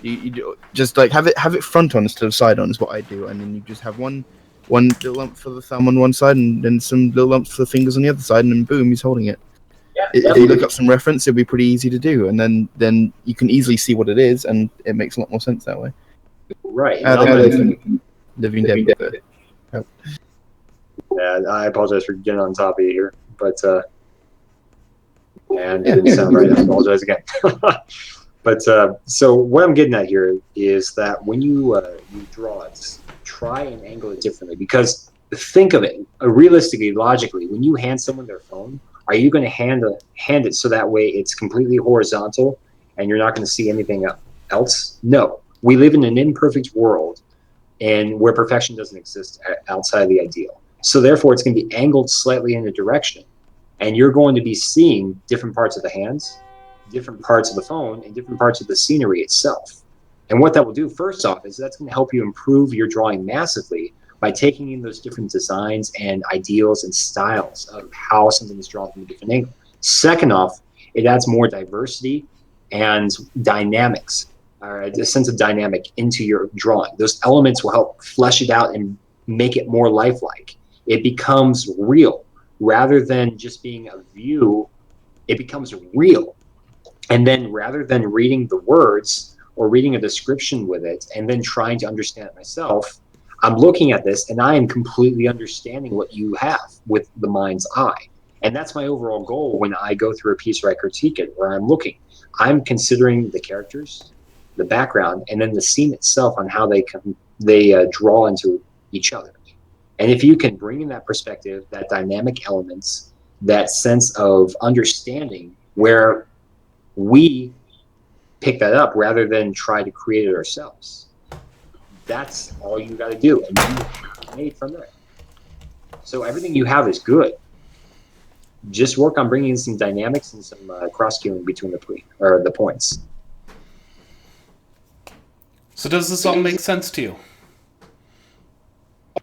You just like have it front on instead of side on is what I do, and then you just have one little lump for the thumb on one side, and then some little lumps for the fingers on the other side, and then boom, he's holding it. Yeah, if you look up some reference, it'll be pretty easy to do, and then you can easily see what it is, and it makes a lot more sense that way. Right. Living Dead. Yeah, I apologize for getting on top of you here, but and it didn't sound right. I apologize again. But so what I'm getting at here is that when you draw it, try and angle it differently, because think of it realistically, logically. When you hand someone their phone, are you going to hand it so that way it's completely horizontal and you're not going to see anything else? No. We live in an imperfect world, and where perfection doesn't exist outside of the ideal. So therefore, it's going to be angled slightly in a direction And you're going to be seeing different parts of the hands, different parts of the phone, and different parts of the scenery itself. And what that will do, first off, is that's going to help you improve your drawing massively by taking in those different designs and ideals and styles of how something is drawn from a different angle. Second off, it adds more diversity and dynamics, or a sense of dynamic into your drawing. Those elements will help flesh it out and make it more lifelike. It becomes real. Rather than just being a view, it becomes real. And then rather than reading the words or reading a description with it and then trying to understand it myself, I'm looking at this and I am completely understanding what you have with the mind's eye. And that's my overall goal when I go through a piece or I critique it, where I'm looking. I'm considering the characters, the background, and then the scene itself on how they draw into each other. And if you can bring in that perspective, that dynamic elements, that sense of understanding where we pick that up rather than try to create it ourselves, that's all you got to do. And you made from there. So everything you have is good. Just work on bringing in some dynamics and some cross-cueing between the points. So does this all make sense to you?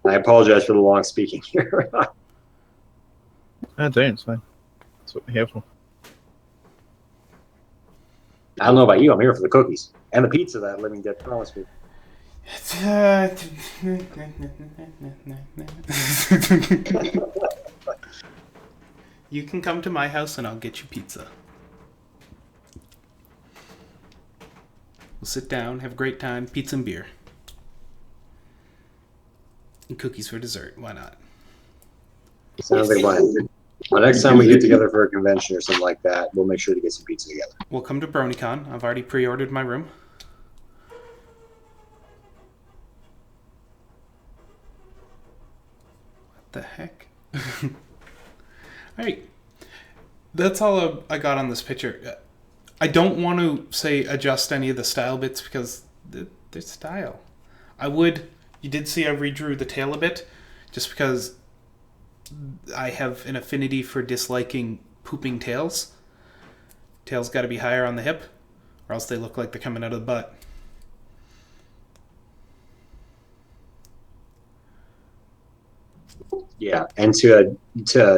I apologize for the long speaking here. No, don't. It's fine. That's what we're here for. I don't know about you. I'm here for the cookies and the pizza that Living Dead promised me. You can come to my house and I'll get you pizza. We'll sit down, have a great time, pizza and beer. And cookies for dessert. Why not? Sounds like mine. Well, next time we get together for a convention or something like that, we'll make sure to get some pizza together. We'll come to BronyCon. I've already pre-ordered my room. What the heck? Alright. That's all I got on this picture. I don't want to say adjust any of the style bits because they're style. You did see I redrew the tail a bit just because I have an affinity for disliking pooping tails. Tails got to be higher on the hip or else they look like they're coming out of the butt. Yeah, and to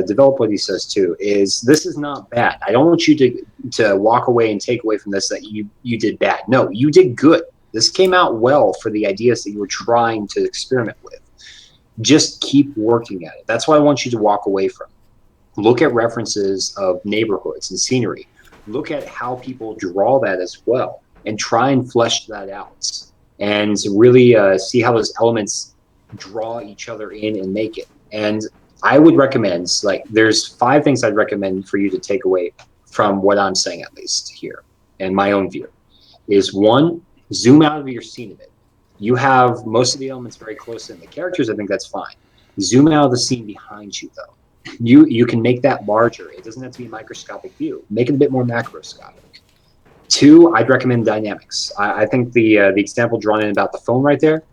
develop what he says too is this is not bad. I don't want you to walk away and take away from this that you did bad. No, you did good. This came out well for the ideas that you were trying to experiment with. Just keep working at it. That's what I want you to walk away from. Look at references of neighborhoods and scenery. Look at how people draw that as well and try and flesh that out and really see how those elements draw each other in and make it. And I would recommend, there's 5 things I'd recommend for you to take away from what I'm saying, at least here, and my own view, is 1, zoom out of your scene a bit. You have most of the elements very close in. The characters, I think that's fine. Zoom out of the scene behind you, though. You can make that larger. It doesn't have to be a microscopic view. Make it a bit more macroscopic. 2, I'd recommend dynamics. I think the example drawn in about the phone right there,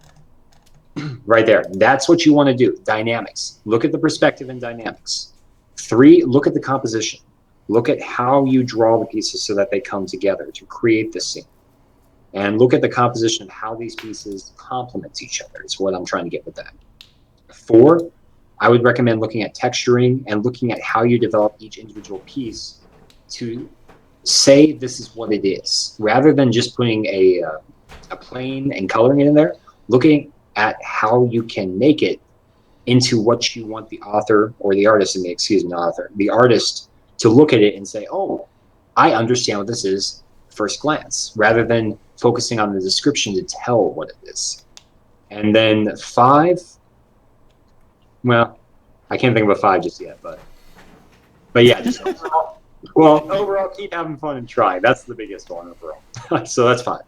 that's what you want to do. Dynamics. Look at the perspective and dynamics. 3, look at the composition. Look at how you draw the pieces so that they come together to create the scene. And look at the composition of how these pieces complement each other is what I'm trying to get with that. 4, I would recommend looking at texturing and looking at how you develop each individual piece to say this is what it is. Rather than just putting a plane and coloring it in there, looking at how you can make it into what you want the author or the artist, the artist to look at it and say, oh, I understand what this is first glance, rather than focusing on the description to tell what it is. And then 5, well, I can't think of a 5 just yet, but yeah, just overall, keep having fun and try. That's the biggest one overall. So that's 5.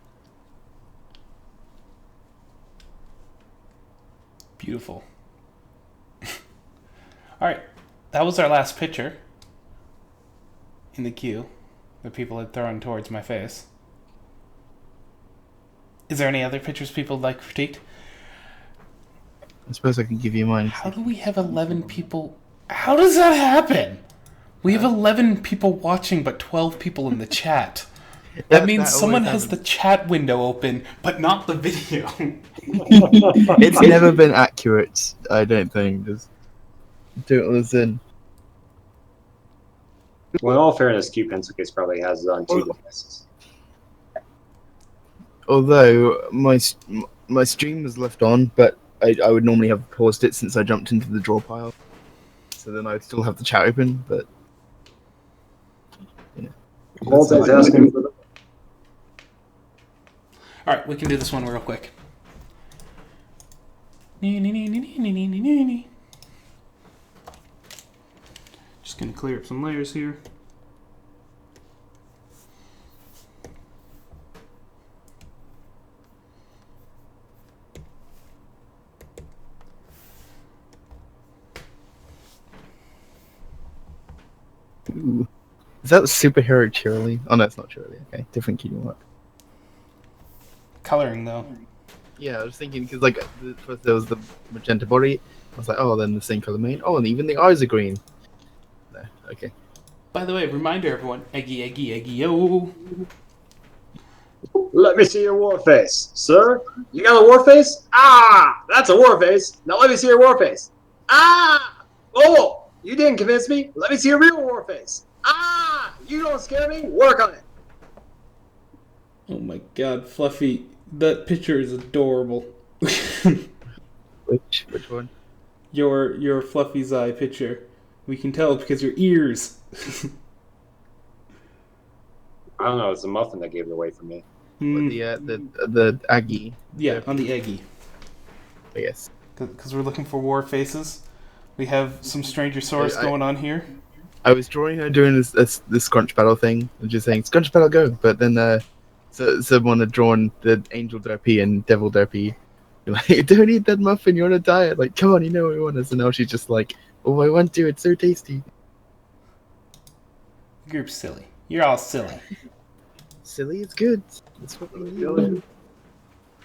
Beautiful. All right, that was our last picture in the queue that people had thrown towards my face. Is there any other pictures people would like critiqued? I suppose I can give you mine. How do we have 11 people? How does that happen? We have 11 people watching, but 12 people in the chat. That means someone has the chat window open, but not the video. It's never been accurate, I don't think. Just don't listen. Well, in all fairness, Q Pencil Case probably has it on 2 devices. Although my stream was left on, but I would normally have paused it since I jumped into the draw pile. So then I'd still have the chat open, but yeah. Multitasking for the Alright, we can do this one real quick. Just gonna clear up some layers here. Ooh. Is that superhero cheerily? Oh no, it's not cheerily. Okay, different key work. Coloring though. Yeah, I was thinking because like first there was the magenta body. I was like, oh, then the same color main. Oh, and even the eyes are green. No, okay. By the way, reminder everyone, eggy, eggy, eggy, yo. Let me see your war face, sir. You got a war face? Ah, that's a war face. Now let me see your war face. Ah, oh, you didn't convince me. Let me see your real war face. Ah, you don't scare me. Work on it. Oh my god, Fluffy, that picture is adorable. Which one? Your Fluffy's eye picture. We can tell because your ears. I don't know. It's the muffin that gave it away from me. The Aggie. Yeah, on the eggy. I guess. Because we're looking for war faces. We have some Stranger Source going on here. I was drawing her doing this Scrunch Battle thing, and just saying, Scrunch Battle, go! But then someone had drawn the Angel Derpy and Devil Derpy. You're like, you don't eat that muffin, you're on a diet. Like, come on, you know what we want. And so now she's just like, oh, I want to, it's so tasty. You're silly. You're all silly. Silly is good. That's what we need.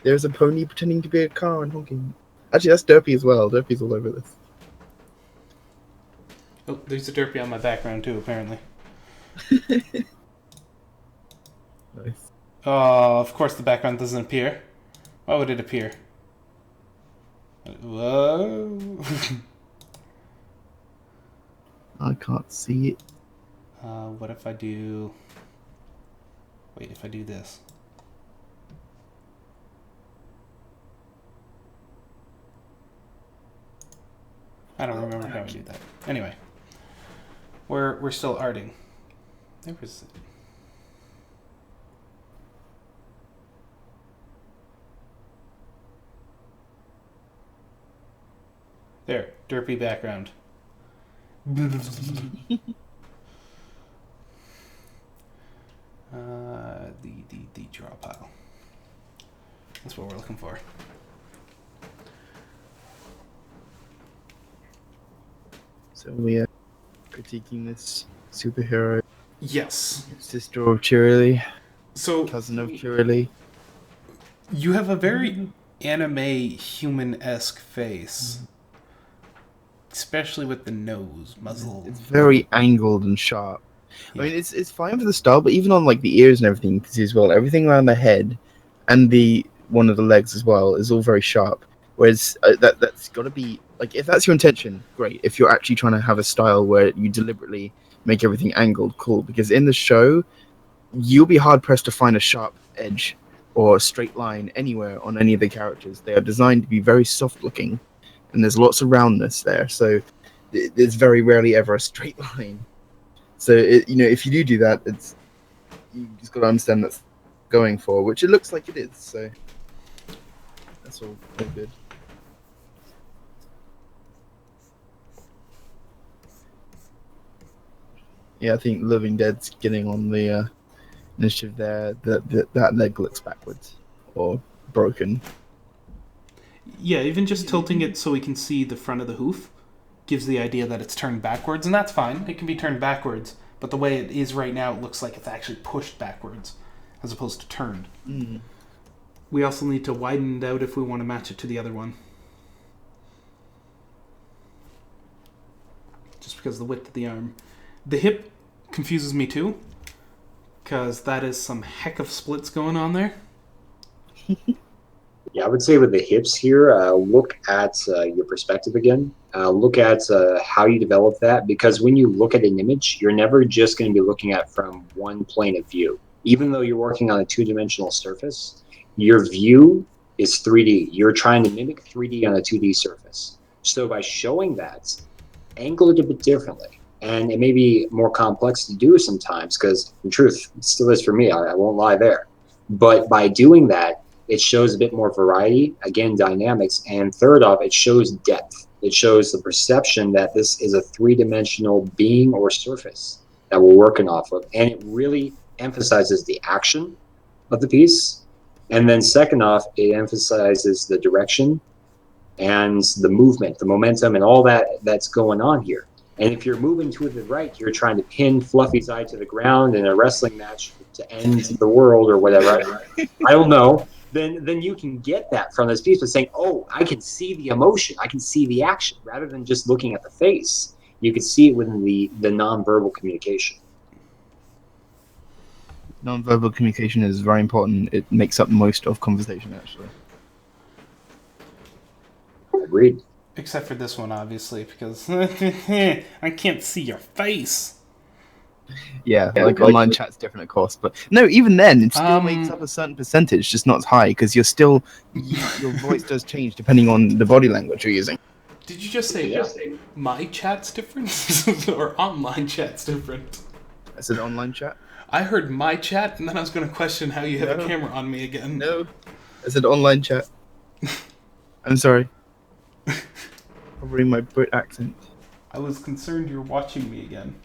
There's a pony pretending to be a car and honking. Actually, that's Derpy as well. Derpy's all over this. Oh, there's a Derpy on my background too, apparently. Nice. Oh, of course the background doesn't appear. Why would it appear? Whoa. I can't see it. What if I do... Wait, if I do this? I don't remember how I do that. Anyway. We're still arting. There was... There, derpy background. The draw pile. That's what we're looking for. So we are critiquing this superhero. Yes. Sister of Cheerily. So Cousin of Cheerily. you have a very anime human-esque face. Especially with the nose, muzzle. It's very angled and sharp. Yeah. I mean, it's fine for the style, but even on like the ears and everything, you can see as well, everything around the head and the one of the legs as well is all very sharp. Whereas that's got to be like, if that's your intention, great. If you're actually trying to have a style where you deliberately make everything angled, cool. Because in the show, you'll be hard pressed to find a sharp edge or a straight line anywhere on any of the characters. They are designed to be very soft looking, and there's lots of roundness there. So there's very rarely ever a straight line. So if you do that, it's you just got to understand that's going for, which it looks like it is. So that's all good. Yeah, I think Living Dead's getting on the initiative there. That leg looks backwards or broken. Yeah, even just tilting it so we can see the front of the hoof gives the idea that it's turned backwards, and that's fine. It can be turned backwards, but the way it is right now, it looks like it's actually pushed backwards as opposed to turned. Mm. We also need to widen it out if we want to match it to the other one. Just because of the width of the arm. The hip confuses me too, because that is some heck of splits going on there. Yeah, I would say with the hips here, look at your perspective again. Look at how you develop that, because when you look at an image, you're never just going to be looking at from one plane of view. Even though you're working on a two-dimensional surface, your view is 3D. You're trying to mimic 3D on a 2D surface. So by showing that, angle it a bit differently. And it may be more complex to do sometimes, because in truth, it still is for me. I won't lie there. But by doing that, it shows a bit more variety, again, dynamics, and third off, it shows depth. It shows the perception that this is a three-dimensional being or surface that we're working off of, and it really emphasizes the action of the piece. And then second off, it emphasizes the direction and the movement, the momentum, and all that's going on here. And if you're moving to the right, you're trying to pin Fluffy's eye to the ground in a wrestling match to end the world or whatever. I don't know. Then you can get that from this piece by saying, oh, I can see the emotion. I can see the action. Rather than just looking at the face, you can see it within the nonverbal communication. Non-verbal communication is very important. It makes up most of conversation, actually. Agreed. Except for this one, obviously, because I can't see your face. Yeah, like online chat's different, of course, but no, even then, it still makes up a certain percentage, just not as high, because you're still your voice does change depending on the body language you're using. Did you just say my chat's different or online chat's different? I said online chat. I heard my chat, and then I was going to question how you have a camera on me again. No, I said online chat. I'm sorry. Covering my Brit accent. I was concerned you were watching me again.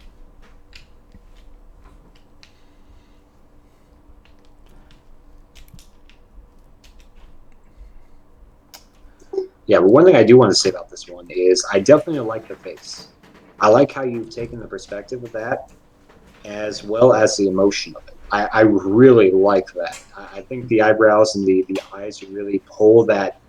Yeah, but one thing I do want to say about this one is I definitely like the face. I like how you've taken the perspective of that as well as the emotion of it. I really like that. I think the eyebrows and the eyes really pull that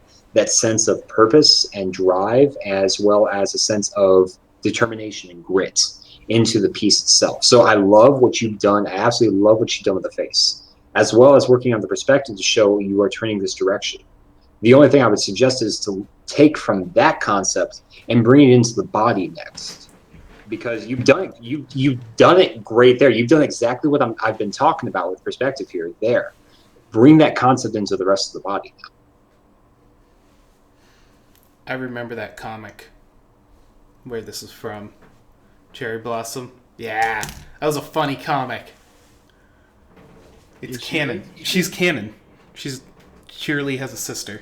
sense of purpose and drive, as well as a sense of determination and grit into the piece itself. So I love what you've done. I absolutely love what you've done with the face, as well as working on the perspective to show you are turning this direction. The only thing I would suggest is to take from that concept and bring it into the body next, because you've done it. You've done it great there. You've done exactly what I've been talking about with perspective here. There, bring that concept into the rest of the body now. I remember that comic. Where this is from. Cherry Blossom. Yeah, that was a funny comic. It's canon. She's canon. She's Shirley has a sister.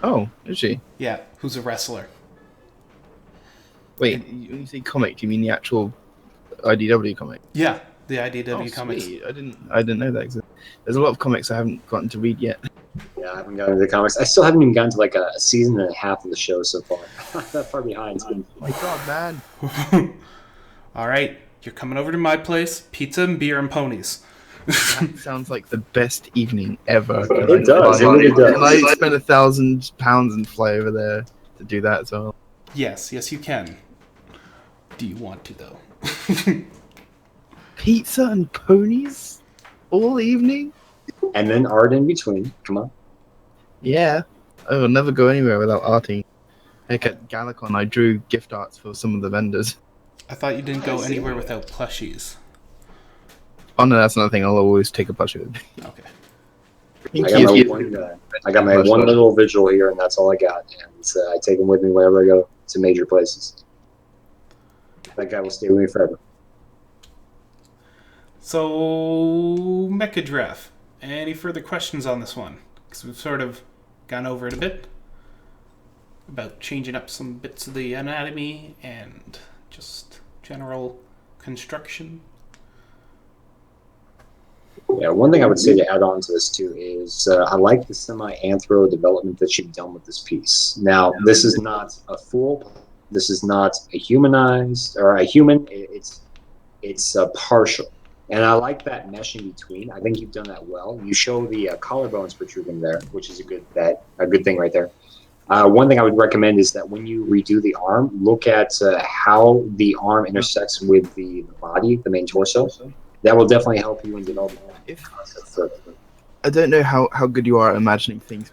Oh, is she? Yeah, who's a wrestler. Wait, when you say comic, do you mean the actual IDW comic? Yeah, the IDW comics. Sweet. I didn't know that existed. There's a lot of comics I haven't gotten to read yet. Yeah, I haven't gotten to the comics. I still haven't even gotten to like a season and a half of the show so far. That far behind. It's been... Oh my god, man. All right, you're coming over to my place. Pizza and beer and ponies. That sounds like the best evening ever. It does. It really does. And I spend £1,000 and fly over there to do that as well. Yes, you can. Do you want to, though? Pizza and ponies? All evening? And then art in between. Come on. Yeah. I will never go anywhere without arting. Heck, at Galacon, I drew gift arts for some of the vendors. I thought you didn't go anywhere without plushies. Oh no, that's another thing. I'll always take a plushie with me. Okay. I got my one little visual here, and that's all I got. And I take them with me wherever I go to major places. That guy will stay with me forever. So, Mecha Draft. Any further questions on this one? Because we've sort of gone over it a bit. About changing up some bits of the anatomy and just general construction. Yeah, one thing I would say to add on to this too is I like the semi-anthro development that you've done with this piece. Now, this is not a full, this is not a humanized or a human. It's partial, and I like that mesh in between. I think you've done that well. You show the collarbones protruding there, which is a good thing right there. One thing I would recommend is that when you redo the arm, look at how the arm intersects with the body, the main torso. That will definitely help you in developing the concept further. I don't know how good you are at imagining things.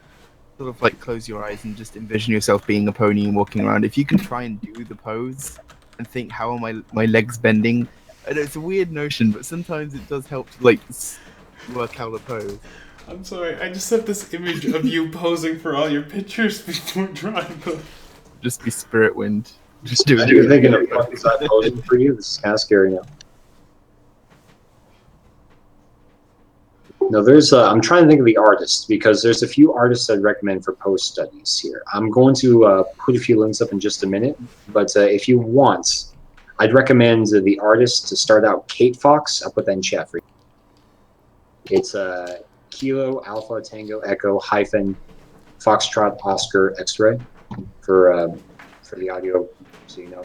Sort of like close your eyes and just envision yourself being a pony and walking around. If you can try and do the pose and think, how are my legs bending? I know it's a weird notion, but sometimes it does help to like work out a pose. I'm sorry, I just have this image of you posing for all your pictures before drawing them. Just be spirit wind. Just do it. You're thinking of fucking side posing for you? This is kind of scary now. No, there's. I'm trying to think of the artists because there's a few artists I'd recommend for post studies here. I'm going to put a few links up in just a minute, but if you want, I'd recommend the artist to start out Kate Fox. I'll put that in chat for you. It's Kilo Alpha Tango Echo hyphen Foxtrot Oscar X-ray for the audio, so you know.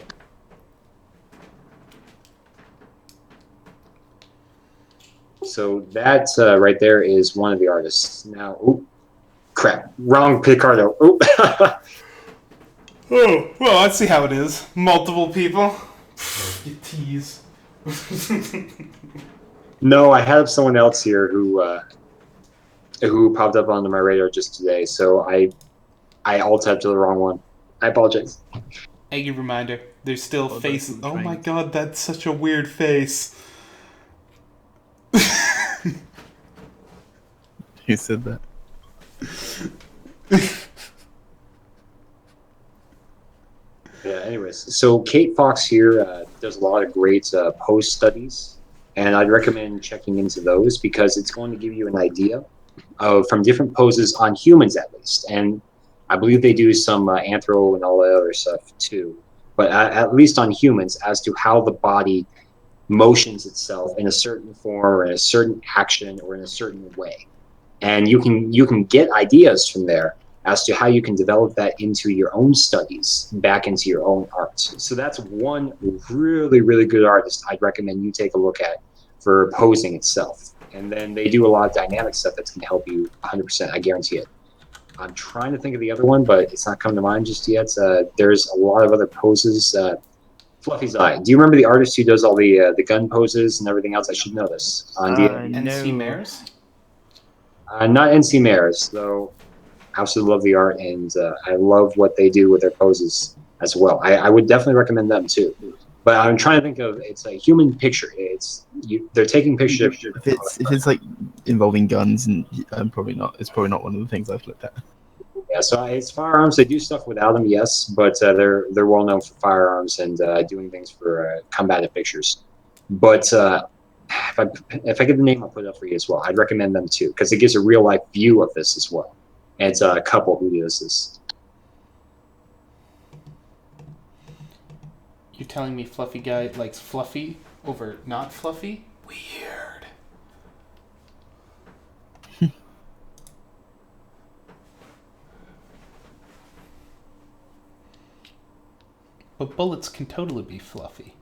So that right there is one of the artists. Now, oh, crap, wrong Picardo. Oh, oh, well, let's see how it is. Multiple people. You tease. no, I have someone else here who popped up onto my radar just today. So I alt-tabbed to the wrong one. I apologize. Eggy reminder. There's still faces. Oh my god, that's such a weird face. Who said that? Yeah, anyways, so Kate Fox here does a lot of great post studies, and I'd recommend checking into those because it's going to give you an idea of from different poses on humans at least, and I believe they do some anthro and all that other stuff too, but at least on humans as to how the body motions itself in a certain form or in a certain action or in a certain way. And you can get ideas from there as to how you can develop that into your own studies, back into your own art. So that's one really, really good artist I'd recommend you take a look at for posing itself. And then they do a lot of dynamic stuff that's going to help you 100%, I guarantee it. I'm trying to think of the other one, but it's not coming to mind just yet. There's a lot of other poses. Fluffy's Eye. Do you remember the artist who does all the gun poses and everything else? I should know this. NC Mares? Not NC Mares, though. I absolutely love the art, and I love what they do with their poses as well. I would definitely recommend them too. But I'm trying to think of it's a human picture. They're taking pictures. If it's like involving guns, and I'm probably not. It's probably not one of the things I've looked at. Yeah, so it's firearms. They do stuff without them, yes, but they're well known for firearms and doing things for combative pictures. But if I get the name, I'll put it up for you as well. I'd recommend them too because it gives a real life view of this as well. And it's a couple who does this. You're telling me Fluffy Guy likes fluffy over not fluffy? Weird. But bullets can totally be fluffy.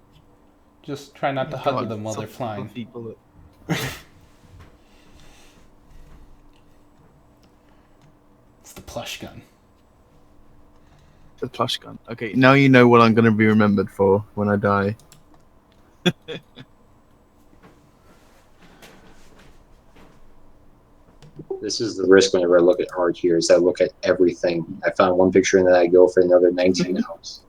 Just try not to hug them while they're flying. Fluffy bullet. It's the plush gun. The plush gun. Okay, now you know what I'm going to be remembered for when I die. This is the risk whenever I look at art here is I look at everything. I found one picture and then I go for another 19 hours.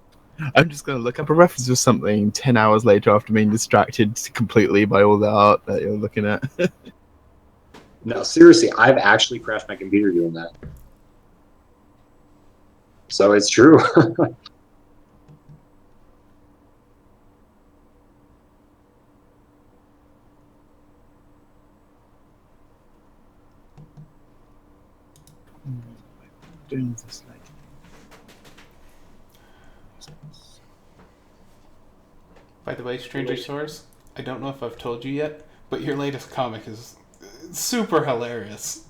I'm just going to look up a reference or something 10 hours later after being distracted completely by all the art that you're looking at. No, seriously, I've actually crashed my computer doing that. So it's true. Doing this like. By the way, Stranger Source, I don't know if I've told you yet, but your latest comic is super hilarious.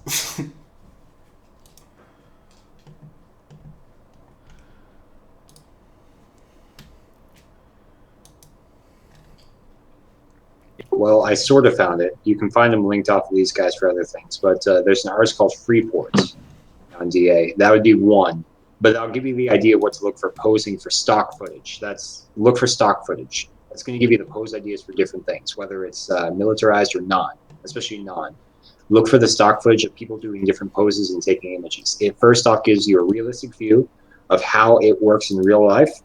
Well, I sort of found it. You can find them linked off of these guys for other things, but there's an artist called Freeport on DA. That would be one. But I'll give you the idea of what to look for posing for stock footage. Look for stock footage. That's going to give you the pose ideas for different things, whether it's militarized or non, especially non. Look for the stock footage of people doing different poses and taking images. It first off gives you a realistic view of how it works in real life,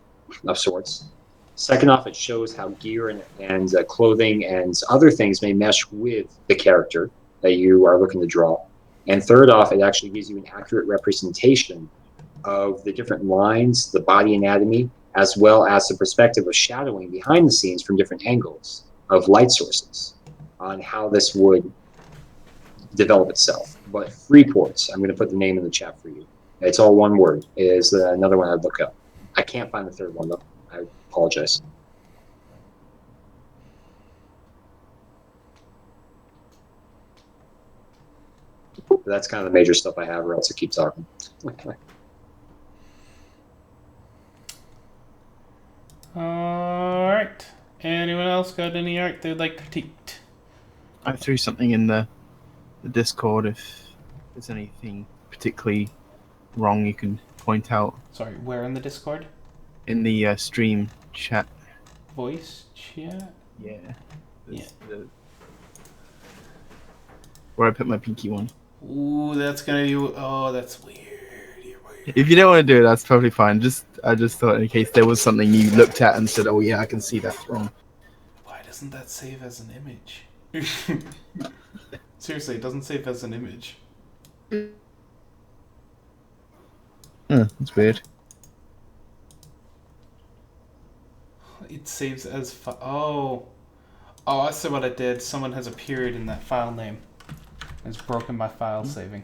of sorts. Second off, it shows how gear and clothing and other things may mesh with the character that you are looking to draw. And third off, it actually gives you an accurate representation of the different lines, the body anatomy, as well as the perspective of shadowing behind the scenes from different angles of light sources on how this would develop itself. But Freeports, I'm going to put the name in the chat for you. It's all one word. It is another one I'd look up. I can't find the third one, though. I apologize. But that's kind of the major stuff I have, or else I keep talking. Alright. Anyone else got any art they'd like critiqued? I threw something in the Discord. If there's anything particularly wrong, you can point out Sorry, where in the Discord? in the stream chat. Voice chat? Yeah. Yeah. Where I put my pinky one. Ooh, that's gonna be. Oh, that's weird. You're weird. If you don't want to do it, that's totally fine. I just thought in case there was something you looked at and said, "Oh yeah, I can see that's wrong." Why doesn't that save as an image? Seriously, it doesn't save as an image. That's weird. It saves as oh, I see what I did. Someone has a period in that file name. It's broken my file saving.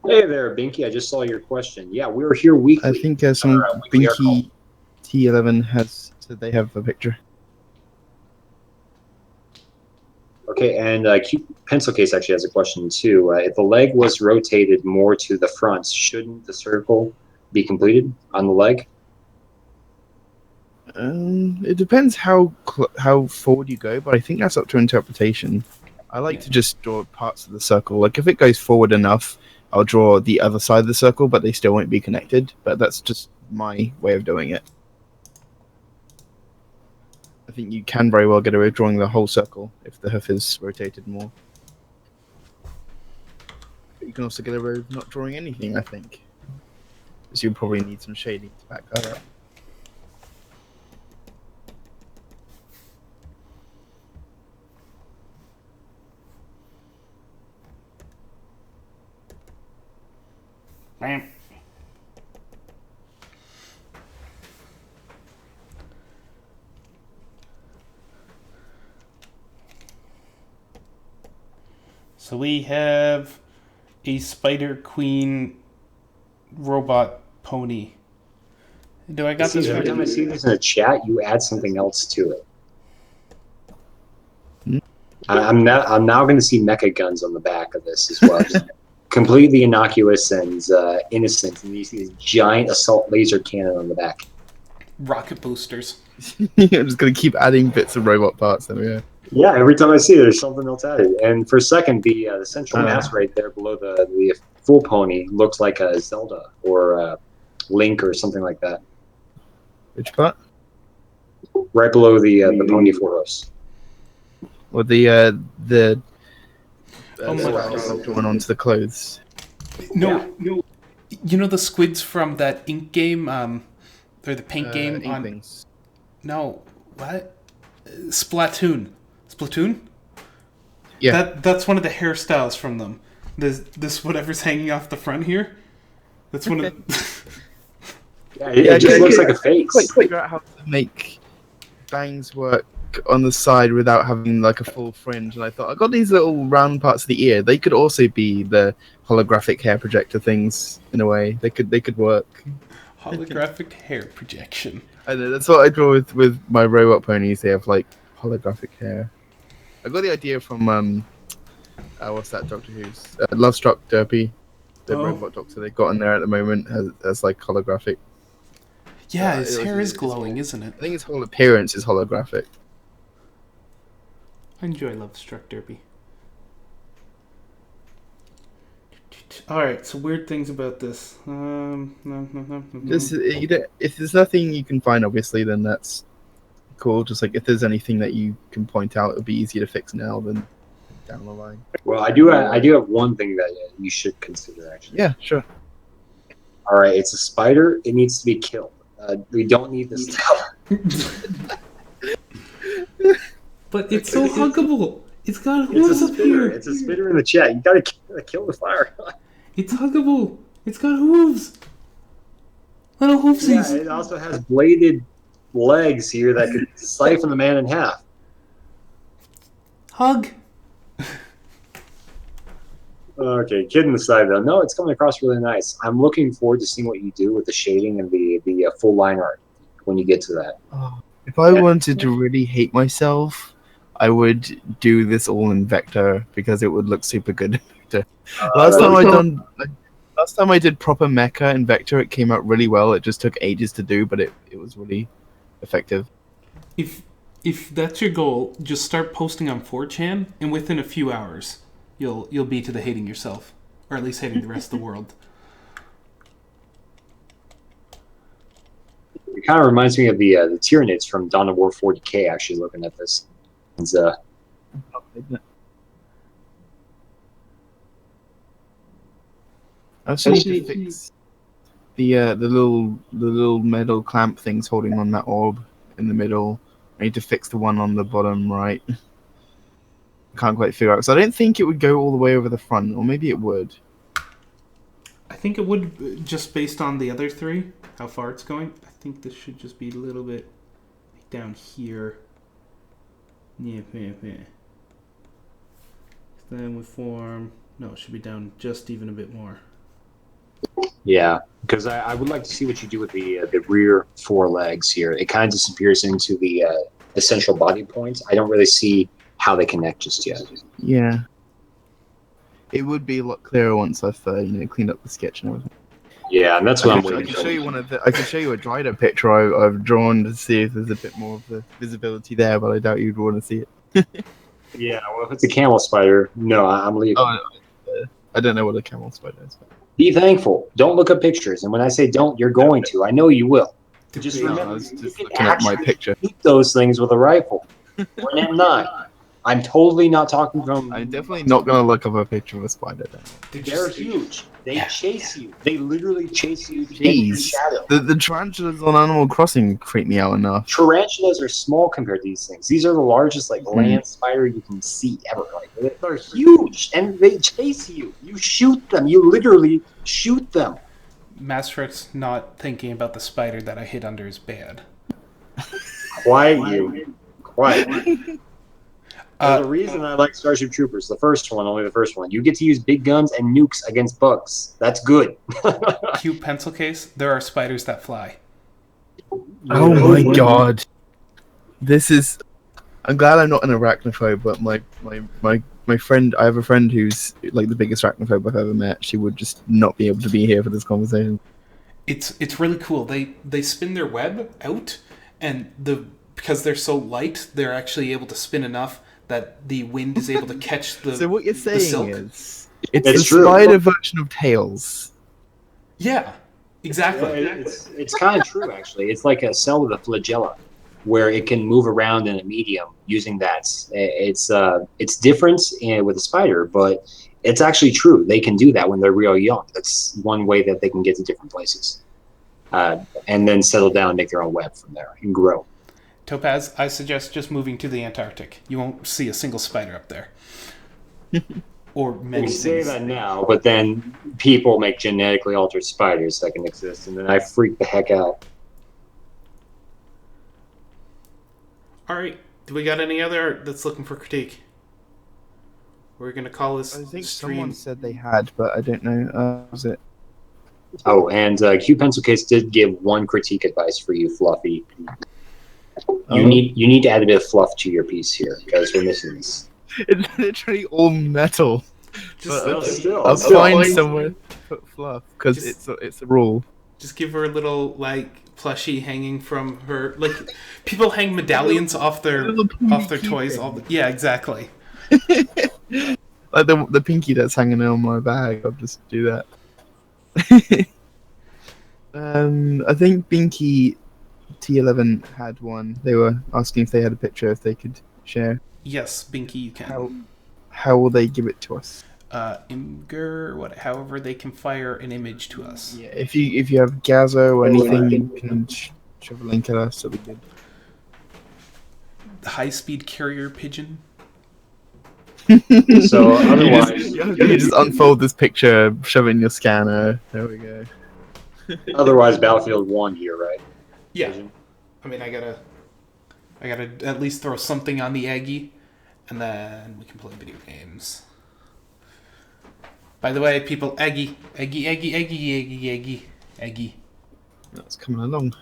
Hey there, Binky. I just saw your question. Yeah, we're here weekly. I think some Binky T11 has said they have a picture. Okay, and Pencil Case actually has a question too. If the leg was rotated more to the front, shouldn't the circle be completed on the leg? It depends how forward you go, but I think that's up to interpretation. I like to just draw parts of the circle. Like if it goes forward enough, I'll draw the other side of the circle, but they still won't be connected. But that's just my way of doing it. I think you can very well get away with drawing the whole circle if the hoof is rotated more. But you can also get away with not drawing anything, I think. Because you'll probably need some shading to back that up. Bam. So we have a Spider Queen robot pony. Do I got this Every right? time I see this in a chat, you add something else to it. I'm now going to see mecha guns on the back of this as well. Just completely innocuous and innocent, and you see this giant assault laser cannon on the back. Rocket boosters. I'm just going to keep adding bits of robot parts. There we go. Yeah, every time I see it, there's something else added. And for a second, the central mass right there below the full pony looks like a Zelda or Link or something like that. Which part? Right below the pony forehouse. Or the Oh my God. drawn onto the clothes. No, you know the squids from that ink game, or the paint game on. Inklings. No, what? Splatoon. Splatoon? Yeah. That's one of the hairstyles from them. This whatever's hanging off the front here. That's one of. Yeah, it just looks like a face. Quite figure out how to make bangs work on the side without having like a full fringe, and I thought I got these little round parts of the ear. They could also be the holographic hair projector things in a way. They could work. Holographic hair projection. I know, that's what I draw with my robot ponies. They have like holographic hair. I got the idea from what's that Doctor Who's Love Struck Derpy, the robot doctor they got in there at the moment has like holographic. Yeah, his hair is glowing, isn't it? I think his whole appearance is holographic. I enjoy Love Struck Derpy. All right. So weird things about this. Just if there's nothing you can find, obviously, then that's cool. Just like if there's anything that you can point out, it'll be easier to fix now than down the line. Well, I do have one thing that you should consider, actually. Yeah, sure. All right, it's a spider. It needs to be killed. We don't need this tower. But it's so huggable. It's got It's hooves a up spitter. here. It's a spitter in the chat. You gotta kill the fire. It's huggable. It's got hooves. Little Yeah, hoofsies. it also has bladed legs here that could siphon the man in half. Hug. Okay, kidding aside though, no, it's coming across really nice. I'm looking forward to seeing what you do with the shading and the full line art when you get to that. If I wanted to really hate myself, I would do this all in vector because it would look super good in vector. Last time I did proper mecha in vector, it came out really well. It just took ages to do, but it was really effective. If that's your goal, just start posting on 4chan, and within a few hours, you'll be to the hating yourself, or at least hating the rest of the world. It kind of reminds me of the Tyranids from Dawn of War 40K. Actually, looking at this, it's, I also need to fix the little metal clamp things holding on that orb in the middle. I need to fix the one on the bottom right. Can't quite figure out. So I don't think it would go all the way over the front, or maybe it would. I think it would, just based on the other three, how far it's going. I think this should just be a little bit down here. Yeah. Then we form. No, it should be down just even a bit more. yeah, because I would like to see what you do with the rear four legs here. It kind of disappears into the central body points. I don't really see how they connect just yet. Yeah. It would be a lot clearer once I've cleaned up the sketch and everything. Yeah, and that's what I'm I waiting can for. show you I can show you a dried up picture I've drawn to see if there's a bit more of the visibility there, but I doubt you'd want to see it. Yeah, well, if it's a camel spider, no, I'm leaving. I don't know what a camel spider is. Be thankful. Don't look at pictures. And when I say don't, you're going to. I know you will. Just No, I remember, was you just can looking at my actually picture. shoot those things with a rifle. When I'm not. I'm totally not talking from... I'm definitely not going to look up a picture of a spider then. They're huge. They chase you. They literally chase you in the Jeez. shadow. The tarantulas on Animal Crossing creep me out enough. Tarantulas are small compared to these things. These are the largest land spider you can see ever. Like, they're huge, and they chase you. You shoot them. You literally shoot them. Master's not thinking about the spider that I hid under his bed. Quiet you. Quiet. There's a reason I like Starship Troopers. The first one, only the first one. You get to use big guns and nukes against bugs. That's good. Cute pencil case. There are spiders that fly. Oh my god. This is... I'm glad I'm not an arachnophobe, but my friend... I have a friend who's like the biggest arachnophobe I've ever met. She would just not be able to be here for this conversation. It's really cool. They spin their web out, and because they're so light, they're actually able to spin enough that the wind is able to catch the So what you're the saying silk. is... It's It's the true. spider version of Tails. Yeah, exactly. Yeah, it's kind of true, actually. It's like a cell with a flagella, where it can move around in a medium using that. It's different with a spider, but it's actually true. They can do that when they're real young. That's one way that they can get to different places, and then settle down and make their own web from there and grow. Topaz, I suggest just moving to the Antarctic. You won't see a single spider up there. Or many We say things. that now, but then people make genetically altered spiders that can exist, and then I freak the heck out. All right. Do we got any other that's looking for critique? We're going to call this I think stream. someone said they had, but I don't know. Was it? Oh, and Q Pencil Case did give one critique advice for you, Fluffy. You need to add a bit of fluff to your piece here, because we're missing this. It's literally all metal. Just, But I'll find somewhere to put fluff because Just- it's a rule. just give her a little, like, plushie hanging from her. Like, people hang medallions off their Little toys. keychain. Yeah, exactly. Like the pinky that's hanging on my bag. I'll just do that. I think Binky T11 had one. They were asking if they had a picture if they could share. Yes, Binky, you can. How will they give it to us? Imgur, however they can fire an image to us. Yeah, if you have Gazo or anything, you can shove a link at us. That'll be good. High-speed carrier pigeon. So otherwise, you just unfold this picture, shove it in your scanner. There we go. otherwise Battlefield 1 here, right? Yeah. Vision? I mean, I gotta at least throw something on the Aggie, and then we can play video games. By the way, people, Aggie. That's coming along.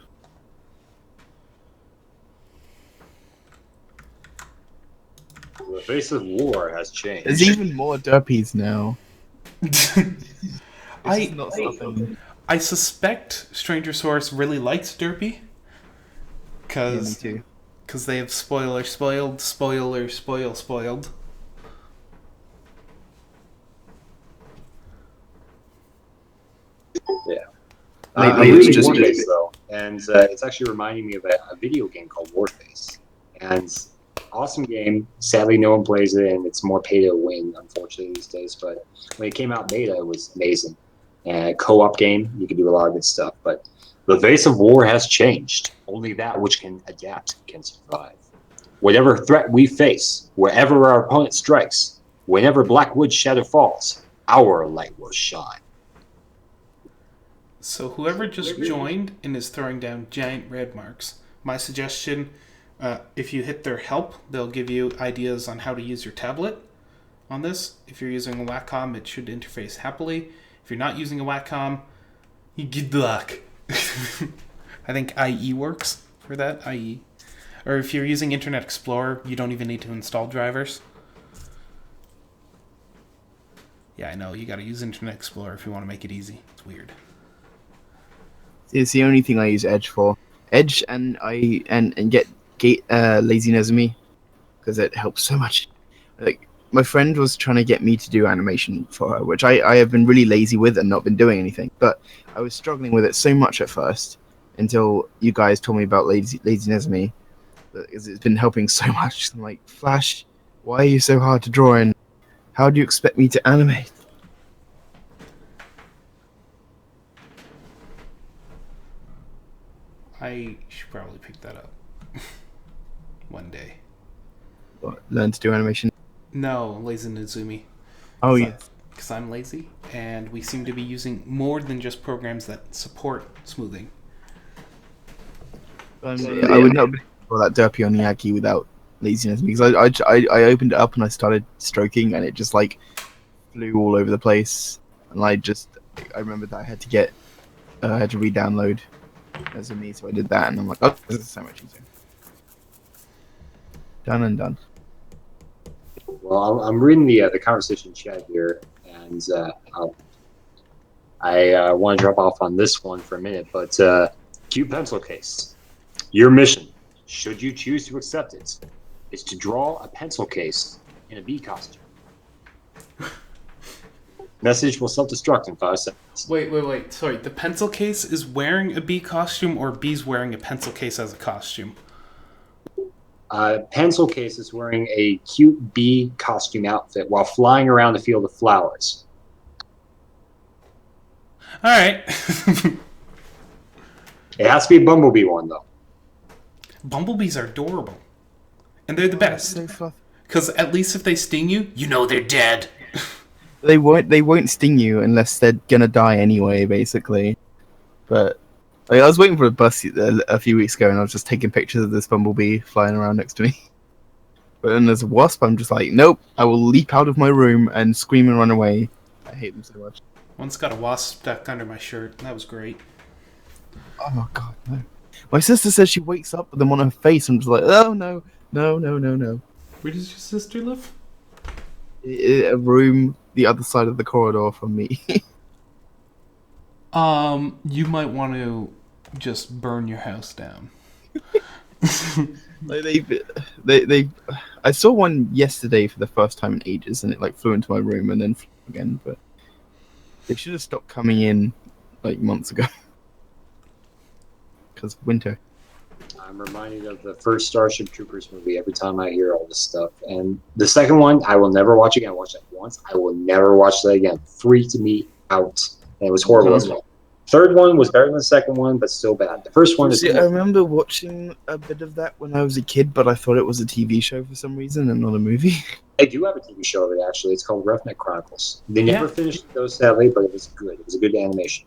The face of war has changed. There's even more derpies now. I Not stopping. I suspect Stranger Source really likes Derpy. Yeah, me too. Because they have spoiled. Yeah. Lately, I'm it's reading just Warface though, and it's actually reminding me of a video game called Warface. And awesome game. Sadly, no one plays it, and it's more pay to win, unfortunately, these days. But when it came out beta, it was amazing. Co-op game, you can do a lot of good stuff. But the face of war has changed. Only that which can adapt can survive. Whatever threat we face, wherever our opponent strikes, whenever Blackwood's shadow falls, our light will shine. So whoever just joined and is throwing down giant red marks, my suggestion, if you hit their help, they'll give you ideas on how to use your tablet on this. If you're using a Wacom, it should interface happily. If you're not using a Wacom, you good luck. I think IE works for that, IE. Or if you're using Internet Explorer, you don't even need to install drivers. Yeah, I know, you gotta use Internet Explorer if you want to make it easy. It's weird. It's the only thing I use Edge for. Edge and get Lazy Nezumi because it helps so much. Like my friend was trying to get me to do animation for her, which I have been really lazy with and not been doing anything. But I was struggling with it so much at first until you guys told me about Lazy Nezumi. It's been helping so much. I'm like, Flash, why are you so hard to draw in? How do you expect me to animate? I should probably pick that up one day. What, learn to do animation? No, Lazy Nizumi. Oh, yeah. Because I'm lazy, and we seem to be using more than just programs that support smoothing. I would not be able that derpy on the Yaki without laziness because I opened it up and I started stroking and it just like flew all over the place and I remembered that I had to re-download as a me, so I did that and I'm like, oh, this is so much easier. Done and done. Well, I'm reading the conversation chat here, and I want to drop off on this one for a minute, but Q Pencil Case. Your mission, should you choose to accept it, is to draw a pencil case in a bee costume. Message will self-destruct in 5 seconds. Wait. Sorry, the pencil case is wearing a bee costume or bee's wearing a pencil case as a costume? Pencil Case is wearing a cute bee costume outfit while flying around the field of flowers. Alright. It has to be a Bumblebee one, though. Bumblebees are adorable. And they're the best. So fluffy. Because at least if they sting you, you know they're dead. They won't sting you unless they're gonna die anyway, basically. But I was waiting for a bus a few weeks ago, and I was just taking pictures of this bumblebee flying around next to me. But then there's a wasp. I'm just like, nope. I will leap out of my room and scream and run away. I hate them so much. Once got a wasp stuck under my shirt. That was great. Oh god, no. My sister says she wakes up with them on her face. I'm just like, oh no. Where does your sister live? A room the other side of the corridor from me. You might want to just burn your house down. Like they I saw one yesterday for the first time in ages, and it like flew into my room and then flew again. But they should have stopped coming in like months ago because of winter. I'm reminded of the first Starship Troopers movie every time I hear all this stuff. And the second one, I will never watch again. I watched that once. I will never watch that again. Freaked me out. And it was horrible, wasn't it? Third one was better than the second one, but still bad. The first one is. See, I remember watching a bit of that when I was a kid, but I thought it was a TV show for some reason and not a movie. They do have a TV show of it, actually. It's called Roughneck Chronicles. They never finished it, though, sadly, but it was good. It was a good animation.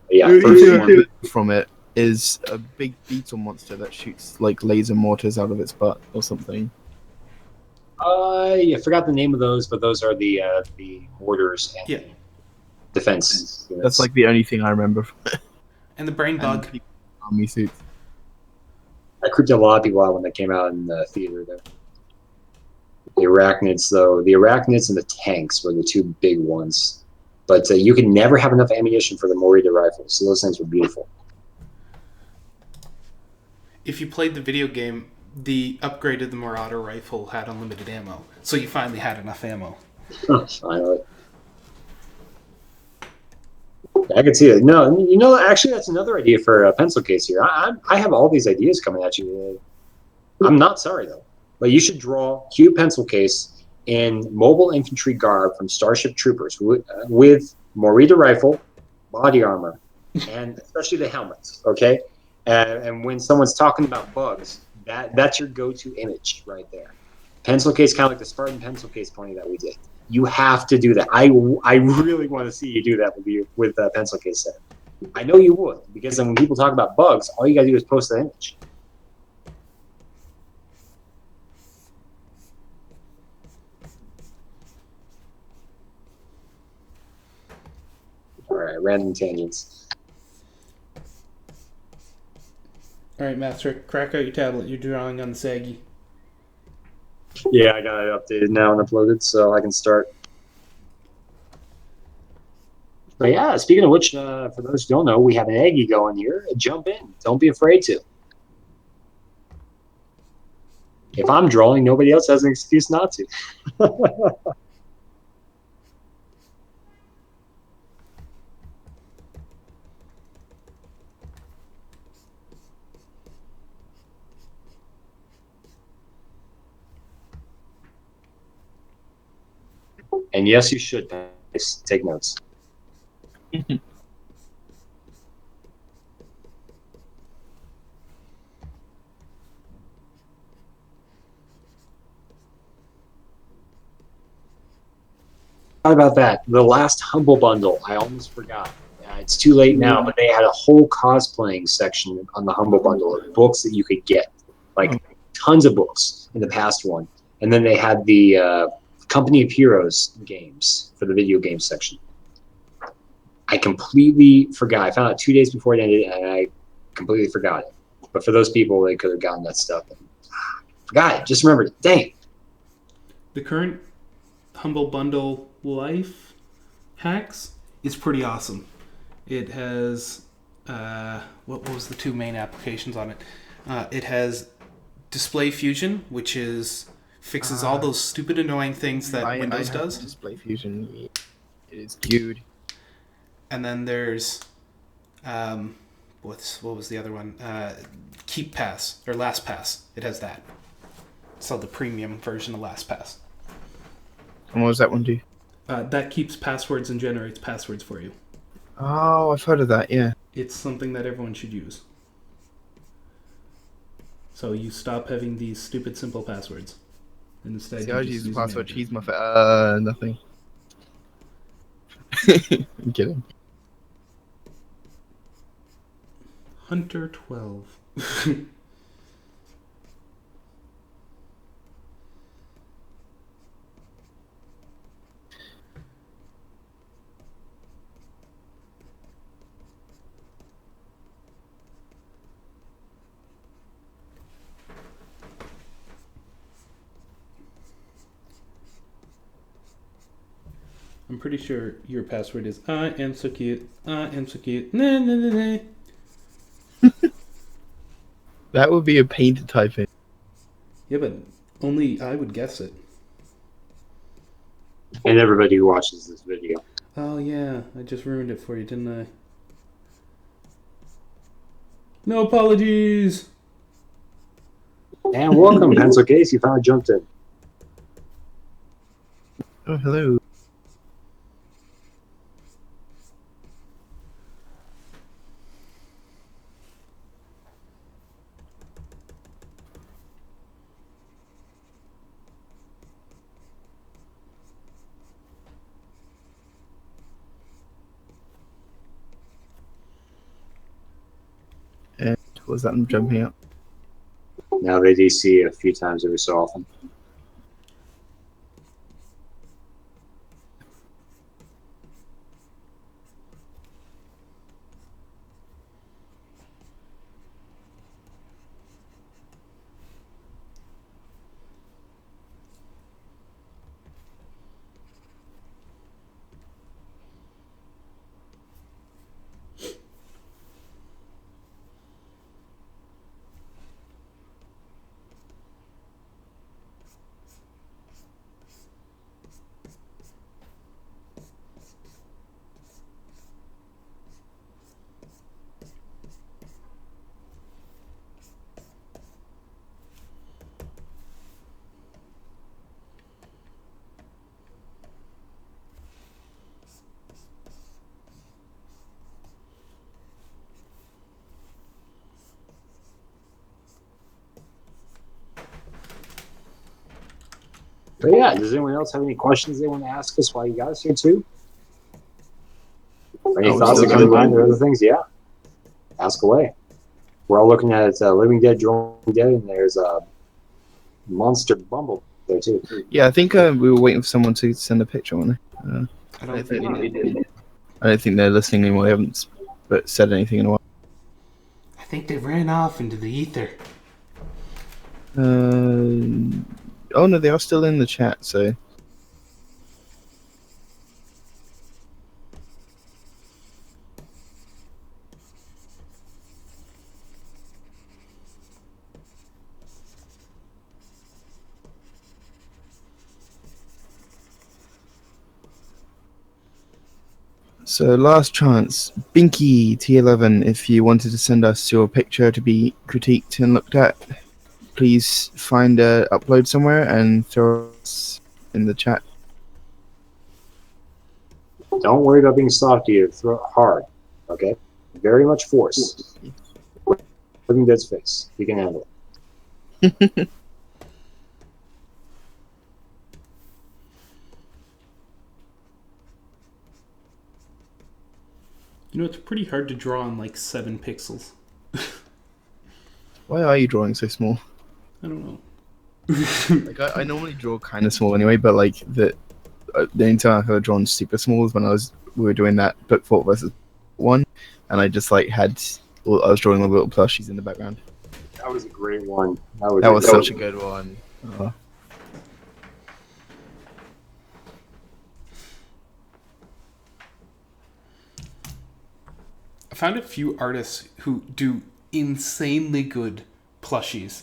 Yeah, The first only one. thing from it is a big beetle monster that shoots like laser mortars out of its butt or something. I forgot the name of those, but those are the mortars and Yeah. defense units. That's like the only thing I remember from it. And the brain bug. And army suits. I creeped a lot of people out when they came out in the theater, though. The arachnids, though, the arachnids and the tanks were the two big ones. But you could never have enough ammunition for the Morita rifles, so those things were beautiful. If you played the video game, the upgrade of the Marauder rifle had unlimited ammo, so you finally had enough ammo. Finally. I can see it. No, you know, actually, that's another idea for a pencil case here. I have all these ideas coming at you. I'm not sorry, though. But you should draw cute pencil case in mobile infantry garb from Starship Troopers with Morita rifle, body armor, and especially the helmets, okay? And when someone's talking about bugs, that's your go-to image right there. Pencil case, kind of like the Spartan pencil case pony that we did. You have to do that. I really want to see you do that with a pencil case set. I know you would, because then when people talk about bugs, all you got to do is post the image. All right, random tangents. All right, Master, crack out your tablet. You're drawing on the saggy. Yeah, I got it updated now and uploaded, so I can start. But yeah, speaking of which, for those who don't know, we have an Aggie going here. Jump in. Don't be afraid to. If I'm drawing, nobody else has an excuse not to. And yes, you should take notes. How about that? The last Humble Bundle, I almost forgot. It's too late now, but they had a whole cosplaying section on the Humble Bundle of books that you could get. Like tons of books in the past one. And then they had the Company of Heroes games for the video game section. I completely forgot. I found out 2 days before it ended, and I completely forgot it. But for those people, they could have gotten that stuff. Forgot it. Just remembered it. Dang. The current Humble Bundle life hacks is pretty awesome. It has what was the two main applications on it? It has Display Fusion, which fixes all those stupid annoying things that Windows does. Display Fusion, it is good. And then there's what was the other one? Keep Pass or LastPass. It has that. So the premium version of LastPass. And what does that one do? That keeps passwords and generates passwords for you. Oh, I've heard of that, yeah. It's something that everyone should use. So you stop having these stupid simple passwords. And instead See, you I just use the use password manager. cheese muffin. Nothing. I'm kidding. Hunter 12. I'm pretty sure your password is I am so cute. I am so cute. Nah, nah, nah, nah. That would be a pain to type in. Yeah, but only I would guess it. And everybody who watches this video. Oh yeah, I just ruined it for you, didn't I? No apologies! And welcome, Pencil Case. You finally jumped in. Oh, hello. And was that them jumping up? Now they DC a few times every so often. But yeah, does anyone else have any questions they want to ask us while you got us here too? Or any thoughts that come to mind or other things? Yeah, ask away. We're all looking at Living Dead, Drawing Dead, and there's a Monster Bumble there too. Yeah, I think we were waiting for someone to send a picture, weren't they? I don't think they did. I don't think they're listening anymore. They haven't said anything in a while. I think they ran off into the ether. Oh no, they are still in the chat, so. So last chance, Binky T11, if you wanted to send us your picture to be critiqued and looked at, please find a upload somewhere and throw us in the chat. Don't worry about being soft either. Throw it hard, okay? Very much force. Living Dead's face. You can handle it. You know, it's pretty hard to draw on like 7 pixels. Why are you drawing so small? I don't know. Like I normally draw kind of small anyway, but like the only time I've ever drawn super small was when we were doing that book 4 versus 1, and I just like I was drawing all the little plushies in the background. That was a great one. That was such a good one. I found a few artists who do insanely good plushies.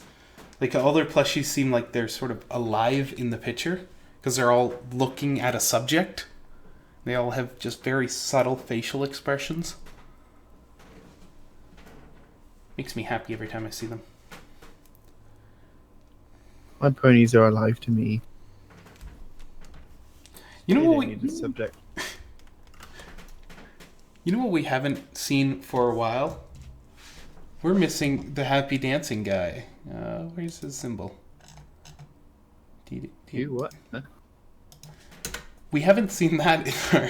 Like all their plushies seem like they're sort of alive in the picture because they're all looking at a subject. They all have just very subtle facial expressions. Makes me happy every time I see them. My ponies are alive to me. You know They what don't need a subject. You know what we haven't seen for a while? We're missing the happy dancing guy. Where's his symbol? You what? Huh? We haven't seen that in our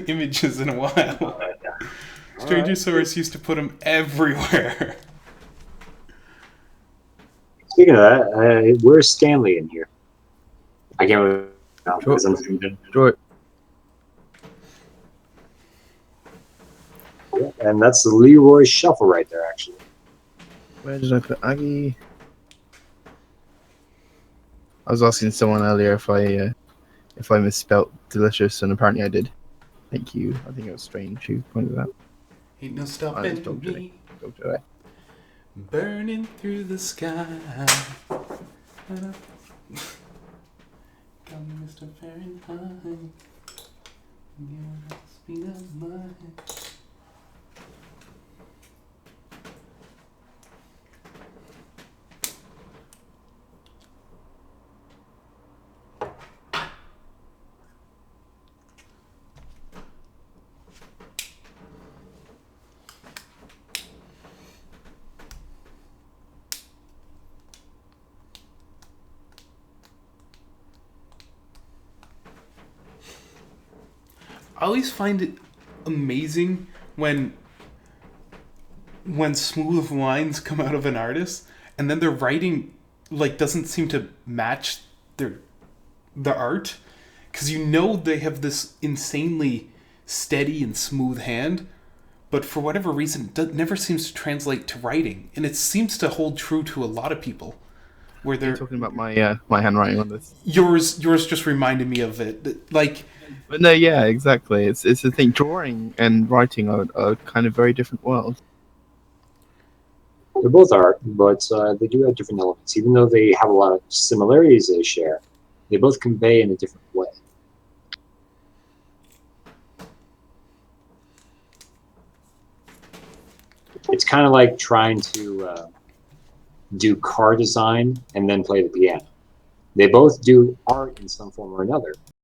images in a while. Strangersaurus used to put him everywhere. Speaking of that, where's Stanley in here? I can't remember. Draw it. And that's the Leroy Shuffle right there, actually. Where did I put Aggie? I was asking someone earlier if I misspelt delicious, and apparently I did. Thank you. I think it was Strange who pointed it out. Ain't no stopping Don't do me. Don't do it. burning through the sky. Come, Mr. Fahrenheit. You're the speed of light. I always find it amazing when smooth lines come out of an artist and then their writing like doesn't seem to match the art, because you know they have this insanely steady and smooth hand, but for whatever reason it never seems to translate to writing, and it seems to hold true to a lot of people. Where You're they're talking about my handwriting on this. yours just reminded me of it. Like, But no, yeah, exactly. It's the thing. Drawing and writing are kind of very different worlds. They're both art, but they do have different elements. Even though they have a lot of similarities they share, they both convey in a different way. It's kind of like trying to do car design and then play the piano. They both do art in some form or another,